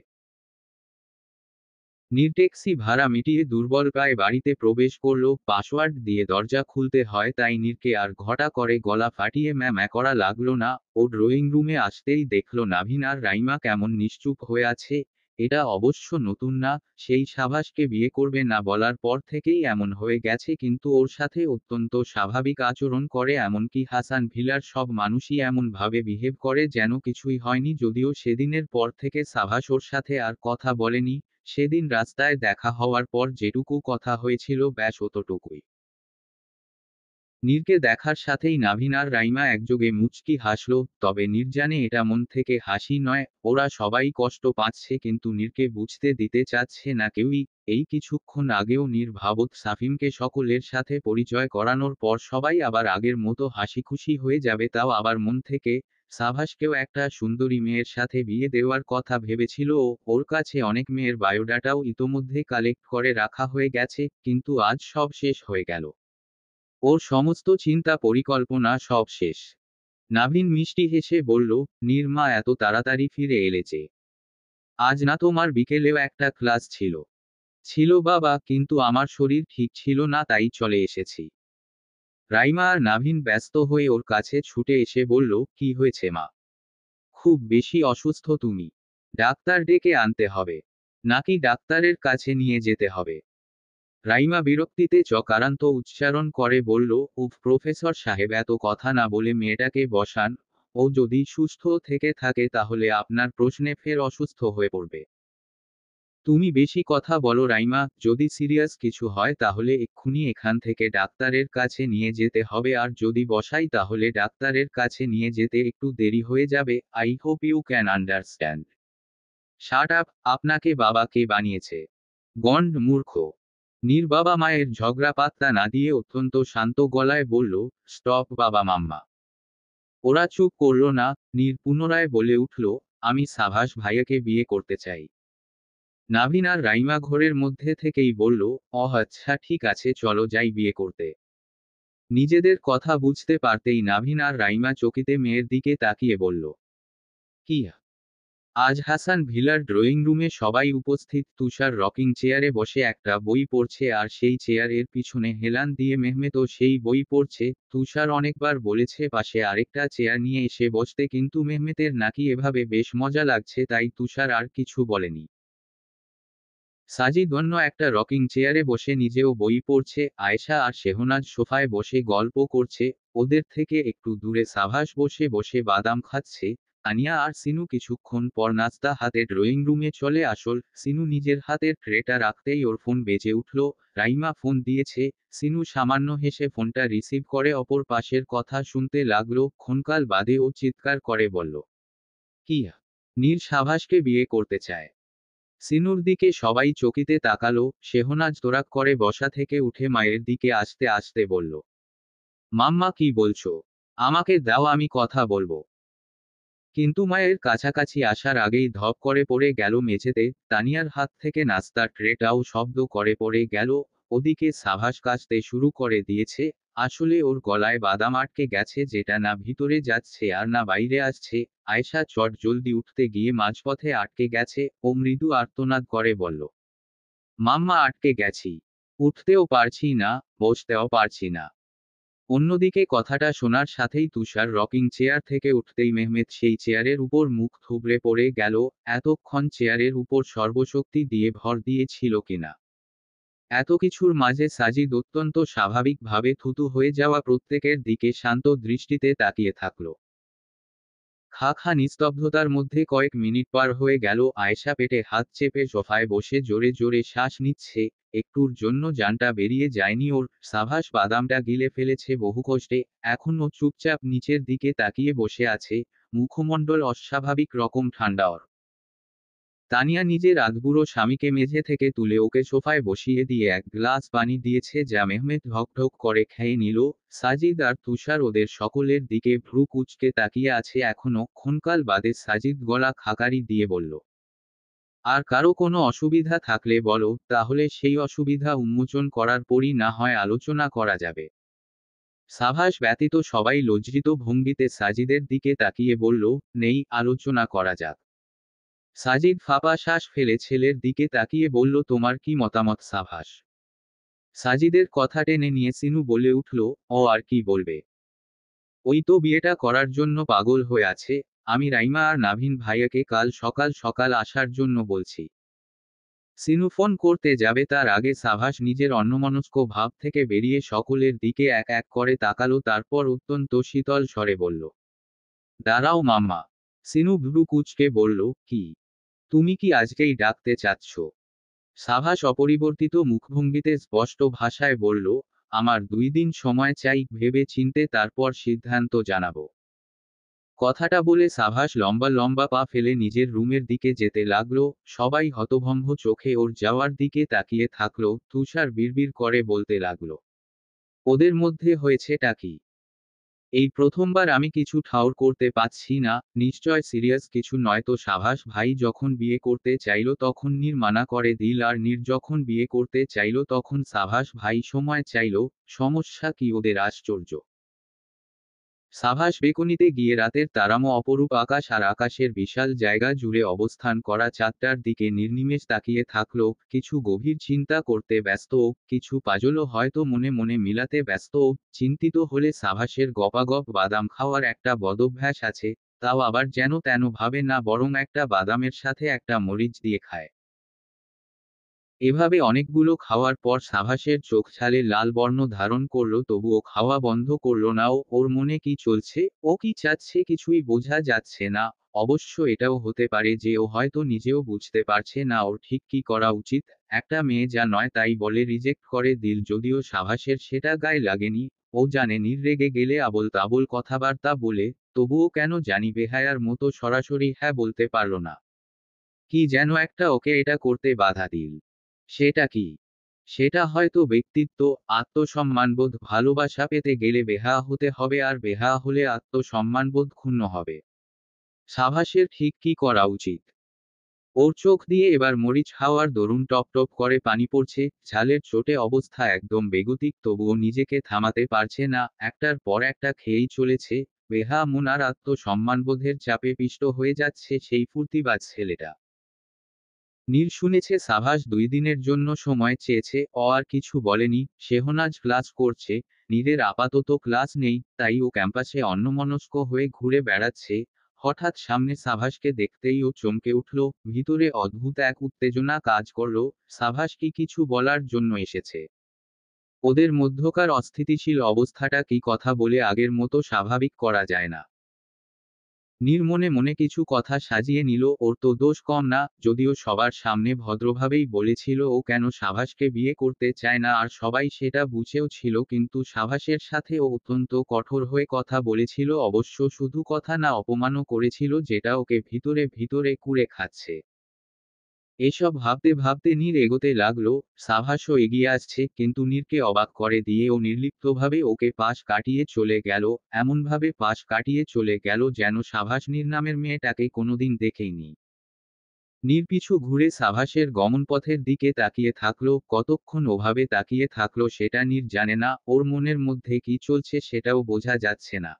ট্যাক্সি ভাড়া মিটিয়ে দুর্বল পায়ে বাড়িতে প্রবেশ করল। পাসওয়ার্ড দিয়ে দরজা খুলতে হয় তাই নীরকে আর ঘটা করে গলা ফাটিয়ে ম্যা করা লাগলো না। ও ড্রয়িং রুমে আসতেই দেখল নাভিন আর রাইমা কেমন নিশ্চুপ হয়ে আছে। এটা অবশ্য নতুন না, সেই সাভাসকে বিয়ে করবে না বলার পর থেকেই এমন হয়ে গেছে, কিন্তু ওর সাথে অত্যন্ত স্বাভাবিক আচরণ করে, এমনকি হাসান ভিলার সব মানুষই এমন ভাবে বিহেভ করে যেন কিছুই হয়নি। যদিও সেদিনের পর থেকে সাভাস ওর সাথে আর কথা বলেনি। সেদিন রাস্তায় দেখা হওয়ার পর যেটুকু কথা হয়েছিল ব্যাস অতটুকুই। নীরকে দেখার সাথেই নাভিন আর রাইমা একযোগে মুচকি হাসল। তবে নীর জানে এটা মন থেকে হাসি নয়, ওরা সবাই কষ্ট পাচ্ছে, কিন্তু নীরকে বুঝতে দিতে চাচ্ছে না কেউই। এই কিছুক্ষণ আগেও নীর ভাবত সাফিমকে সকলের সাথে পরিচয় করানোর পর সবাই আবার আগের মতো হাসিখুশি হয়ে যাবে, তাও আবার মন থেকে। সাভাসকেও একটা সুন্দরী মেয়ের সাথে বিয়ে দেওয়ার কথা ভেবেছিল ও, ওর কাছে অনেক মেয়ের বায়োডাটাও ইতোমধ্যে কালেক্ট করে রাখা হয়ে গেছে, কিন্তু আজ সব শেষ হয়ে গেল। ওর সমস্ত চিন্তা পরিকল্পনা সব শেষ। নাভিন মিষ্টি হেসে বলল, নীর মা, এত তাড়াতাড়ি ফিরে এলে যে? আজ না তোমার বিকেলেও একটা ক্লাস ছিল? ছিল বাবা, কিন্তু আমার শরীর ঠিক ছিল না তাই চলে এসেছি। রাইমা আর নাভিন ব্যস্ত হয়ে ওর কাছে ছুটে এসে বলল, কি হয়েছে মা? খুব বেশি অসুস্থ তুমি? ডাক্তার ডেকে আনতে হবে। নাকি ডাক্তারের কাছে নিয়ে যেতে হবে? রাইমা বিরক্তিতে চকারান্ত উচ্চারণ করে বলল, উফ প্রফেসর সাহেব, এত কথা না বলে মেয়েটাকে বসান। ও যদি সুস্থ থেকে থাকে তাহলে আপনার প্রশ্নে ফের অসুস্থ হয়ে পড়বে। তুমি বেশি কথা বলো রাইমা, যদি সিরিয়াস কিছু হয় তাহলে এক্ষুনি এখান থেকে ডাক্তারের কাছে নিয়ে যেতে হবে, আর যদি বসাই তাহলে ডাক্তারের কাছে নিয়ে যেতে একটু দেরি হয়ে যাবে। I hope you can understand. Shut up, আপনাকে বাবা কে বানিয়েছে? গন্ড মূর্খ। নীর বাবা মায়ের ঝগড়া পাত্তা না দিয়ে অত্যন্ত শান্ত গলায় বলল, স্টপ বাবা মাম্মা। ওরা চুপ করল না। নীর পুনরায় বলে উঠল, আমি সাভাস ভাইয়াকে বিয়ে করতে চাই। নাভিন আর রাইমা ঘরের মধ্যে থেকেই বলল, আচ্ছা ঠিক আছে, চলো যাই বিয়ে করতে। নিজেদের কথা বুঝতে পারতেই নাভিন আর রাইমা চকিতে মেয়ের দিকে তাকিয়ে বলল, কি? আজ হাসান ভিলার ড্রয়িং রুমে সবাই উপস্থিত। তুষার রকিং চেয়ারে বসে একটা বই পড়ছে আর সেই চেয়ারের পিছনে হেলান দিয়ে মেহমেতও সেই বই পড়ছে। তুষার অনেকবার বলেছে পাশে আরেকটা চেয়ার নিয়ে এসে বসতে, কিন্তু মেহমেতের নাকি এভাবে বেশ মজা লাগছে, তাই তুষার আর কিছু বলেনি। সাজিদ অন্য একটা রকিং চেয়ারে বসে নিজেও বই পড়ছে। আয়েশা আর শেহনাজ সোফায় বসে গল্প করছে। ওদের থেকে একটু দূরে সাভাস বসে বসে বাদাম খাচ্ছে। আনিয়া আর সিনু কিছুক্ষণ পর নাস্তা হাতে ড্রয়িং রুমে চলে আসল। সিনু নিজের হাতের ট্রেটা রাখতেই ওর ফোন বেজে উঠল। রাইমা ফোন দিয়েছে। সিনু সামান্য হেসে ফোনটা রিসিভ করে অপর পাশের কথা শুনতে লাগলো। ক্ষণকাল বাদে ও চিৎকার করে বলল, কি? নীর সাভাসকে বিয়ে করতে চায়? সিনুর দিকে সবাই চকিতে তাকালো। শেহনাজ তোরাক করে বসা থেকে উঠে মায়ের দিকে আসতে আসতে বলল, মাম্মা কি বলছো? আমাকে দাও, আমি কথা বলবো। কিন্তু মায়ের কাছাকাছি আসার আগেই ধপ করে পড়ে গেল মেঝেতে। তানিয়ার হাত থেকে নাস্তার ট্রেটাও শব্দ করে পড়ে গেল। ওদিকে সাভাস কাচতে শুরু করে দিয়েছে। আসলে ওর গলায় বাদাম আটকে গেছে, যেটা না ভিতরে যাচ্ছে আর না বাইরে আসছে। আয়েশা চট জলদি উঠতে গিয়ে মাঝপথে আটকে গেছে। ও মৃদু আর্তনাদ করে বলল, মাম্মা আটকে গেছি। উঠতেও পারছি না, বসতেও পারছি না। অন্যদিকে কথাটা শোনার সাথেই তুষার রকিং চেয়ার থেকে উঠতেই মেহমেদ সেই চেয়ারের উপর মুখ থুবড়ে পড়ে গেল। এতক্ষণ চেয়ারের উপর সর্বশক্তি দিয়ে ভর দিয়েছিল কিনা। এত কিছুর মাঝে সাজিদ অত্যন্ত স্বাভাবিকভাবে থুতু হয়ে যাওয়া প্রত্যেকের দিকে শান্ত দৃষ্টিতে তাকিয়ে থাকল। খা খা নিস্তব্ধতার মধ্যে কয়েক মিনিট পার হয়ে গেল। আয়েশা পেটে হাত চেপে সোফায় বসে জোরে জোরে শ্বাস নিচ্ছে। একটুর জন্য জানটা বেরিয়ে যায়নি ওর। সাভাস বাদামটা গিলে ফেলেছে বহু কষ্টে। এখনও চুপচাপ নিচের দিকে তাকিয়ে বসে আছে। মুখমণ্ডল অস্বাভাবিক রকম ঠান্ডা ওর। তানিয়া নিজের আধবুড়ো স্বামীকে মেঝে থেকে তুলে ওকে সোফায় বসিয়ে দিয়ে এক গ্লাস পানি দিয়েছে, যা মেহমেদ ঢকঢক করে খেয়ে নিল। সাজিদ আর তুষার ওদের সকলের দিকে ভ্রু কুঁচকে তাকিয়ে আছে এখনো। ক্ষণকাল বাদে সাজিদ গলা খাকারি দিয়ে বলল, আর কারো কোনো অসুবিধা থাকলে বলো, তাহলে সেই অসুবিধা উন্মোচন করার পরই না হয় আলোচনা করা যাবে। সাভাস ব্যতীত সবাই লজ্জিত ভঙ্গিতে সাজিদের দিকে তাকিয়ে বলল, নেই, আলোচনা করা যাক। সাজিদ ফাঁপা শ্বাস ফেলে ছেলের দিকে তাকিয়ে বলল, তোমার কি মতামত সাভাস? সাজিদের কথা টেনে নিয়ে সিনু বলে উঠল, ও আর কি বলবে? ওই তো বিয়েটা করার জন্য পাগল হয়ে আছে। আমি রাইমা আর নাভিন ভাইয়াকে কাল সকাল সকাল আসার জন্য বলছি। সিনু ফোন করতে যাবে তার আগে সাভাস নিজের অন্যমনস্ক ভাব থেকে বেরিয়ে সকলের দিকে এক এক করে তাকালো, তারপর অত্যন্ত শীতল স্বরে বলল, দাঁড়াও মাম্মা। সিনু ভ্রু কুঁচকে বলল, কি? তুমি কি আজকেই ডাকতে চাচ্ছ? সাভাস অপরিবর্তিত মুখভঙ্গিতে স্পষ্ট ভাষায় বলল, আমার 2 দিন সময় চাই, ভেবে চিনতে তারপর সিদ্ধান্ত জানাবো। কথাটা বলে সাভাস লম্বা লম্বা পা ফেলে নিজের রুমের দিকে যেতে লাগলো। সবাই হতভম্ব চোখে ওর যাওয়ার দিকে তাকিয়ে থাকলো। তুষার বিড়বিড় করে বলতে লাগলো, ওদের মধ্যে হয়েছেটা কি? এই প্রথমবার আমি কিছু ঠাউর করতে পারছি না। নিশ্চয় সিরিয়াস কিছু নয় তো? সাভাস ভাই যখন বিয়ে করতে চাইল তখন নীর মানা করে দিল, আর নীর যখন বিয়ে করতে চাইল তখন সাভাস ভাই সময় চাইল। সমস্যা কি ওদের? আশ্চর্য। সাভাস বেকনিতে গিয়ে রাতের তারামো অপরূপ আকাশ আর আকাশের বিশাল জায়গা জুড়ে অবস্থান করা চাঁদটার দিকে নির্নিমেষ তাকিয়ে থাকলো, কিছু গভীর চিন্তা করতে ব্যস্ত, কিছু পাজলও হয়তো মনে মনে মিলাতে ব্যস্ত। চিন্তিত হলে সাভাসের গপাগপ বাদাম খাওয়ার একটা বদভ্যাস আছে, তাও আবার যেন তেন ভাবে না, বরং একটা বাদামের সাথে একটা মরিচ দিয়ে খায়। এভাবে অনেকগুলো খাওয়ার পর সাভাসের চোখ ছালে লাল বর্ণ ধারণ করলো, তবুও খাওয়া বন্ধ করলো না। ওর মনে কি চলছে, ও কি চাচ্ছে, কিছুই বোঝা যাচ্ছে না। অবশ্য এটাও হতে পারে যে ও হয়তো নিজেও বুঝতে পারছে না ওর ঠিক কি করা উচিত। একটা মেয়ে যা নয় তাই বলে রিজেক্ট করে দিল, যদিও সাভাসের সেটা গায়ে লাগেনি। ও জানে নীর রেগে গেলে আবোল তাবোল কথাবার্তা বলে, তবুও কেন জানি বেহায়ার মতো সরাসরি হ্যাঁ বলতে পারল না। কি যেন একটা ওকে এটা করতে বাধা দিল। সেটা কি? সেটা হয়তো ব্যক্তিত্ব, আত্মসম্মানবোধ। ভালোবাসা পেতে গেলে বেহায়া হতে হবে, আর বেহায়া হলে আত্মসম্মানবোধ ক্ষুণ্ণ হবে। সাভাসের ঠিক কি করা উচিত? ওর চোখ দিয়ে এবার মরিচ খাওয়ার দরুন টপ টপ করে পানি পড়ছে, ঝালের চোটে অবস্থা একদম বেগতিক, তবুও নিজেকে থামাতে পারছে না, একটার পর একটা খেয়েই চলেছে। বেহায়া মন আর আত্মসম্মানবোধের চাপে পিষ্ট হয়ে যাচ্ছে সেই ফুর্তিবাজ ছেলেটা। নীর শুনেছে সাভাস 2 দিনের জন্য সময় চেয়েছে, আর কিছু বলেনি। শেহনাজ ক্লাস করছে, নীরের আপাতত ক্লাস নেই, তাই ও ক্যাম্পাসে অন্যমনস্ক হয়ে ঘুরে বেড়াচ্ছে। হঠাৎ সামনে সাভাসকে দেখতেই ও চমকে উঠল, ভিতরে অদ্ভুত এক উত্তেজনা কাজ করল। সাভাস কি কিছু বলার জন্য এসেছে? ওদের মধ্যকার অস্থিতিশীল অবস্থাটা কি কথা বলে আগের মতো স্বাভাবিক করা যায় না? নীর মনে মনে কিছু কথা সাজিয়ে নিল, ওর তো দোষ কম না, যদিও সবার সামনে ভদ্রভাবেই বলেছিল ও কেন সাভাসকে বিয়ে করতে চায় না, আর সবাই সেটা বুঝেও ছিল, কিন্তু সাভাসের সাথে ও অত্যন্ত কঠোর হয়ে কথা বলেছিল, অবশ্য শুধু কথা না, অপমানও করেছিল, যেটা ওকে ভিতরে ভিতরে কুরে খাচ্ছে। এসব ভাবতে ভাবতে নীর এগোতে লাগলো। সাভাসও এগিয়ে আসছে, কিন্তু নীরকে অবাক করে দিয়ে ও নির্লিপ্তভাবে ওকে পাশ কাটিয়ে চলে গেল। এমনভাবে পাশ কাটিয়ে চলে গেল যেন সাভাস নীর নামের মেয়েটাকে কোনোদিন দেখেইনি। নীর পিছু ঘুরে সাভাসের গমনপথের দিকে তাকিয়ে থাকলো, কতক্ষণ ওভাবে তাকিয়ে থাকলো সেটা নীর জানে না, ওর মনের মধ্যে কি চলছে সেটাও বোঝা যাচ্ছে না।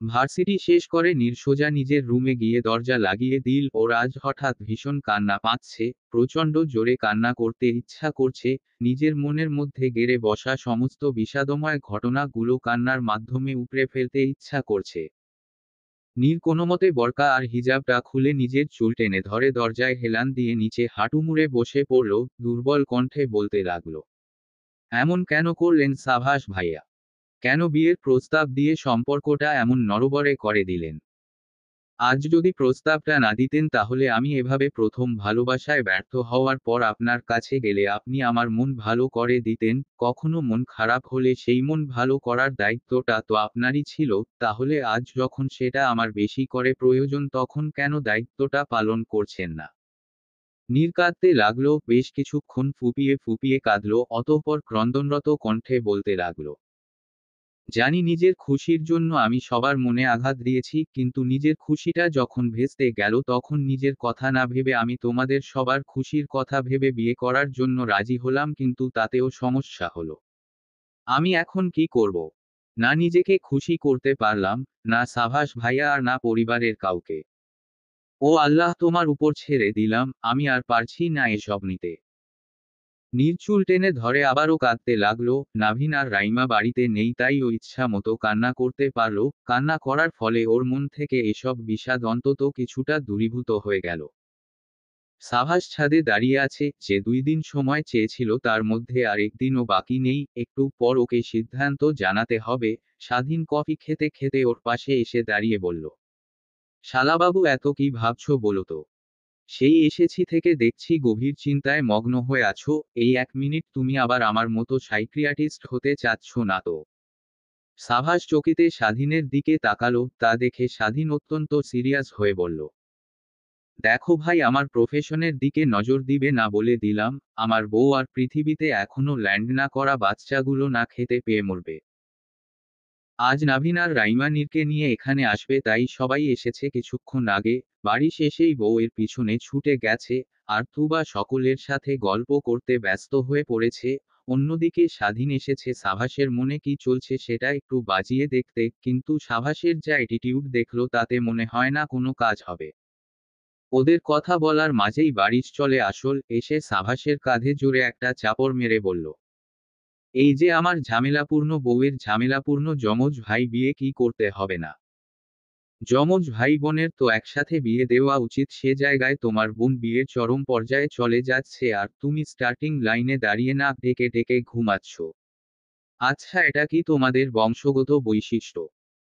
ভার্সিটি শেষ করে নীর সোজা নিজের রুমে গিয়ে দরজা লাগিয়ে দিল। ওর আজ হঠাৎ ভীষণ কান্না পাচ্ছে, প্রচণ্ড জোরে কান্না করতে ইচ্ছা করছে। নিজের মনের মধ্যে গেড়ে বসা সমস্ত বিষাদময় ঘটনাগুলো কান্নার মাধ্যমে উপড়ে ফেলতে ইচ্ছা করছে। নীর কোনোমতে বরকা আর হিজাবটা খুলে নিজের চুল টেনে ধরে দরজায় হেলান দিয়ে নিচে হাঁটু মুড়ে বসে পড়ল, দুর্বল কণ্ঠে বলতে লাগলো, এমন কেন করলেন সাভাস ভাইয়া? কেন বিয়ের প্রস্তাব দিয়ে সম্পর্কটা এমন নড়বড়ে করে দিলেন? আজ যদি প্রস্তাবটা না দিতেন তাহলে আমি এভাবে প্রথম ভালোবাসায় ব্যর্থ হওয়ার পর আপনার কাছে গেলে আপনি আমার মন ভালো করে দিতেন, কখনো মন খারাপ হলে সেই মন ভালো করার দায়িত্বটা তো আপনারই ছিল, তাহলে আজ যখন সেটা আমার বেশি করে প্রয়োজন তখন কেন দায়িত্বটা পালন করছেন না? নীর কাঁদতে লাগলো, বেশ কিছুক্ষণ ফুপিয়ে ফুপিয়ে কাঁদল, অতঃপর ক্রন্দনরত কণ্ঠে বলতে লাগলো, জানি নিজের খুশির জন্য আমি সবার মনে আঘাত দিয়েছি, কিন্তু নিজের খুশিটা যখন ভেস্তে গেল তখন নিজের কথা না ভেবে আমি তোমাদের সবার খুশির কথা ভেবে বিয়ে করার জন্য রাজি হলাম, কিন্তু তাতেও সমস্যা হলো। আমি এখন কি করব? না নিজেকে খুশি করতে পারলাম, না সাভাস ভাইয়া আর না পরিবারের কাউকে। ও আল্লাহ, তোমার উপর ছেড়ে দিলাম, আমি আর পারছি না এসব নিতে। নীর চুল টেনে ধরে আবারও কাঁদতে লাগলো। নাভিন আর রাইমা বাড়িতে নেই, তাই ও ইচ্ছা মতো কান্না করতে পারলো। কান্না করার ফলে ওর মন থেকে এসব বিষাদ অন্তত কিছুটা দূরীভূত হয়ে গেল। সাভাস ছাদে দাঁড়িয়ে আছে, যে 2 দিন সময় চেয়েছিল তার মধ্যে আর একদিনও বাকি নেই, একটু পর ওকে সিদ্ধান্ত জানাতে হবে। স্বাধীন কফি খেতে খেতে ওর পাশে এসে দাঁড়িয়ে বলল, শালাবাবু, এত কি ভাবছো বলো তো? সেই এসেছি থেকে দেখছি গভীর চিন্তায় মগ্ন হয়ে আছো, এই 1 মিনিট তুমি আবার আমার মতো সাইকিয়াট্রিস্ট হতে চাচ্ছ না তো? সাভাস চকিতে স্বাধীনের দিকে তাকালো, তা দেখে স্বাধীন অত্যন্ত সিরিয়াস হয়ে বলল, দেখো ভাই, আমার প্রফেশনের দিকে নজর দিবে না বলে দিলাম, আমার বউ আর পৃথিবীতে এখনো ল্যান্ড না করা বাচ্চাগুলো না খেতে পেয়ে মরবে। আজ নাভিন আর রাইমা নীরকে নিয়ে এখানে আসবে, তাই সবাই এসেছে কিছুক্ষণ আগে। বাড়ি শেষেই বউ এর পিছনে ছুটে গেছে, আর তুবা সকলের সাথে গল্প করতে ব্যস্ত হয়ে পড়েছে। অন্যদিকে স্বাধীন এসেছে সাভাসের মনে কি চলছে সেটা একটু বাজিয়ে দেখতে, কিন্তু সাভাসের যা অ্যাটিটিউড দেখলো তাতে মনে হয় না কোনো কাজ হবে। ওদের কথা বলার মাঝেই বারিশ চলে আসল, এসে সাভাসের কাঁধে জোরে একটা চাপড় মেরে বলল, এই যে আমার ঝামেলাপূর্ণ বউয়ের ঝামেলাপূর্ণ যমজ ভাই বিয়ে কি করতে হবে না? যমজ ভাই বোনের তো একসাথে বিয়ে দেওয়া উচিত, সে জায়গায় তোমার বোন বিয়ের চরম পর্যায়ে চলে যাচ্ছে আর তুমি স্টার্টিং লাইনে দাঁড়িয়ে নাক ডেকে ডেকে ঘুমাচ্ছ। আচ্ছা, এটা কি তোমাদের বংশগত বৈশিষ্ট্য?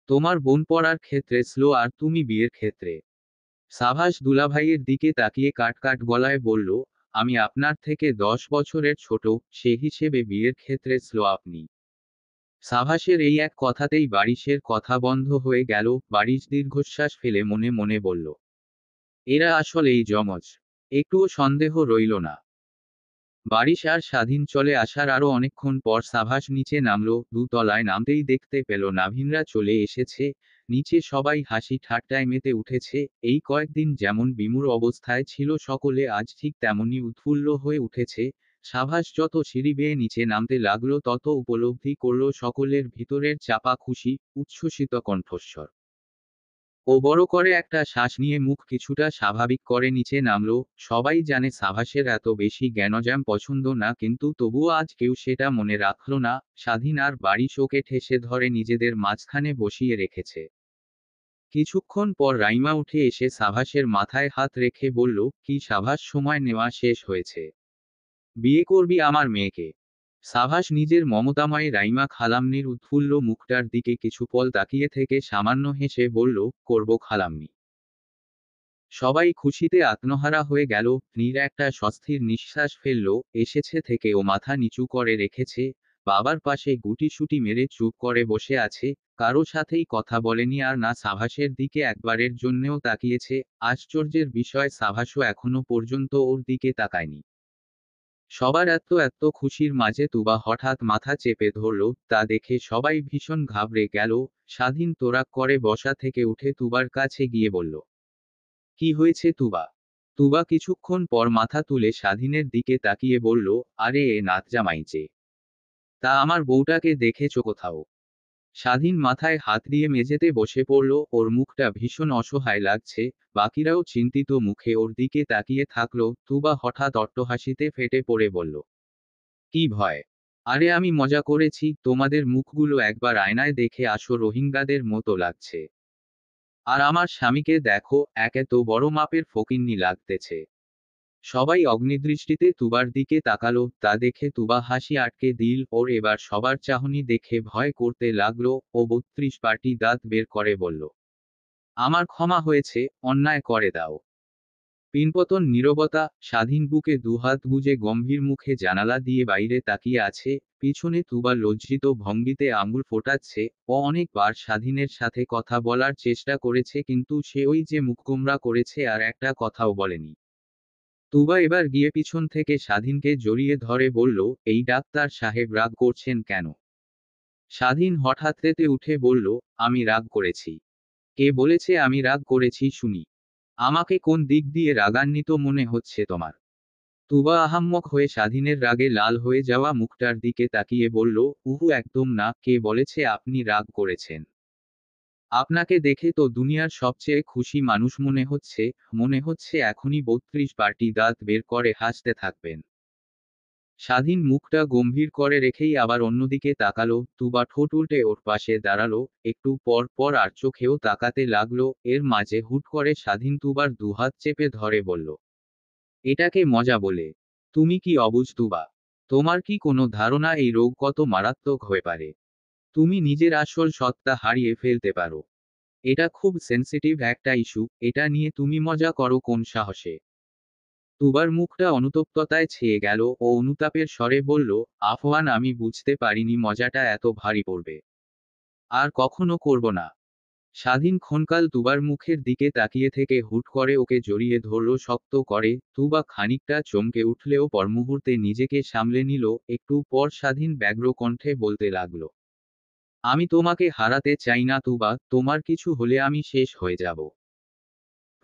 তোমার বোন পড়ার ক্ষেত্রে স্লো আর তুমি বিয়ের ক্ষেত্রে। সাভাস দুলাভাইয়ের দিকে তাকিয়ে কাট কাট গলায় বলল, আমি আপনার থেকে 10 বছরের ছোট, সে হিসেবে বিয়ের ক্ষেত্রে স্লো আপনি। সাভাসের এই এক কথাতেই বারিশের কথা বন্ধ হয়ে গেল। বারিশ দীর্ঘশ্বাস ফেলে মনে মনে বলল, এরা আসলেই জমজ। একটুও সন্দেহ রইল না। বারিশ আর স্বাধীন চলে আসার আরো অনেকক্ষণ পর সাভাস নিচে নামলো। দুতলায় নামতেই দেখতে পেল নাভিনরা চলে এসেছে। নিচে সবাই হাসি ঠাট্টায় মেতে উঠেছে। এই কয়েকদিন যেমন বিমূঢ় অবস্থায় ছিল সকলে, আজ ঠিক তেমনি উৎফুল্ল হয়ে উঠেছে। সাভাস যত সিঁড়ি বেয়ে নিচে নামতে লাগলো তত উপলব্ধি করল সকলের ভিতরের চাপা খুশি, উচ্ছ্বসিত কণ্ঠস্বর। ও বড় করে একটা শ্বাস নিয়ে মুখ কিছুটা স্বাভাবিক করে নিচে নামলো। সবাই জানে সাভাসের এত বেশি জ্ঞানজাম পছন্দ না, কিন্তু তবুও আজ কেউ সেটা মনে রাখল না। স্বাধীন আর বারিশ ওকে ঠেসে ধরে নিজেদের মাঝখানে বসিয়ে রেখেছে। কিছুক্ষণ পর রাইমা উঠে এসে সাভাসের মাথায় হাত রেখে বলল, কি সাভাস, সময় নেওয়া শেষ হয়েছে। বিয়ে করবি আমার মেয়েকে? সাভাস নিজের মমতাময়ী রাইমা খালাম্নির উৎফুল্ল মুখটার দিকে কিছুপল তাকিয়ে থেকে সামান্য হেসে বলল, করব খালাম্নি। সবাই খুশিতে আত্মহারা হয়ে গেল। নীর একটা স্বস্তির নিঃশ্বাস ফেলল। এসেছে থেকে ও মাথা নিচু করে রেখেছে। বাবার পাশে গুটিসুটি মেরে চুপ করে বসে আছে। কারো সাথেই কথা বলেনি আর না সাভাসের দিকে একবারের জন্যেও তাকিয়েছে। আশ্চর্যের বিষয়, সাভাসও এখনো পর্যন্ত ওর দিকে তাকায়নি। সবার এত এত খুশির মাঝে তুবা হঠাৎ মাথা চেপে ধরল। তা দেখে সবাই ভীষণ ঘাবড়ে গেল। স্বাধীন তোরাক করে বসা থেকে উঠে তুবার কাছে গিয়ে বলল, কি হয়েছে তুবা? তুবা কিছুক্ষণ পর মাথা তুলে স্বাধীনের দিকে তাকিয়ে বলল, আরে এ নাত জামাই যে। তা আমার বউটাকে দেখেছো কোথাও? স্বাধীন মাথায় হাত দিয়ে মেঝেতে বসে পড়ল। ওর মুখটা ভীষণ অসহায় লাগছে। বাকিরাও চিন্তিত মুখে ওর দিকে তাকিয়ে থাকলো। তুবা হঠাৎ অট্টহাসিতে ফেটে পড়ে বলল, কি ভয়? আরে আমি মজা করেছি, তোমাদের মুখগুলো একবার আয়নায় দেখে আসো, রোহিঙ্গাদের মতো লাগছে। আর আমার স্বামীকে দেখো, একে তো বড় মাপের ফকিন্নি লাগতেছে। সবাই অগ্নিদৃষ্টিতে তুবার দিকে তাকালো। তা দেখে তুবা হাসি আটকে দিল। ওর এবার সবার চাহনি দেখে ভয় করতে লাগলো। ও 32 পাটি দাঁত বের করে বলল, আমার ক্ষমা হয়েছে, অন্যায় করে দাও। পিনপতন নীরবতা। স্বাধীন বুকে দুহাত গুজে গম্ভীর মুখে জানালা দিয়ে বাইরে তাকিয়ে আছে। পিছনে তুবা লজ্জিত ভঙ্গিতে আঙুল ফোটাচ্ছে। ও অনেকবার স্বাধীনের সাথে কথা বলার চেষ্টা করেছে, কিন্তু সে ওই যে মুখগোমরা করেছে আর একটা কথাও বলেনি। তুবা এবার গিয়ে পিছন থেকে স্বাধীনকে জড়িয়ে ধরে বলল, এই ডাক্তার সাহেব রাগ করছেন কেন? স্বাধীন হঠাৎ তেতে উঠে বলল, আমি রাগ করেছি? কে বলেছে আমি রাগ করেছি শুনি? আমাকে কোন দিক দিয়ে রাগান্বিত মনে হচ্ছে তোমার? তুবা আহাম্মক হয়ে স্বাধীনের রাগে লাল হয়ে যাওয়া মুখটার দিকে তাকিয়ে বলল, উহু একদম না, কে বলেছে আপনি রাগ করেছেন? আপনাকে দেখে তো দুনিয়ার সবচেয়ে খুশি মানুষ মনে হচ্ছে। মনে হচ্ছে এখনই 32 পাটি দাঁত বের করে হাসতে থাকবেন। স্বাধীন মুখটা গম্ভীর করে রেখেই আবার অন্যদিকে তাকালো। তুবা ঠোঁট উল্টে ওর পাশে দাঁড়ালো। একটু পর পর আর চোখেও তাকাতে লাগলো। এর মাঝে হুট করে স্বাধীন তুবার দুহাত চেপে ধরে বলল, এটাকে মজা বলে? তুমি কি অবুঝ তুবা? তোমার কি কোনো ধারণা এই রোগ কত মারাত্মক হয়ে পারে? তুমি নিজের আসল সত্তা হারিয়ে ফেলতে পারো। এটা খুব সেনসিটিভ একটা ইস্যু, এটা নিয়ে তুমি মজা করো কোন সাহসে? তুবার মুখটা অনুতপ্ততায় ছেয়ে গেল। ও অনুতাপের স্বরে বলল, আফওয়ান, আমি বুঝতে পারিনি মজাটা এত ভারী পড়বে। আর কখনো করব না। স্বাধীন ক্ষণকাল তুবার মুখের দিকে তাকিয়ে থেকে হুট করে ওকে জড়িয়ে ধরল শক্ত করে। তুবা খানিকটা চমকে উঠলেও পরমুহূর্তে নিজেকে সামলে নিল। একটু পর স্বাধীন ব্যগ্র কণ্ঠে বলতে লাগলো, আমি তোমাকে হারাতে চাই না তুবা, তোমার কিছু হলে আমি শেষ হয়ে যাব।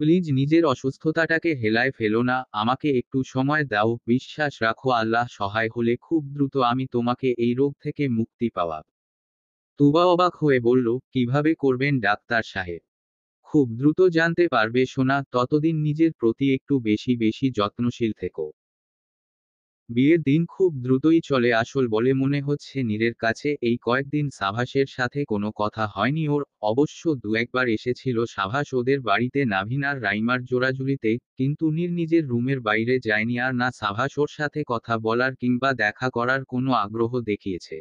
প্লিজ নিজের অসুস্থতাটাকে হেলায় ফেলো না, আমাকে একটু সময় দাও, বিশ্বাস রাখো আল্লাহ সহায় হলে খুব দ্রুত আমি তোমাকে এই রোগ থেকে মুক্তি পাওয়া। তুবা অবাক হয়ে বলল, কিভাবে করবেন ডাক্তার সাহেব? খুব দ্রুত জানতে পারবে সোনা, ততদিন নিজের প্রতি একটু বেশি বেশি যত্নশীল থেকো। বিয়ের দিন খুব দ্রুতই চলে আসল বলে মনে হচ্ছে নীরের কাছে। এই কয়েকদিন সাভাসের সাথে কোনো কথা হয়নি ওর। অবশ্য দু একবার এসেছিল সাভাস ওদের বাড়িতে নাভিন আর রাইমার জোড়াজুড়িতে, কিন্তু নীর নিজের রুমের বাইরে যায়নি আর না সাভাস ওর সাথে কথা বলার কিংবা দেখা করার কোনো আগ্রহ দেখিয়েছে।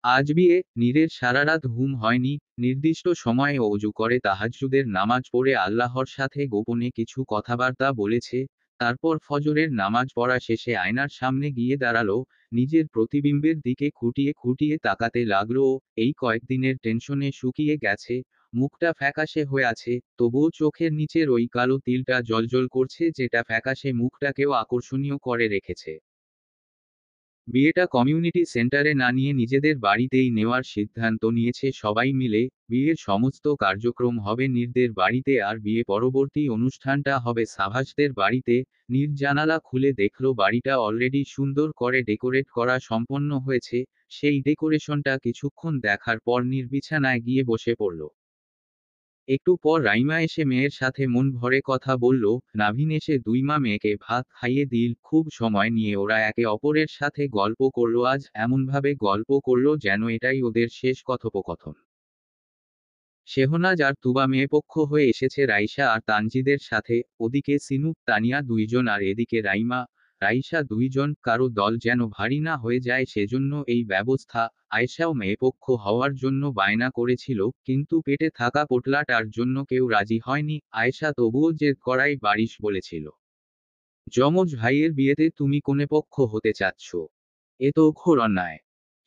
আজ বিয়ে, নীরের সারারাত ঘুম হয়নি। নির্দিষ্ট সময়ে অজু করে তাহাজ্জুদের নামাজ পড়ে আল্লাহর সাথে গোপনে কিছু কথাবার্তা বলেছে। তারপর ফজরের নামাজ পড়া শেষে আয়নার সামনে গিয়ে দাঁড়ালো। নিজের প্রতিবিম্বের দিকে খুঁটিয়ে খুঁটিয়ে তাকাতে লাগলো ও। এই কয়েকদিনের টেনশনে শুকিয়ে গেছে, মুখটা ফ্যাকাশে হয়ে আছে, তবুও চোখের নিচের ওই কালো তিলটা জ্বলজ্বল করছে যেটা ফ্যাকাশে মুখটাকেও আকর্ষণীয় করে রেখেছে। বিয়েটা কমিউনিটি সেন্টারে না নিয়ে নিজেদের বাড়িতেই নেওয়ার সিদ্ধান্ত নিয়েছে সবাই মিলে। বিয়ের সমস্ত কার্যক্রম হবে নীরদের বাড়িতে আর বিয়ে পরবর্তী অনুষ্ঠানটা হবে সাভাসদের বাড়িতে। নীর জানালা খুলে দেখল বাড়িটা অলরেডি সুন্দর করে ডেকোরেট করা সম্পন্ন হয়েছে। সেই ডেকোরেশনটা কিছুক্ষণ দেখার পর নীর বিছানায় গিয়ে বসে পড়ল। একটু পর রাইমা এসে মেয়ের সাথে মন ভরে কথা বলল। নাভিন এসে দুই মা মেয়েকে ভাত খাইয়ে দিল। খুব সময় নিয়ে ওরা একে অপরের সাথে গল্প করলো, আজ এমনভাবে গল্প করলো যেন এটাই ওদের শেষ কথোপকথন। শেহনাজ আর তুবা মেয়েপক্ষ হয়ে এসেছে রাইসা আর তানজিদের সাথে। ওদিকে সিনুক তানিয়া দুইজন আর এদিকে রাইমা রাইসা দুইজন। কারো দল যেন ভারী না হয়ে যায় সেজন্য এই ব্যবস্থা। আয়েশাও মেয়েপক্ষ হওয়ার জন্য বায়না করেছিল, কিন্তু পেটে থাকা পোটলাটার জন্য কেউ রাজি হয়নি। আয়েশা তবুও জেদ করাই বারিশ বলেছিল, যমজ ভাইয়ের বিয়েতে তুমি কোনে পক্ষ হতে চাচ্ছ? এ তো ঘোর অন্যায়।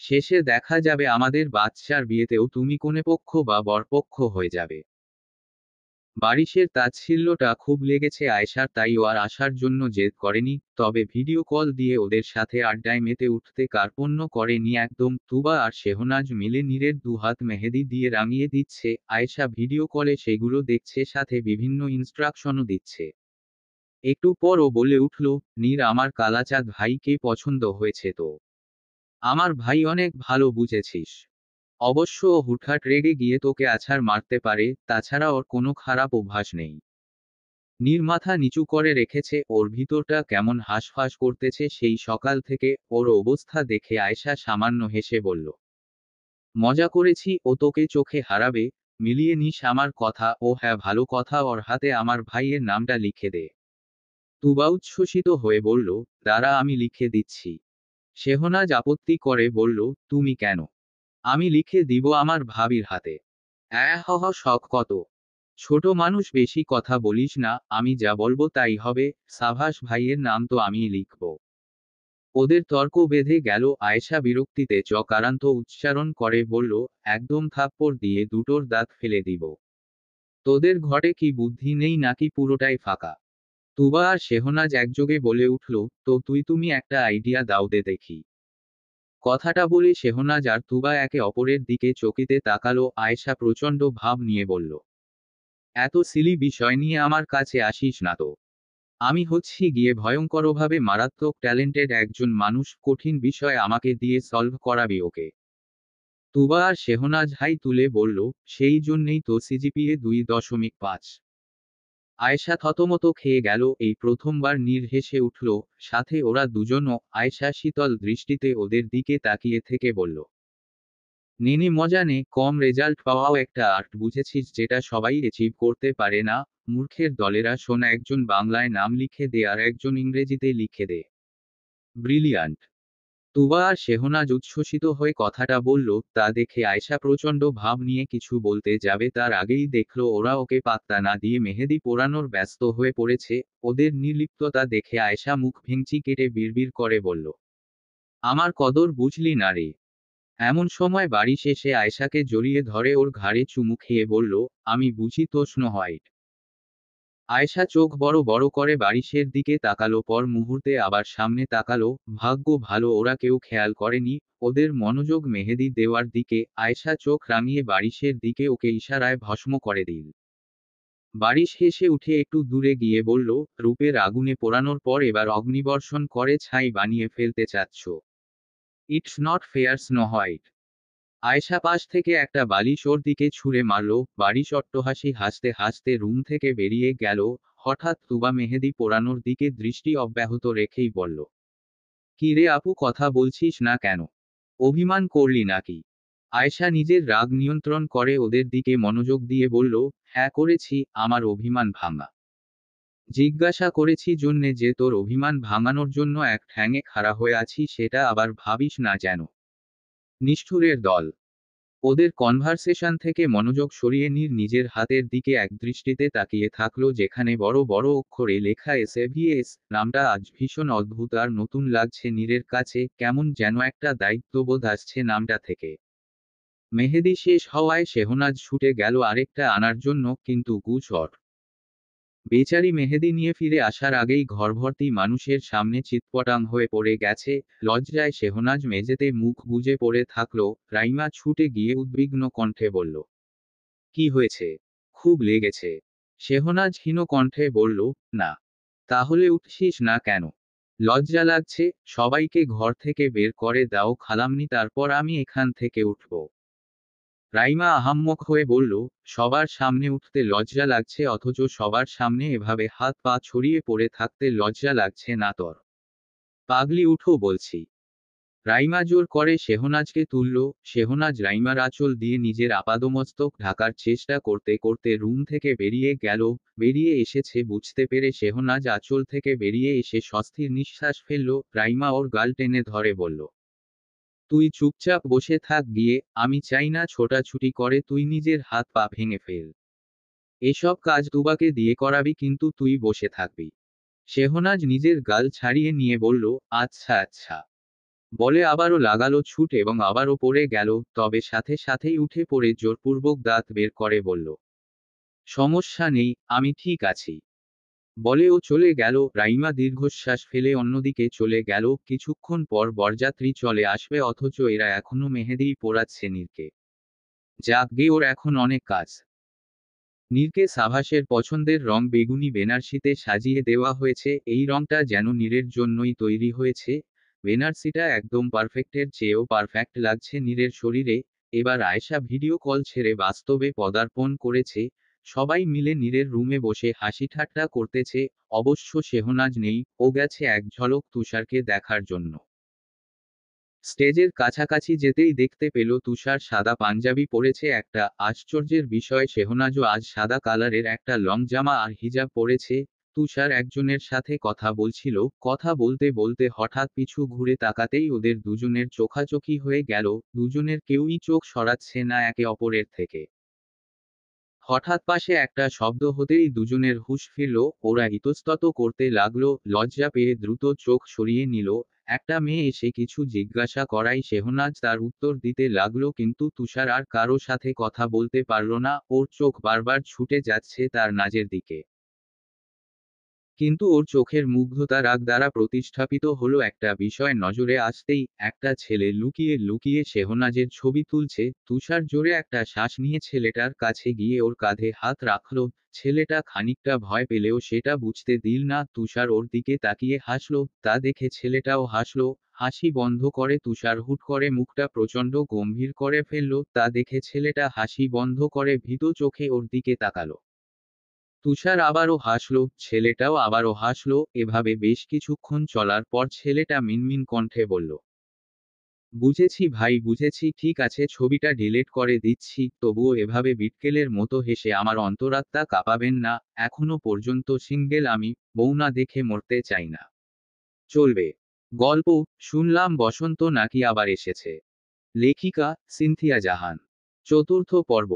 শেষে দেখা যাবে আমাদের বাচ্চার বিয়েতেও তুমি কোনে পক্ষ বা বরপক্ষ হয়ে যাবে। বারিশের তাচ্ছিল্যটা খুব লেগেছে আয়েশার, তাই ও আর আসার জন্য জেদ করেনি, তবে ভিডিও কল দিয়ে ওদের সাথে আড্ডায় মেতে উঠতে কার্পণ্য করেনি একদম। তুবা আর শেহনাজ মিলে নীরের দুহাত মেহেদি দিয়ে রাঙিয়ে দিচ্ছে। আয়েশা ভিডিও কলে সেগুলো দেখছে, সাথে বিভিন্ন ইনস্ট্রাকশনও দিচ্ছে। একটু পর ও বলে উঠল, নীর আমার কালাচাঁদ ভাইকে পছন্দ হয়েছে তো? আমার ভাই অনেক ভালো, বুঝেছিস? অবশ্য ও হুটহাট রেগে গিয়ে তোকে আছাড় মারতে পারে, তাছাড়া ওর কোনো খারাপ অভ্যাস নেই। নীর মাথা নিচু করে রেখেছে, ওর ভিতরটা কেমন হাঁসফাঁস করতেছে সেই সকাল থেকে। ওর অবস্থা দেখে আয়েশা সামান্য হেসে বলল, মজা করেছি, ও তোকে চোখে হারাবে। মিলিয়ে নিস আমার কথা। ও হ্যাঁ, ভালো কথা, ওর হাতে আমার ভাইয়ের নামটা লিখে দে। তুবা উচ্ছ্বসিত হয়ে বলল, দাঁড়া আমি লিখে দিচ্ছি। শেহনাজ আপত্তি করে বলল, তুমি কেন? আমি লিখে দিব আমার ভাবির হাতে। হহ, শখ কত! ছোট মানুষ, বেশি কথা বলিস না, আমি যা বলবো তাই হবে। সাভাস ভাইয়ের নাম তো আমিই লিখব। ওদের তর্ক বেঁধে গেল। আয়েশা বিরক্তিতে চকারান্ত উচ্চারণ করে বলল, একদম থাপ্পড় দিয়ে দুটোর দাঁত ফেলে দিব। তোদের ঘরে কি বুদ্ধি নেই নাকি পুরোটাই ফাঁকা? তুবা আর শেহনাজ একযোগে বলে উঠল, তো তুমি একটা আইডিয়া দাও দে দেখি। কথাটা বলে শেহনাজ আর তুবা একে অপরের দিকে চকিতে তাকালো। আয়েশা প্রচণ্ড ভাব নিয়ে বলল, এত সিলি বিষয় নিয়ে আমার কাছে আসিস না তো। আমি হচ্ছি গিয়ে ভয়ঙ্করভাবে মারাত্মক ট্যালেন্টেড একজন মানুষ, কঠিন বিষয় আমাকে দিয়ে সলভ করাবি ওকে। তুবা আর শেহনাজ হাই তুলে বলল, সেই জন্যেই তো সিজিপিএ 2.5। আয়েশা থতমত খেয়ে গেল। এই প্রথমবার নীর হেসে উঠল, সাথে ওরা দুজনও। আয়েশা শীতল দৃষ্টিতে ওদের দিকে তাকিয়ে থেকে বলল, নেনে মজা নে, কম রেজাল্ট পাওয়াও একটা আর্ট, বুঝেছিস, যেটা সবাই অ্যাচিভ করতে পারে না। মূর্খের দলেরা শোন, একজন বাংলায় নাম লিখে দে আর একজন ইংরেজিতে লিখে দে। ব্রিলিয়ান্ট! তুবা আর শেহনাজ উচ্ছ্বসিত হয়ে কথাটা বলল। তা দেখে আয়েশা প্রচণ্ড ভাব নিয়ে কিছু বলতে যাবে, তার আগেই দেখল ওরা ওকে পাত্তা না দিয়ে মেহেদি পোড়ানোর ব্যস্ত হয়ে পড়েছে। ওদের নির্লিপ্ততা দেখে আয়েশা মুখ ভেঙচি কেটে বিড়বিড় করে বলল, আমার কদর বুঝলি না রে? এমন সময় বাড়ি শেষে আয়েশাকে জড়িয়ে ধরে ওর ঘাড়ে চুমু খেয়ে বলল, আমি বুঝি তো স্নো হোয়াইট। আয়েশা চোখ বড় বড় করে বারিশের দিকে তাকালো, পর মুহূর্তে আবার সামনে তাকালো। ভাগ্য ভালো ওরা কেউ খেয়াল করেনি ওদের মনোযোগ মেহেদি দেওয়ার দিকে। আয়েশা চোখ রাঙিয়ে বারিশের দিকে ওকে ইশারায় ভস্ম করে দিল। বারিশ হেসে উঠে একটু দূরে গিয়ে বলল, রূপের আগুনে পোড়ানোর পর এবার অগ্নিবর্ষণ করে ছাই বানিয়ে ফেলতে চাচ্ছ। It's not fair Snow White. Ayesha পাশ থেকে একটা বালিশ ওর দিকে ছুঁড়ে মারল। বারিশ অট্টহাসি হাসতে হাসতে রুম থেকে বেরিয়ে গেল। হঠাৎ তুবা মেহেদি পোড়ানোর দিকে দৃষ্টি অব্যাহত রেখেই বলল, কি রে আপু, কথা বলছিস না কেন? অভিমান করলি নাকি? আয়েশা নিজের রাগ নিয়ন্ত্রণ করে ওদের দিকে মনোযোগ দিয়ে বলল, হ্যাঁ করেছি, আমার অভিমান ভাঙা। জিজ্ঞাসা করেছি জন্যে যে তোর অভিমান ভাঙানোর জন্য এক ঠ্যাঙে খাড়া হয়ে আছি সেটা আবার ভাবিস না যেন। নিষ্ঠুরের দল। ওদের কনভারসেশন থেকে মনোযোগ সরিয়ে নিজের হাতের দিকে একদৃষ্টিতে তাকিয়ে থাকলো যেখানে বড় বড় অক্ষরে লেখা এসএভিএস নামটা আজ ভীষণ অদ্ভুত আর নতুন লাগছে নীরের কাছে, কেমন যেন একটা দায়িত্ববোধ আসছে নামটা থেকে। মেহেদি শেষ হওয়ায় শেহনাজ ছুটে গেল আরেকটা আনার জন্য, কিন্তু গুজর বেচারি মেহেদি নিয়ে ফিরে আসার আগেই ঘরভর্তি মানুষের সামনে চিৎপটাং হয়ে পড়ে গেছে। লজ্জায় শেহনাজ মেঝেতে মুখ গুজে পড়ে থাকলো। রাইমা ছুটে গিয়ে উদ্বিগ্ন কণ্ঠে বলল, কি হয়েছে? খুব লেগেছে? শেহনাজ হীন কণ্ঠে বলল, না। তাহলে উঠছিস না কেন? লজ্জা লাগছে? সবাইকে ঘর থেকে বের করে দাও খালাম্নি, তারপর আমি এখান থেকে উঠব। রাইমা আহাম্মক হয়ে বলল, সবার সামনে উঠতে লজ্জা লাগছে অথচ সবার সামনে এভাবে হাত পা ছড়িয়ে পড়ে থাকতে লজ্জা লাগছে না তোর? পাগলি, উঠো বলছি। রাইমা জোর করে শেহনাজকে তুলল। শেহনাজ রাইমার আঁচল দিয়ে নিজের আপাদমস্তক ঢাকার চেষ্টা করতে করতে রুম থেকে বেরিয়ে গেল। বেরিয়ে এসেছে বুঝতে পেরে শেহনাজ আঁচল থেকে বেরিয়ে এসে স্বস্তির নিঃশ্বাস ফেলল। রাইমা ওর গাল টেনে ধরে বলল, তুই চুপচাপ বসে থাক গিয়ে, আমি চাই না ছোটাছুটি করে তুই নিজের হাত পা ভেঙে ফেল। এসব কাজ তুবাকে দিয়ে করাবি কিন্তু তুই বসে থাকবি। শেহনাজ নিজের গাল ছাড়িয়ে নিয়ে বলল, আচ্ছা আচ্ছা। বলে আবারও লাগালো ছুট এবং আবারও পড়ে গেল, তবে সাথে সাথেই উঠে পড়ে জোরপূর্বক দাঁত বের করে বলল, সমস্যা নেই, আমি ঠিক আছি। বলে ও চলে গেল। রাইমা দীর্ঘশ্বাস ফেলে অন্যদিকে চলে গেল। কিছুক্ষণ পর বরযাত্রী চলে আসবে অথচ এরা এখনো মেহেদিই পোড়াচ্ছে নীরকে। যাক গে, ওর এখন অনেক কাজ। নীরকে সাভাসের পছন্দের রং বেগুনি বেনারসিতে সাজিয়ে দেওয়া হয়েছে। এই রংটা যেন নীরের জন্যই তৈরি হয়েছে। বেনারসিটা একদম পারফেক্টের চেয়েও পারফেক্ট লাগছে নীরের শরীরে। এবার আয়েশা ভিডিও কল ছেড়ে বাস্তবে পদার্পণ করেছে। সবাই মিলে নীরের রুমে বসে হাসি ঠাট্টা করতেছে। অবশ্য শেহনাজ নেই, ও গেছে এক ঝলক তুষারকে দেখার জন্য। স্টেজের কাছাকাছি যেতেই দেখতে পেল তুষার সাদা পাঞ্জাবি পরেছে। একটা আশ্চর্যের বিষয়, শেহনাজও আজ সাদা কালারের একটা লং জামা আর হিজাব পরেছে। তুষার একজনের সাথে কথা বলছিল। কথা বলতে বলতে হঠাৎ পিছু ঘুরে তাকাতেই ওদের দুজনের চোখাচোখি হয়ে গেল। দুজনের কেউই চোখ সরাচ্ছে না একে অপরের থেকে। হঠাৎ পাশে একটা শব্দ হতেই দুজনের হুঁশ ফিরল। ওরা ইতস্তত করতে লাগলো। লজ্জা পেয়ে দ্রুত চোখ সরিয়ে নিল। একটা মেয়ে এসে কিছু জিজ্ঞাসা করাই শেহনাজ তার উত্তর দিতে লাগলো, কিন্তু তুষার আর কারো সাথে কথা বলতে পারল না। ওর চোখ বারবার ছুটে যাচ্ছে তার নাজের দিকে। কিন্তু ওর চোখের মুগ্ধতা রাগ দ্বারা প্রতিস্থাপিত হলো একটা বিষয় নজরে আসতেই। একটা ছেলে লুকিয়ে লুকিয়ে শেহনাজের ছবি তুলছে। তুষার জোরে একটা শ্বাস নিয়ে ছেলেটার কাছে গিয়ে ওর কাঁধে হাত রাখলো। ছেলেটা খানিকটা ভয় পেলেও সেটা বুঝতে দিল না। তুষার ওর দিকে তাকিয়ে হাসলো, তা দেখে ছেলেটাও হাসলো। হাসি বন্ধ করে তুষার হুট করে মুখটা প্রচণ্ড গম্ভীর করে ফেলল, তা দেখে ছেলেটা হাসি বন্ধ করে ভীত চোখে ওর দিকে তাকালো। তুষার আবারও হাসল, ছেলেটাও আবারও হাসল। এভাবে বেশ কিছুক্ষণ চলার পর ছেলেটা মিনমিন কণ্ঠে বলল, বুঝেছি ভাই বুঝেছি, ঠিক আছে ছবিটা ডিলিট করে দিচ্ছি। তবুও এভাবে বিটকেলের মতো হেসে আমার অন্তরাত্মা কাঁপাবেন না। এখনো পর্যন্ত সিঙ্গেল আমি, বউ না দেখে মরতে চাই না। চলবে। গল্প শুনলাম বসন্ত নাকি আবার এসেছে। লেখিকা সিনথিয়া জাহান। চতুর্থ পর্ব।